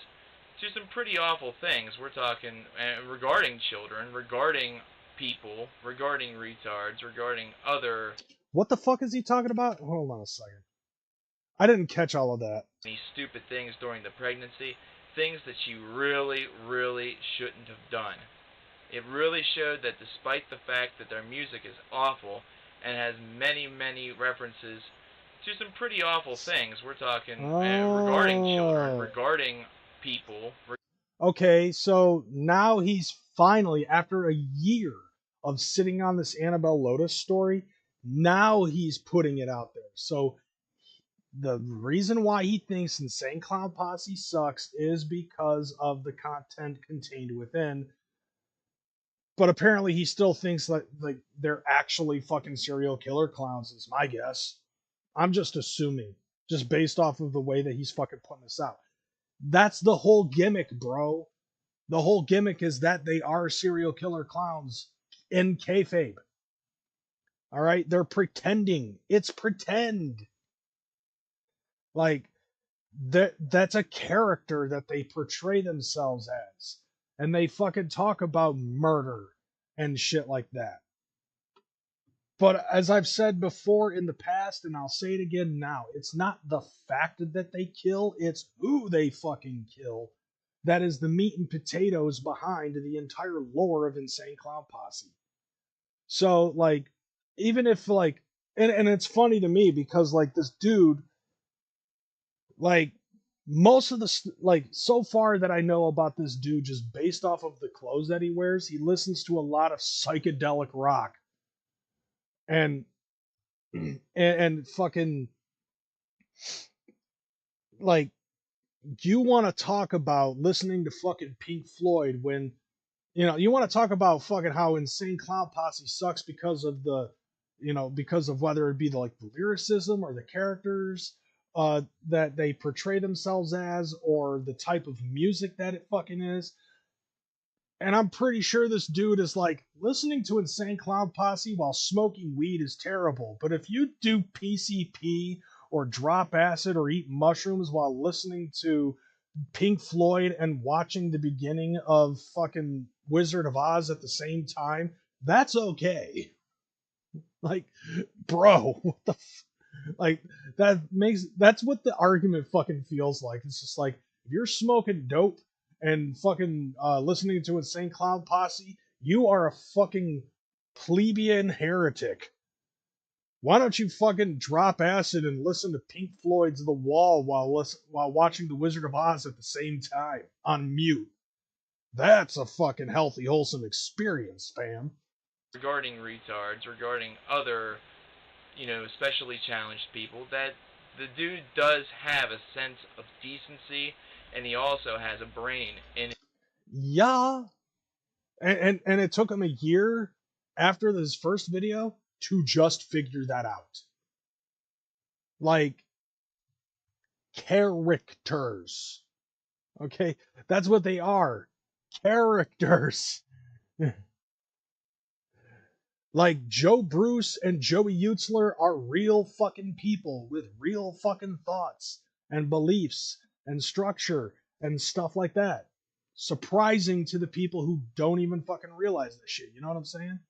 to some pretty awful things. We're talking regarding children, regarding people, regarding retards, regarding other... What the fuck is he talking about? Hold on a second. I didn't catch all of that. These stupid things during the pregnancy, things that she really, really shouldn't have done. It really showed that despite the fact that their music is awful and has many, many references to some pretty awful things. We're talking regarding children, regarding people. Okay, so now he's finally, after a year of sitting on this Annabelle Lotus story, now he's putting it out there. So the reason why he thinks Insane Clown Posse sucks is because of the content contained within. But apparently he still thinks like they're actually fucking serial killer clowns is my guess. I'm just assuming, just based off of the way that he's fucking putting this out. That's the whole gimmick, bro. The whole gimmick is that they are serial killer clowns in kayfabe. All right, they're pretending. It's pretend. Like that's a character that they portray themselves as, and they fucking talk about murder and shit like that. But as I've said before in the past, and I'll say it again now, it's not the fact that they kill, it's who they fucking kill. That is the meat and potatoes behind the entire lore of Insane Clown Posse. So, like, even if, like, and it's funny to me because, like, this dude, like, most of the, like, so far that I know about this dude, just based off of the clothes that he wears, he listens to a lot of psychedelic rock. And fucking, like, you want to talk about listening to fucking Pink Floyd when, you know, you want to talk about fucking how Insane Clown Posse sucks because of the, you know, because of whether it be the, like, the lyricism or the characters that they portray themselves as, or the type of music that it fucking is. And I'm pretty sure this dude is like, listening to Insane Clown Posse while smoking weed is terrible. But if you do PCP or drop acid or eat mushrooms while listening to Pink Floyd and watching the beginning of fucking Wizard of Oz at the same time, that's okay. Like, bro, what the like, that's what the argument fucking feels like. It's just like, if you're smoking dope and fucking listening to Insane Clown Posse, you are a fucking plebeian heretic. Why don't you fucking drop acid and listen to Pink Floyd's The Wall while watching The Wizard of Oz at the same time on mute? That's a fucking healthy, wholesome experience, fam. Regarding retards, regarding other, you know, specially challenged people, that the dude does have a sense of decency, and he also has a brain in it. Yeah. And it took him a year after his first video to just figure that out. Like, characters. Okay? That's what they are. Characters. Like, Joe Bruce and Joey Utzler are real fucking people with real fucking thoughts and beliefs and structure and stuff like that. Surprising to the people who don't even fucking realize this shit. You know what I'm saying?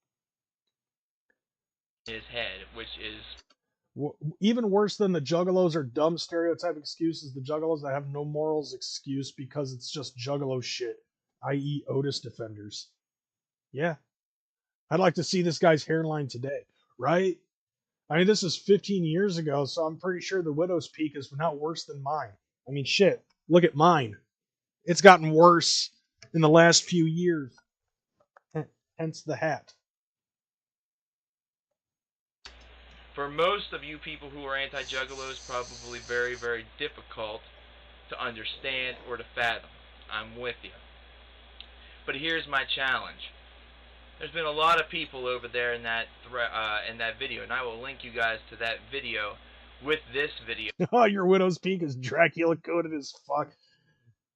His head, which is even worse than the Juggalos or dumb stereotype excuses, the Juggalos that have no morals excuse because it's just Juggalo shit, i.e. Otis defenders. Yeah. I'd like to see this guy's hairline today, right? I mean, this is 15 years ago, so I'm pretty sure the Widow's Peak is not worse than mine. I mean, shit, look at mine. It's gotten worse in the last few years. Hence the hat. For most of you people who are anti-Juggalos, probably very, very difficult to understand or to fathom. I'm with you. But here's my challenge. There's been a lot of people over there in that video, and I will link you guys to that video with this video. Oh, your Widow's Peak is Dracula coded as fuck.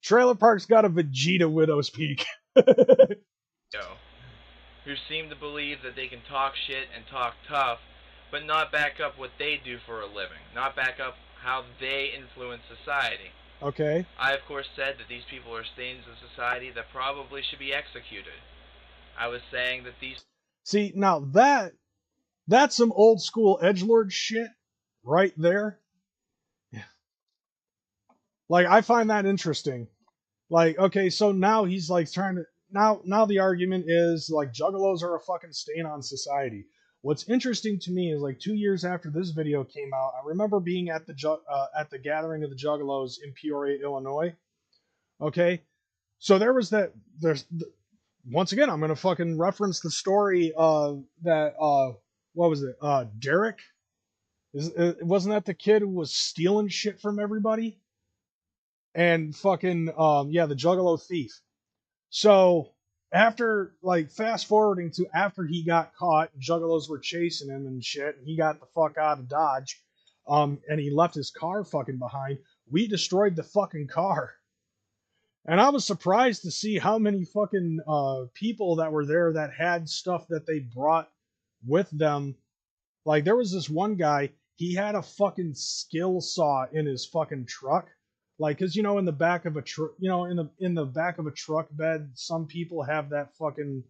Trailer Park's got a Vegeta Widow's Peak. Who seem to believe that they can talk shit and talk tough, but not back up what they do for a living, not back up how they influence society. Okay. I, of course, said that these people are stains of society that probably should be executed. I was saying that these... See, now that's some old school edgelord shit right there. Like, I find that interesting. Like, okay, so now he's like trying to... Now the argument is, like, Juggalos are a fucking stain on society. What's interesting to me is, like, 2 years after this video came out, I remember being at the gathering of the Juggalos in Peoria, Illinois. Okay? So there was that... Once again, I'm going to fucking reference the story that... what was it? Derek? Wasn't that the kid who was stealing shit from everybody? And fucking, yeah, the Juggalo thief. So, after, like, fast forwarding to after he got caught, juggalos were chasing him and shit, and he got the fuck out of Dodge, and he left his car fucking behind, we destroyed the fucking car. And I was surprised to see how many fucking people that were there that had stuff that they brought with them. Like, there was this one guy, he had a fucking skill saw in his fucking truck. Like, cause in the back of a truck, in the back of a truck bed, some people have that fucking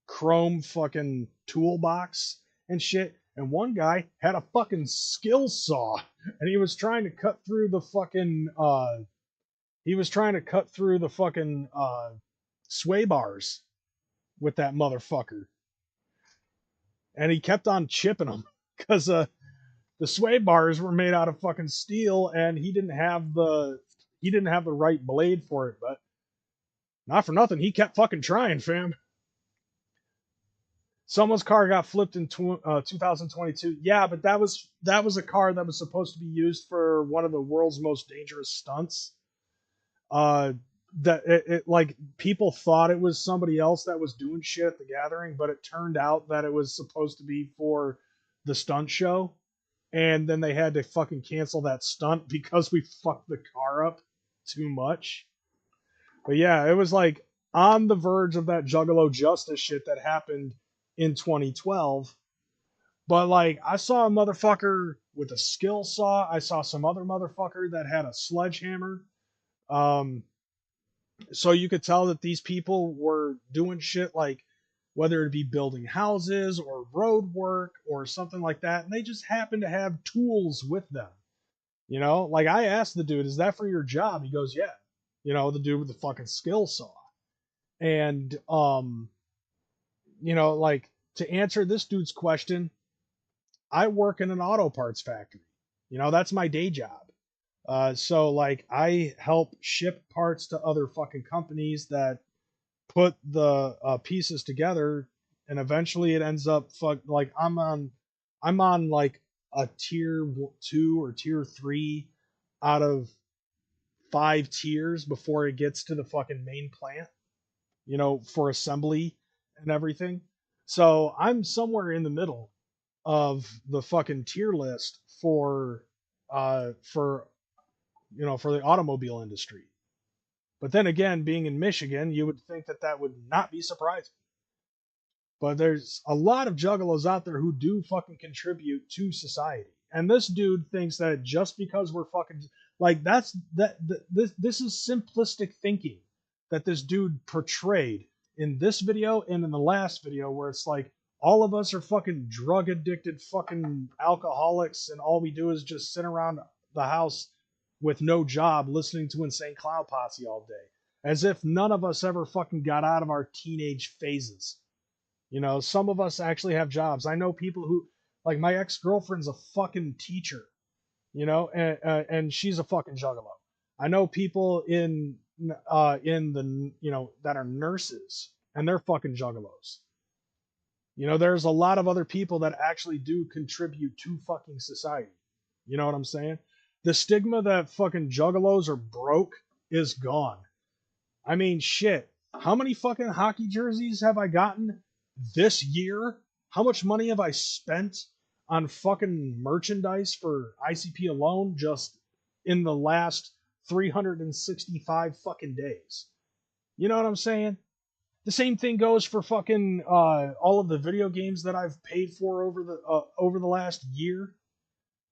chrome fucking toolbox and shit. And one guy had a fucking skill saw, and he was trying to cut through the fucking sway bars with that motherfucker. And he kept on chipping them because the sway bars were made out of fucking steel, and he didn't have the right blade for it. But not for nothing, he kept fucking trying, fam. Someone's car got flipped in 2022. Yeah, but that was a car that was supposed to be used for one of the world's most dangerous stunts. That like, people thought it was somebody else that was doing shit at the gathering, but it turned out that it was supposed to be for the stunt show, and then they had to fucking cancel that stunt because we fucked the car up too much. But yeah, it was like on the verge of that Juggalo justice shit that happened in 2012. But like, I saw a motherfucker with a skill saw. I saw some other motherfucker that had a sledgehammer. So you could tell that these people were doing shit, like whether it be building houses or road work or something like that, and they just happened to have tools with them. Like, I asked the dude, "Is that for your job?" He goes, "Yeah." The dude with the fucking skill saw. And like, to answer this dude's question, I work in an auto parts factory. That's my day job. So like, I help ship parts to other fucking companies that put the pieces together, and eventually it ends up like, I'm on like a tier 2 or tier 3 out of 5 tiers before it gets to the fucking main plant, for assembly and everything. So I'm somewhere in the middle of the fucking tier list for the automobile industry. But then again, being in Michigan, you would think that would not be surprising. But there's a lot of juggalos out there who do fucking contribute to society. And this dude thinks that just because we're fucking, like, this is simplistic thinking that this dude portrayed in this video and in the last video, where it's like, all of us are fucking drug addicted fucking alcoholics, and all we do is just sit around the house with no job listening to Insane Clown Posse all day. As if none of us ever fucking got out of our teenage phases. Some of us actually have jobs. I know people who, like, my ex-girlfriend's a fucking teacher, and she's a fucking juggalo. I know people in the, that are nurses, and they're fucking juggalos. There's a lot of other people that actually do contribute to fucking society. You know what I'm saying? The stigma that fucking juggalos are broke is gone. I mean, shit. How many fucking hockey jerseys have I gotten this year? How much money have I spent on fucking merchandise for ICP alone just in the last 365 fucking days? You know what I'm saying? The same thing goes for fucking all of the video games that I've paid for over the last year.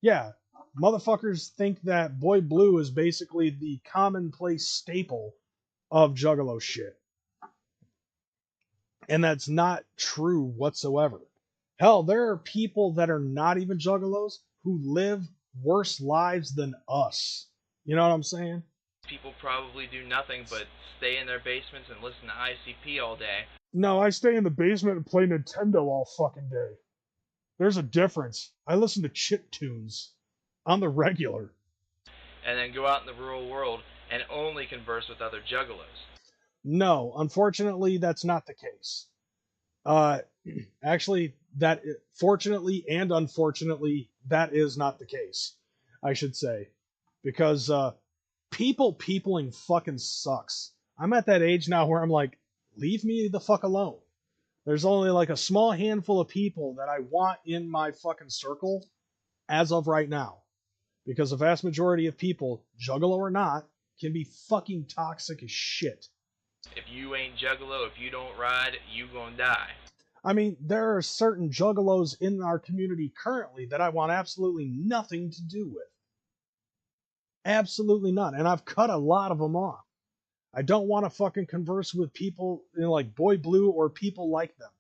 Yeah, motherfuckers think that Boy Blue is basically the commonplace staple of Juggalo shit. And that's not true whatsoever. Hell, there are people that are not even Juggalos who live worse lives than us. You know what I'm saying? People probably do nothing but stay in their basements and listen to ICP all day. No, I stay in the basement and play Nintendo all fucking day. There's a difference. I listen to chip tunes on the regular. And then go out in the real world and only converse with other juggalos. No, unfortunately, that's not the case. Actually, fortunately and unfortunately, that is not the case, I should say. Because peopling fucking sucks. I'm at that age now where I'm like, leave me the fuck alone. There's only like a small handful of people that I want in my fucking circle as of right now. Because the vast majority of people, Juggalo or not, can be fucking toxic as shit. If you ain't Juggalo, if you don't ride, you gonna die. I mean, there are certain Juggalos in our community currently that I want absolutely nothing to do with. Absolutely none. And I've cut a lot of them off. I don't want to fucking converse with people like Boy Blue or people like them.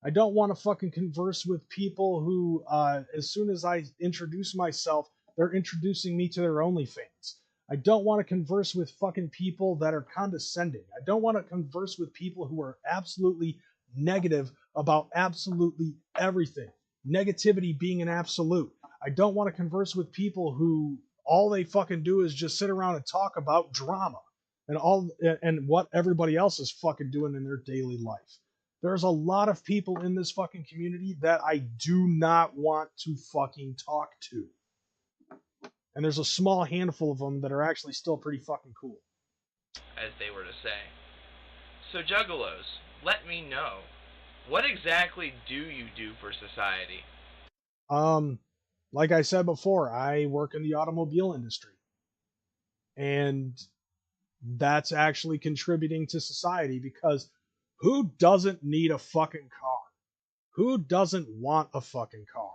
I don't want to fucking converse with people who, as soon as I introduce myself, they're introducing me to their OnlyFans. I don't want to converse with fucking people that are condescending. I don't want to converse with people who are absolutely negative about absolutely everything. Negativity being an absolute. I don't want to converse with people who all they fucking do is just sit around and talk about drama and what everybody else is fucking doing in their daily life. There's a lot of people in this fucking community that I do not want to fucking talk to. And there's a small handful of them that are actually still pretty fucking cool. As they were to say. So Juggalos, let me know. What exactly do you do for society? Like I said before, I work in the automobile industry. And that's actually contributing to society, because who doesn't need a fucking car? Who doesn't want a fucking car?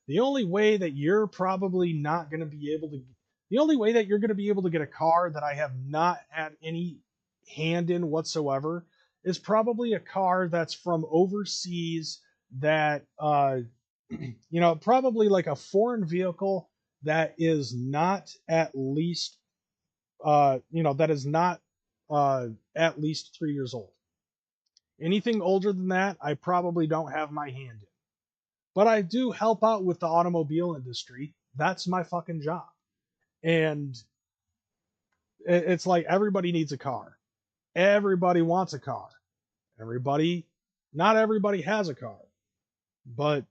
The only way that you're probably not going to be able to, the only way that you're going to be able to get a car that I have not had any hand in whatsoever is probably a car that's from overseas that, probably like a foreign vehicle that is not at least, that is not at least 3 years old. Anything older than that, I probably don't have my hand in. But I do help out with the automobile industry. That's my fucking job. And it's like everybody needs a car. Everybody wants a car. Not everybody has a car. But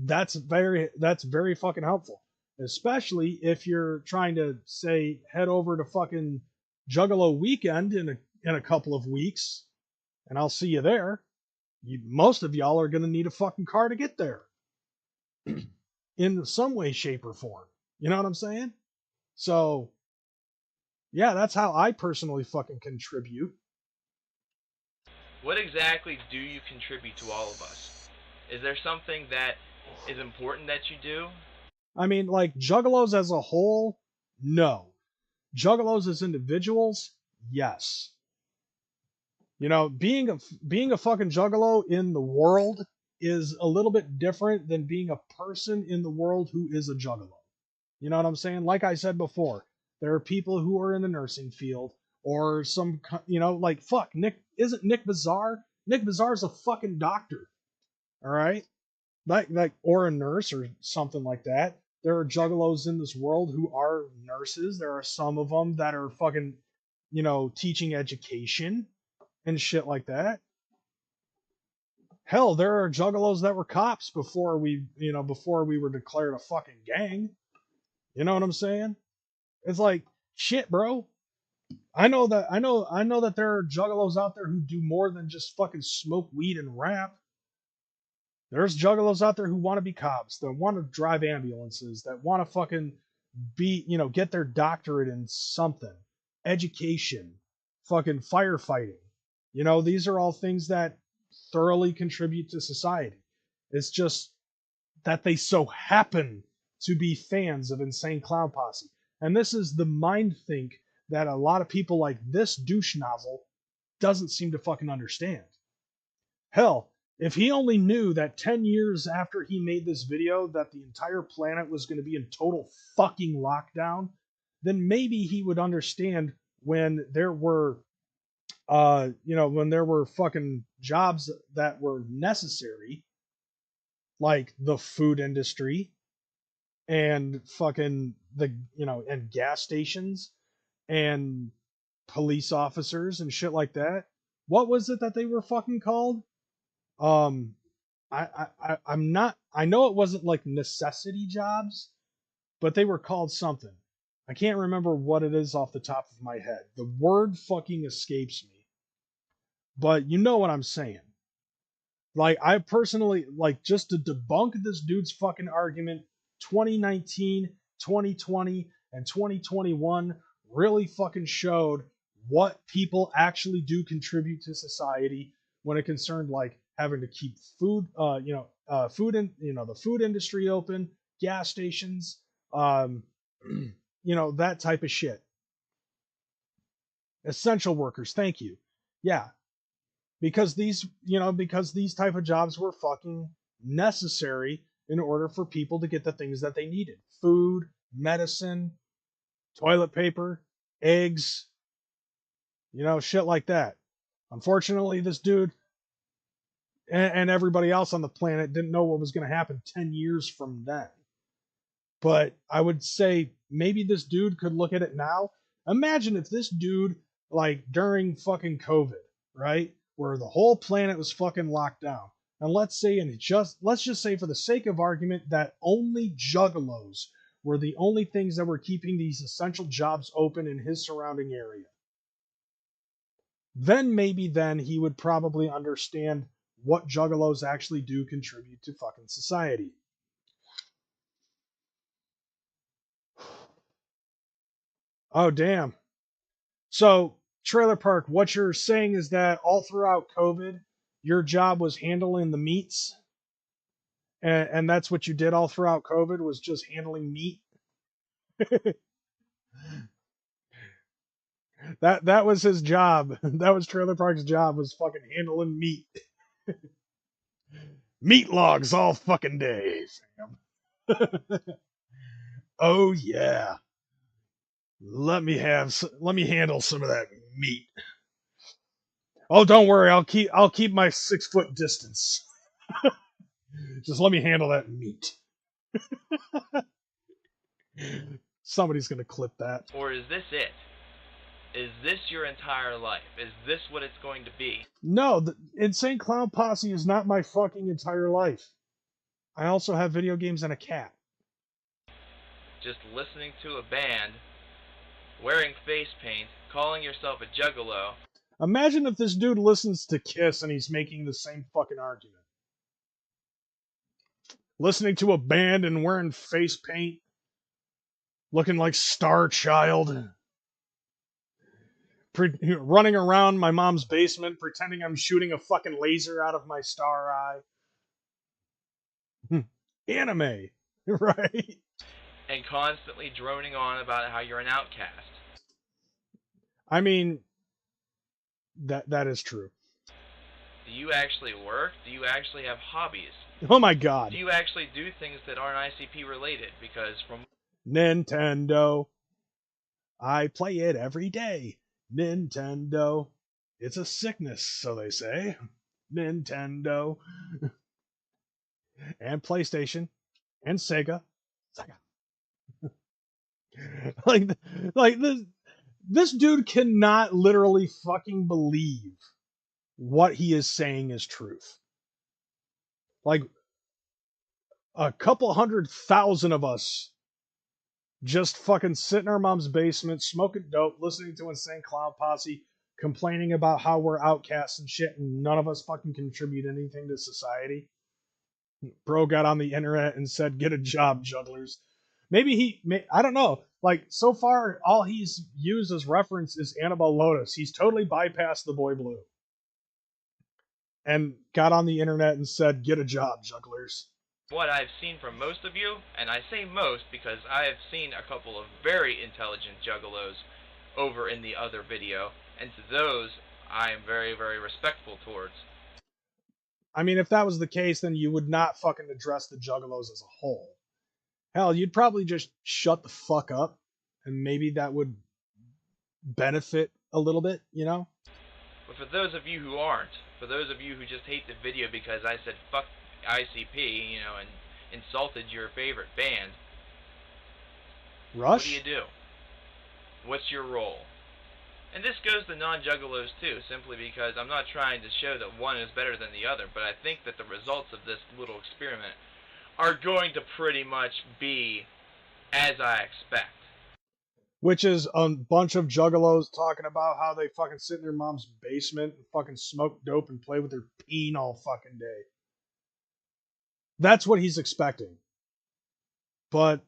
that's very fucking helpful. Especially if you're trying to, say, head over to fucking Juggalo weekend in a couple of weeks, and I'll see you there. Most of y'all are going to need a fucking car to get there. In some way, shape, or form. You know what I'm saying? So, yeah, that's how I personally fucking contribute. What exactly do you contribute to all of us? Is there something that is important that you do? I mean, like, Juggalos as a whole, no. Juggalos as individuals, yes. You know, being a fucking Juggalo in the world is a little bit different than being a person in the world who is a Juggalo. You know what I'm saying? Like I said before, there are people who are in the nursing field, or some, like, fuck, isn't Nick Bizarre? Nick Bizarre's a fucking doctor. All right? Like, or a nurse or something like that. There are Juggalos in this world who are nurses. There are some of them that are fucking, teaching education and shit like that. Hell, there are Juggalos that were cops before we were declared a fucking gang. You know what I'm saying? It's like, shit, bro. I know that there are Juggalos out there who do more than just fucking smoke weed and rap. There's Juggalos out there who want to be cops, that want to drive ambulances, that want to fucking be, get their doctorate in something. Education, fucking firefighting. These are all things that thoroughly contribute to society. It's just that they so happen to be fans of Insane Clown Posse. And this is the mind think that a lot of people like this douche nozzle doesn't seem to fucking understand. Hell, if he only knew that 10 years after he made this video that the entire planet was going to be in total fucking lockdown, then maybe he would understand when there were fucking jobs that were necessary, like the food industry and fucking and gas stations and police officers and shit like that. What was it that they were fucking called? I know it wasn't like necessity jobs, but they were called something. I can't remember what it is off the top of my head. The word fucking escapes me. but you know what I'm saying. Like, I personally, like, just to debunk this dude's fucking argument, 2019, 2020, and 2021 really fucking showed what people actually do contribute to society when it concerned, like, having to keep food, the food industry open, gas stations, that type of shit. Essential workers, thank you. Yeah, because these type of jobs were fucking necessary in order for people to get the things that they needed: food, medicine, toilet paper, eggs, shit like that. Unfortunately, this dude and everybody else on the planet didn't know what was going to happen 10 years from then. But I would say maybe this dude could look at it now. Imagine if this dude, like, during fucking COVID, right, where the whole planet was fucking locked down, and let's just say, for the sake of argument, that only juggalos were the only things that were keeping these essential jobs open in his surrounding area. Then maybe he would probably understand what juggalos actually do contribute to fucking society. Oh, damn. So, Trailer Park, what you're saying is that all throughout COVID, your job was handling the meats? And that's what you did all throughout COVID, was just handling meat? That was his job. That was Trailer Park's job, was fucking handling meat. Meat logs all fucking day, Sam. Oh yeah. Let me handle some of that meat. Oh, don't worry, I'll keep my 6-foot distance. Just let me handle that meat. Somebody's gonna clip that. Or is this it? Is this your entire life? Is this what it's going to be? No, the Insane Clown Posse is not my fucking entire life. I also have video games and a cat. Just listening to a band, wearing face paint, calling yourself a juggalo. Imagine if this dude listens to Kiss and he's making the same fucking argument. Listening to a band and wearing face paint, looking like Star Child, running around my mom's basement pretending I'm shooting a fucking laser out of my star eye. Anime, right? And constantly droning on about how you're an outcast. I mean, that is true. Do you actually work? Do you actually have hobbies? Oh my god. Do you actually do things that aren't ICP related? Because from Nintendo, I play it every day. Nintendo, it's a sickness, so they say. Nintendo. And PlayStation. And Sega. This dude cannot literally fucking believe what he is saying is truth. Like, a couple 100,000 of us just fucking sit in our mom's basement, smoking dope, listening to Insane Clown Posse, complaining about how we're outcasts and shit, and none of us fucking contribute anything to society. Bro got on the internet and said, "Get a job, jugglers." Maybe I don't know. Like, so far, all he's used as reference is Annabelle Lotus. He's totally bypassed the Boy Blue. And got on the internet and said, "Get a job, jugglers." what I've seen from most of you, and I say most because I have seen a couple of very intelligent juggalos over in the other video, and to those I am very, very respectful towards. I mean, if that was the case, then you would not fucking address the juggalos as a whole. Hell, you'd probably just shut the fuck up, and maybe that would benefit a little bit, you know? But for those of you who aren't, for those of you who just hate the video because I said fuck ICP, you know, and insulted your favorite band, Rush? what do you do? What's your role? And this goes to non-juggalos too, simply because I'm not trying to show that one is better than the other, but I think that the results of this little experiment are going to pretty much be as I expect. which is a bunch of juggalos talking about how they fucking sit in their mom's basement and fucking smoke dope and play with their peen all fucking day. That's what he's expecting. But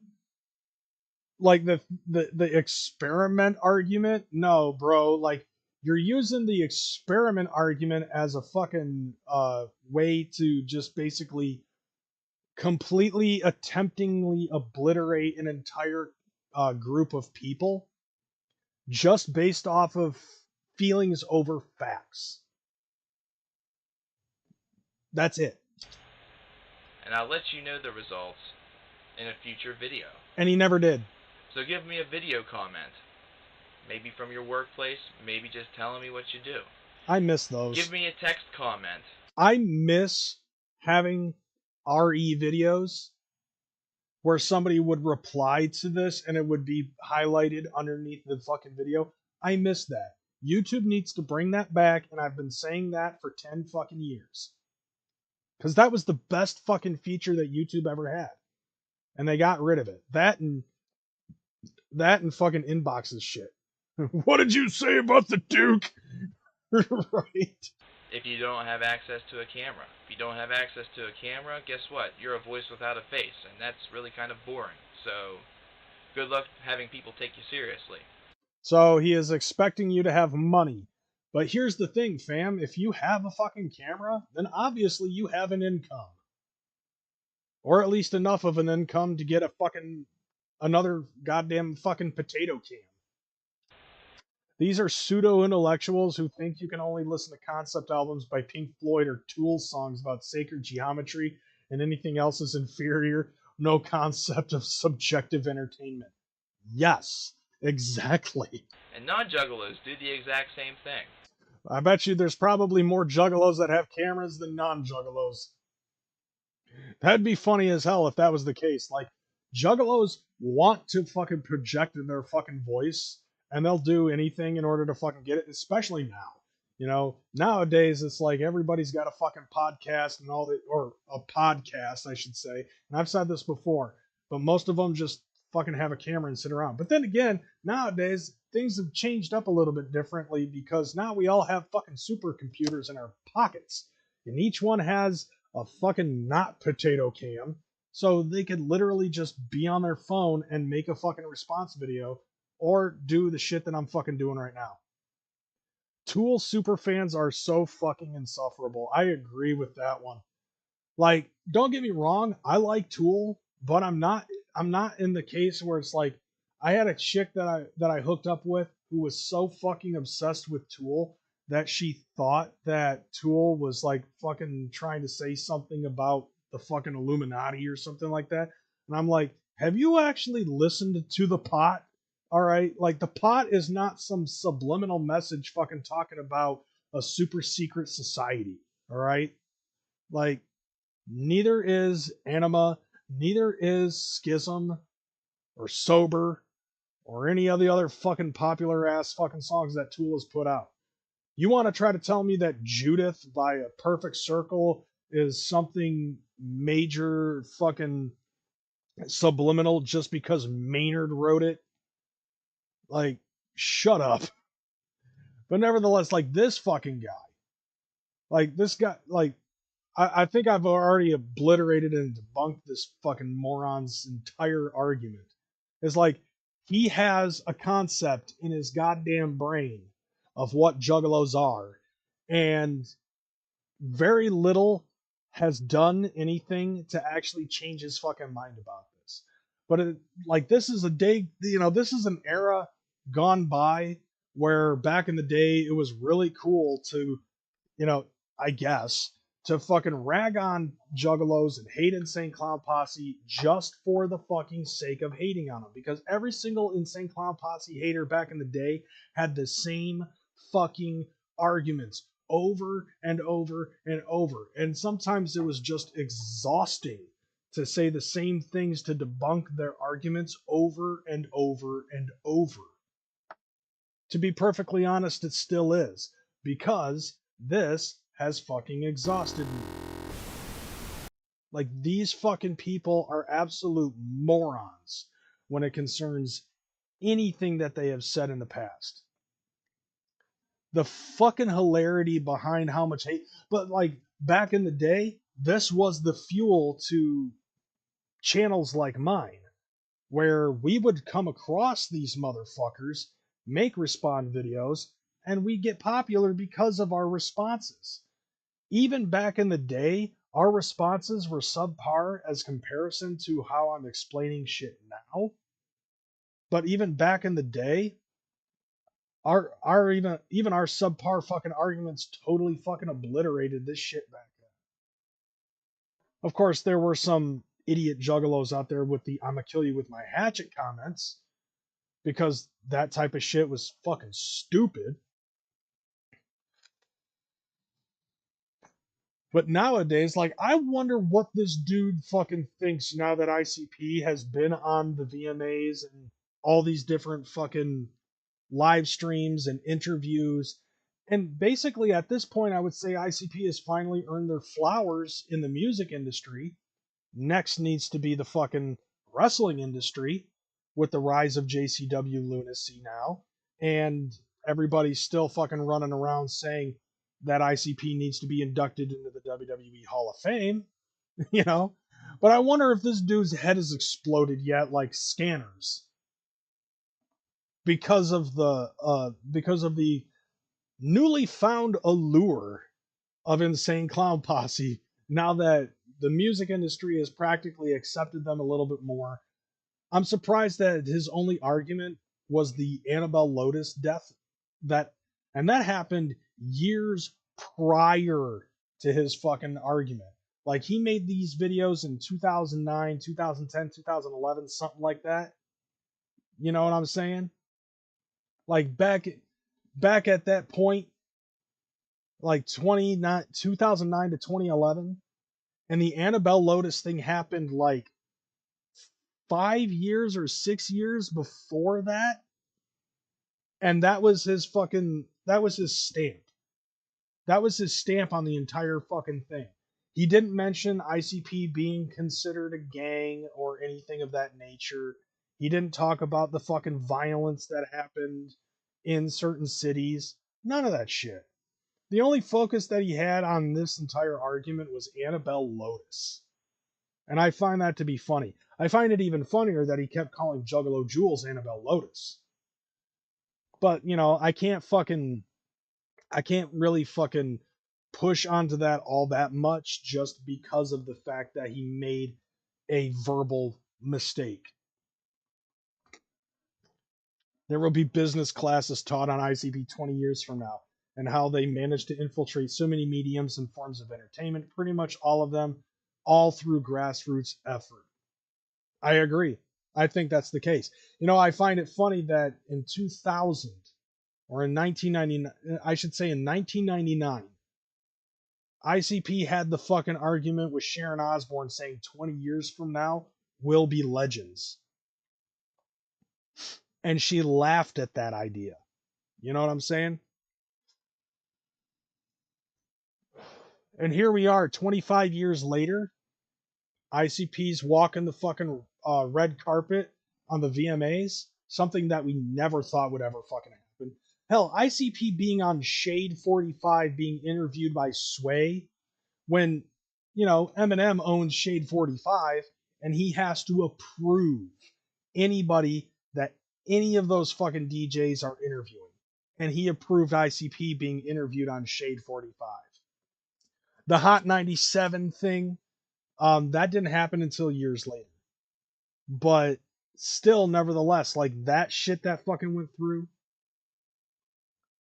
like the experiment argument, no, bro. Like, you're using the experiment argument as a fucking way to just basically completely attemptingly obliterate an entire group of people just based off of feelings over facts. That's it. And I'll let you know the results in a future video. And he never did. So give me a video comment. Maybe from your workplace, maybe just telling me what you do. I miss those. Give me a text comment. I miss having RE videos where somebody would reply to this and it would be highlighted underneath the fucking video. I miss that. YouTube needs to bring that back, and I've been saying that for 10 fucking years. Because that was the best fucking feature that YouTube ever had. And they got rid of it. That and fucking inboxes shit. What did you say about the Duke? Right. If you don't have access to a camera. If you don't have access to a camera, guess what? You're a voice without a face, and that's really kind of boring. So, good luck having people take you seriously. So he is expecting you to have money. But here's the thing, fam. If you have a fucking camera, then obviously you have an income. Or at least enough of an income to get another goddamn fucking potato can. These are pseudo-intellectuals who think you can only listen to concept albums by Pink Floyd or Tool songs about sacred geometry and anything else is inferior. No concept of subjective entertainment. Yes, exactly. And non-juggalos do the exact same thing. I bet you there's probably more juggalos that have cameras than non-juggalos. That'd be funny as hell if that was the case. Like, juggalos want to fucking project their fucking voice, and they'll do anything in order to fucking get it, especially now. You know, nowadays it's like everybody's got a fucking podcast and all that, or a podcast, I should say. And I've said this before, but most of them just fucking have a camera and sit around. But then again, nowadays things have changed up a little bit differently because now we all have fucking supercomputers in our pockets, and each one has a fucking not potato cam, so they could literally just be on their phone and make a fucking response video or do the shit that I'm fucking doing right now. Tool superfans are so fucking insufferable. I agree with that one. Like, don't get me wrong, I like Tool, but I'm not in the case where it's like I had a chick that I hooked up with who was so fucking obsessed with Tool that she thought that Tool was like fucking trying to say something about the fucking Illuminati or something like that. And I'm like, have you actually listened to the pot? All right, like, the pot is not some subliminal message fucking talking about a super secret society. All right, like, neither is Anima, neither is Schism or Sober or any of the other fucking popular ass fucking songs that Tool has put out. You want to try to tell me that Judith by A Perfect Circle is something major fucking subliminal just because Maynard wrote it? Like, shut up. But nevertheless, like, this fucking guy, like, this guy, like, I think I've already obliterated and debunked this fucking moron's entire argument. It's like, he has a concept in his goddamn brain of what juggalos are, and very little has done anything to actually change his fucking mind about this. But like, this is a day, you know, this is an era gone by where back in the day it was really cool to, you know, I guess, to fucking rag on juggalos and hate Insane Clown Posse just for the fucking sake of hating on them. Because every single Insane Clown Posse hater back in the day had the same fucking arguments over and over and over. And sometimes it was just exhausting to say the same things to debunk their arguments over and over and over. To be perfectly honest, it still is. Because this has fucking exhausted me. Like, these fucking people are absolute morons when it concerns anything that they have said in the past. The fucking hilarity behind how much hate, but like back in the day, this was the fuel to channels like mine, where we would come across these motherfuckers, make Respond videos, and we get popular because of our responses. Even back in the day, our responses were subpar as comparison to how I'm explaining shit now. But even back in the day, our even our subpar fucking arguments totally fucking obliterated this shit back then. Of course, there were some idiot juggalos out there with the "I'ma kill you with my hatchet" comments, because that type of shit was fucking stupid. But nowadays, like, I wonder what this dude fucking thinks now that ICP has been on the VMAs and all these different fucking live streams and interviews. And basically, at this point, I would say ICP has finally earned their flowers in the music industry. Next needs to be the fucking wrestling industry, with the rise of JCW lunacy now. And everybody's still fucking running around saying that ICP needs to be inducted into the WWE Hall of Fame, you know? But I wonder if this dude's head has exploded yet, like Scanners, because of the newly found allure of Insane Clown Posse, now that the music industry has practically accepted them a little bit more. I'm surprised that his only argument was the Annabelle Lotus death, that happened years prior to his fucking argument. Like, he made these videos in 2009, 2010, 2011, something like that. You know what I'm saying? Like, back at that point, like 2009 to 2011, and the Annabelle Lotus thing happened like 5 years or 6 years before that. And that was his stamp. That was his stamp on the entire fucking thing. He didn't mention ICP being considered a gang or anything of that nature. He didn't talk about the fucking violence that happened in certain cities. None of that shit. The only focus that he had on this entire argument was Annabelle Lotus. And I find that to be funny. I find it even funnier that he kept calling Juggalo Jules Annabelle Lotus. But, you know, I can't really fucking push onto that all that much, just because of the fact that he made a verbal mistake. There will be business classes taught on ICP 20 years from now, and how they managed to infiltrate so many mediums and forms of entertainment, pretty much all of them, all through grassroots effort. I agree. I think that's the case. You know, I find it funny that in 2000, or in 1999, I should say in 1999, ICP had the fucking argument with Sharon Osbourne saying 20 years from now will be legends. And she laughed at that idea. You know what I'm saying? And here we are, 25 years later. ICP's walking the fucking red carpet on the VMAs. Something that we never thought would ever fucking happen. Hell, ICP being on Shade 45, being interviewed by Sway, when, you know, Eminem owns Shade 45, and he has to approve anybody that any of those fucking DJs are interviewing. And he approved ICP being interviewed on Shade 45. The Hot 97 thing, that didn't happen until years later. But still, nevertheless, like, that shit that fucking went through.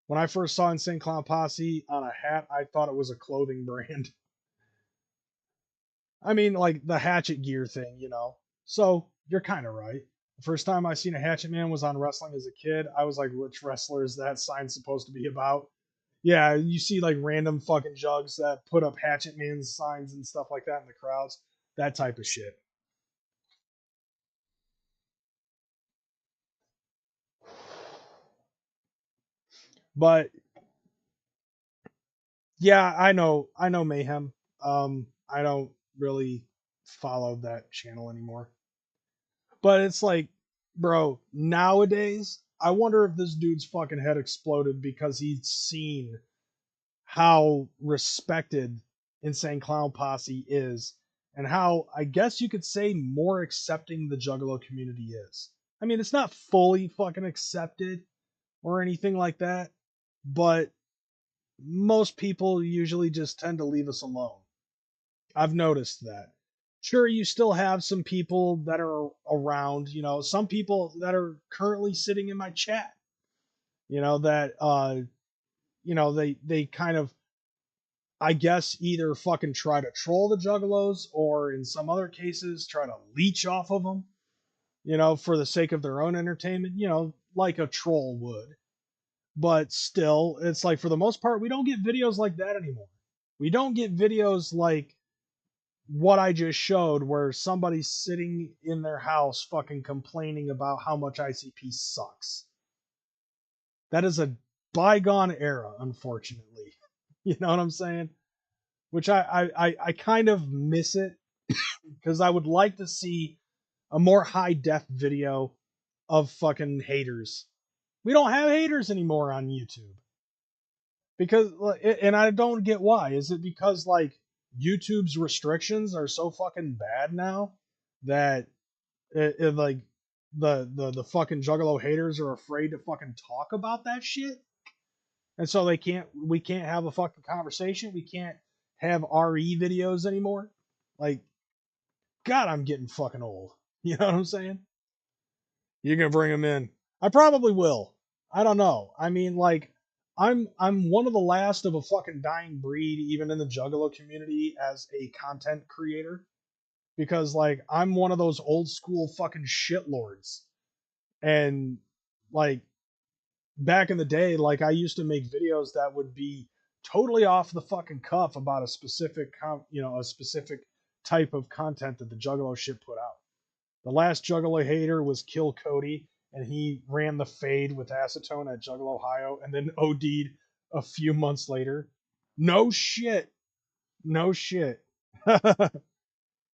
When I first saw Insane Clown Posse on a hat, I thought it was a clothing brand. I mean, like, the Hatchet gear thing, you know. So, you're kind of right. The first time I seen a Hatchet Man was on wrestling as a kid. I was like, which wrestler is that sign supposed to be about? Yeah, you see, like, random fucking jugs that put up Hatchet Man's signs and stuff like that in the crowds. That type of shit. But yeah, I know Mayhem. I don't really follow that channel anymore. But it's like, bro, nowadays, I wonder if this dude's fucking head exploded because he's seen how respected Insane Clown Posse is and how, I guess you could say, more accepting the Juggalo community is. I mean, it's not fully fucking accepted or anything like that, but most people usually just tend to leave us alone. I've noticed that. Sure, you still have some people that are around, some people that are currently sitting in my chat, that they kind of, I guess, either fucking try to troll the Juggalos or in some other cases try to leech off of them, for the sake of their own entertainment, like a troll would. But still, it's like, for the most part, we don't get videos like that anymore. We don't get videos like what I just showed, where somebody's sitting in their house fucking complaining about how much ICP sucks. That is a bygone era, unfortunately. You know what I'm saying? Which I kind of miss it, because I would like to see a more high def video of fucking haters. We don't have haters anymore on YouTube. Because, and I don't get why. Is it because, like, YouTube's restrictions are so fucking bad now that like the fucking Juggalo haters are afraid to fucking talk about that shit, and so we can't have a fucking conversation. We can't have RE videos anymore. Like, God, I'm getting fucking old. You know what I'm saying? You're gonna bring them in. I probably will. I don't know. I mean, like, I'm one of the last of a fucking dying breed, even in the Juggalo community, as a content creator, because, like, I'm one of those old school fucking shitlords, and, like, back in the day, like, I used to make videos that would be totally off the fucking cuff about a specific a specific type of content that the Juggalo shit put out. The last Juggalo hater was Kill Cody, and he ran the fade with acetone at Juggalo, Ohio, and then OD'd a few months later. No shit. No shit.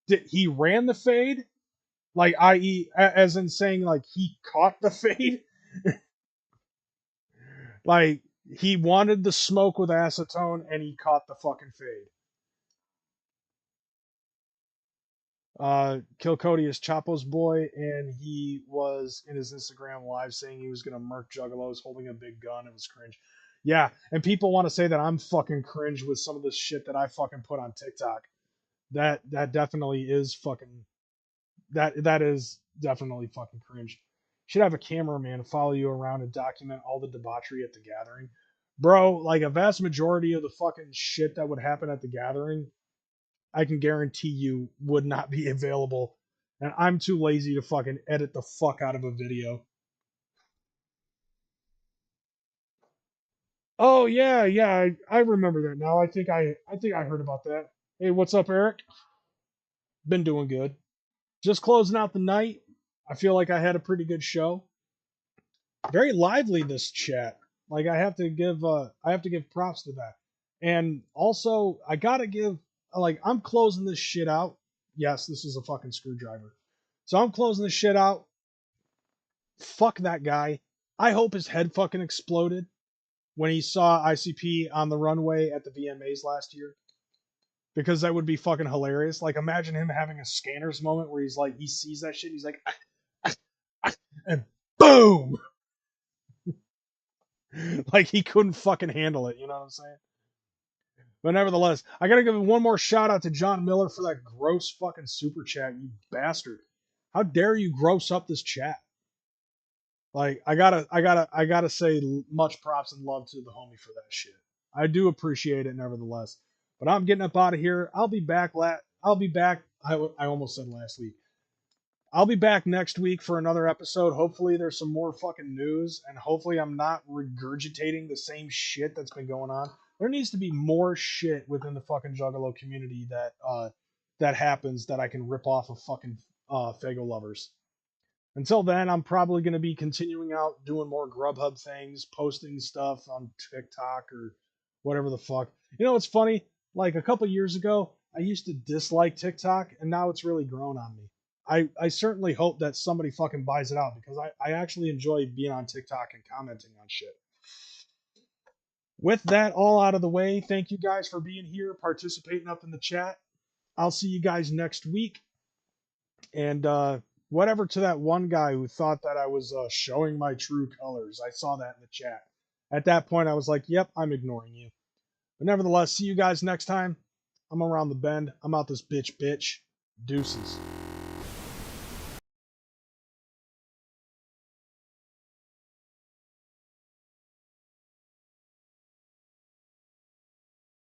He ran the fade? Like, i.e., as in saying, like, he caught the fade? Like, he wanted the smoke with acetone, and he caught the fucking fade. Kill Cody is Chapo's boy, and he was in his Instagram live saying he was gonna murk Juggalos holding a big gun. It was cringe. Yeah, and people want to say that I'm fucking cringe with some of the shit that I fucking put on TikTok. That definitely is fucking that is definitely fucking cringe. Should have a cameraman follow you around and document all the debauchery at the gathering. Bro, like, a vast majority of the fucking shit that would happen at the gathering, I can guarantee you would not be available. And I'm too lazy to fucking edit the fuck out of a video. Oh yeah, yeah, I remember that now. I think I heard about that. Hey, what's up, Eric? Been doing good. Just closing out the night. I feel like I had a pretty good show. Very lively, this chat. Like, I have to give props to that. And also, I gotta give, like, I'm closing this shit out. Yes, this is a fucking screwdriver. So I'm closing this shit out. Fuck that guy. I hope his head fucking exploded when he saw ICP on the runway at the VMAs last year. Because that would be fucking hilarious. Like, imagine him having a Scanners moment where he's like, he sees that shit, he's like, and boom! Like, he couldn't fucking handle it, you know what I'm saying? But nevertheless, I gotta give one more shout out to John Miller for that gross fucking super chat, you bastard. How dare you gross up this chat? Like, I gotta say much props and love to the homie for that shit. I do appreciate it, nevertheless. But I'm getting up out of here. I'll be back. I almost said last week. I'll be back next week for another episode. Hopefully, there's some more fucking news, and hopefully, I'm not regurgitating the same shit that's been going on. There needs to be more shit within the fucking Juggalo community that happens that I can rip off of fucking Fago lovers. Until then, I'm probably going to be continuing out doing more Grubhub things, posting stuff on TikTok or whatever the fuck. You know what's funny? Like, a couple years ago, I used to dislike TikTok, and now it's really grown on me. I certainly hope that somebody fucking buys it out, because I actually enjoy being on TikTok and commenting on shit. With that all out of the way, thank you guys for being here, participating up in the chat. I'll see you guys next week. And whatever to that one guy who thought that I was showing my true colors. I saw that in the chat. At that point, I was like, yep, I'm ignoring you. But nevertheless, see you guys next time. I'm around the bend. I'm out this bitch. Deuces.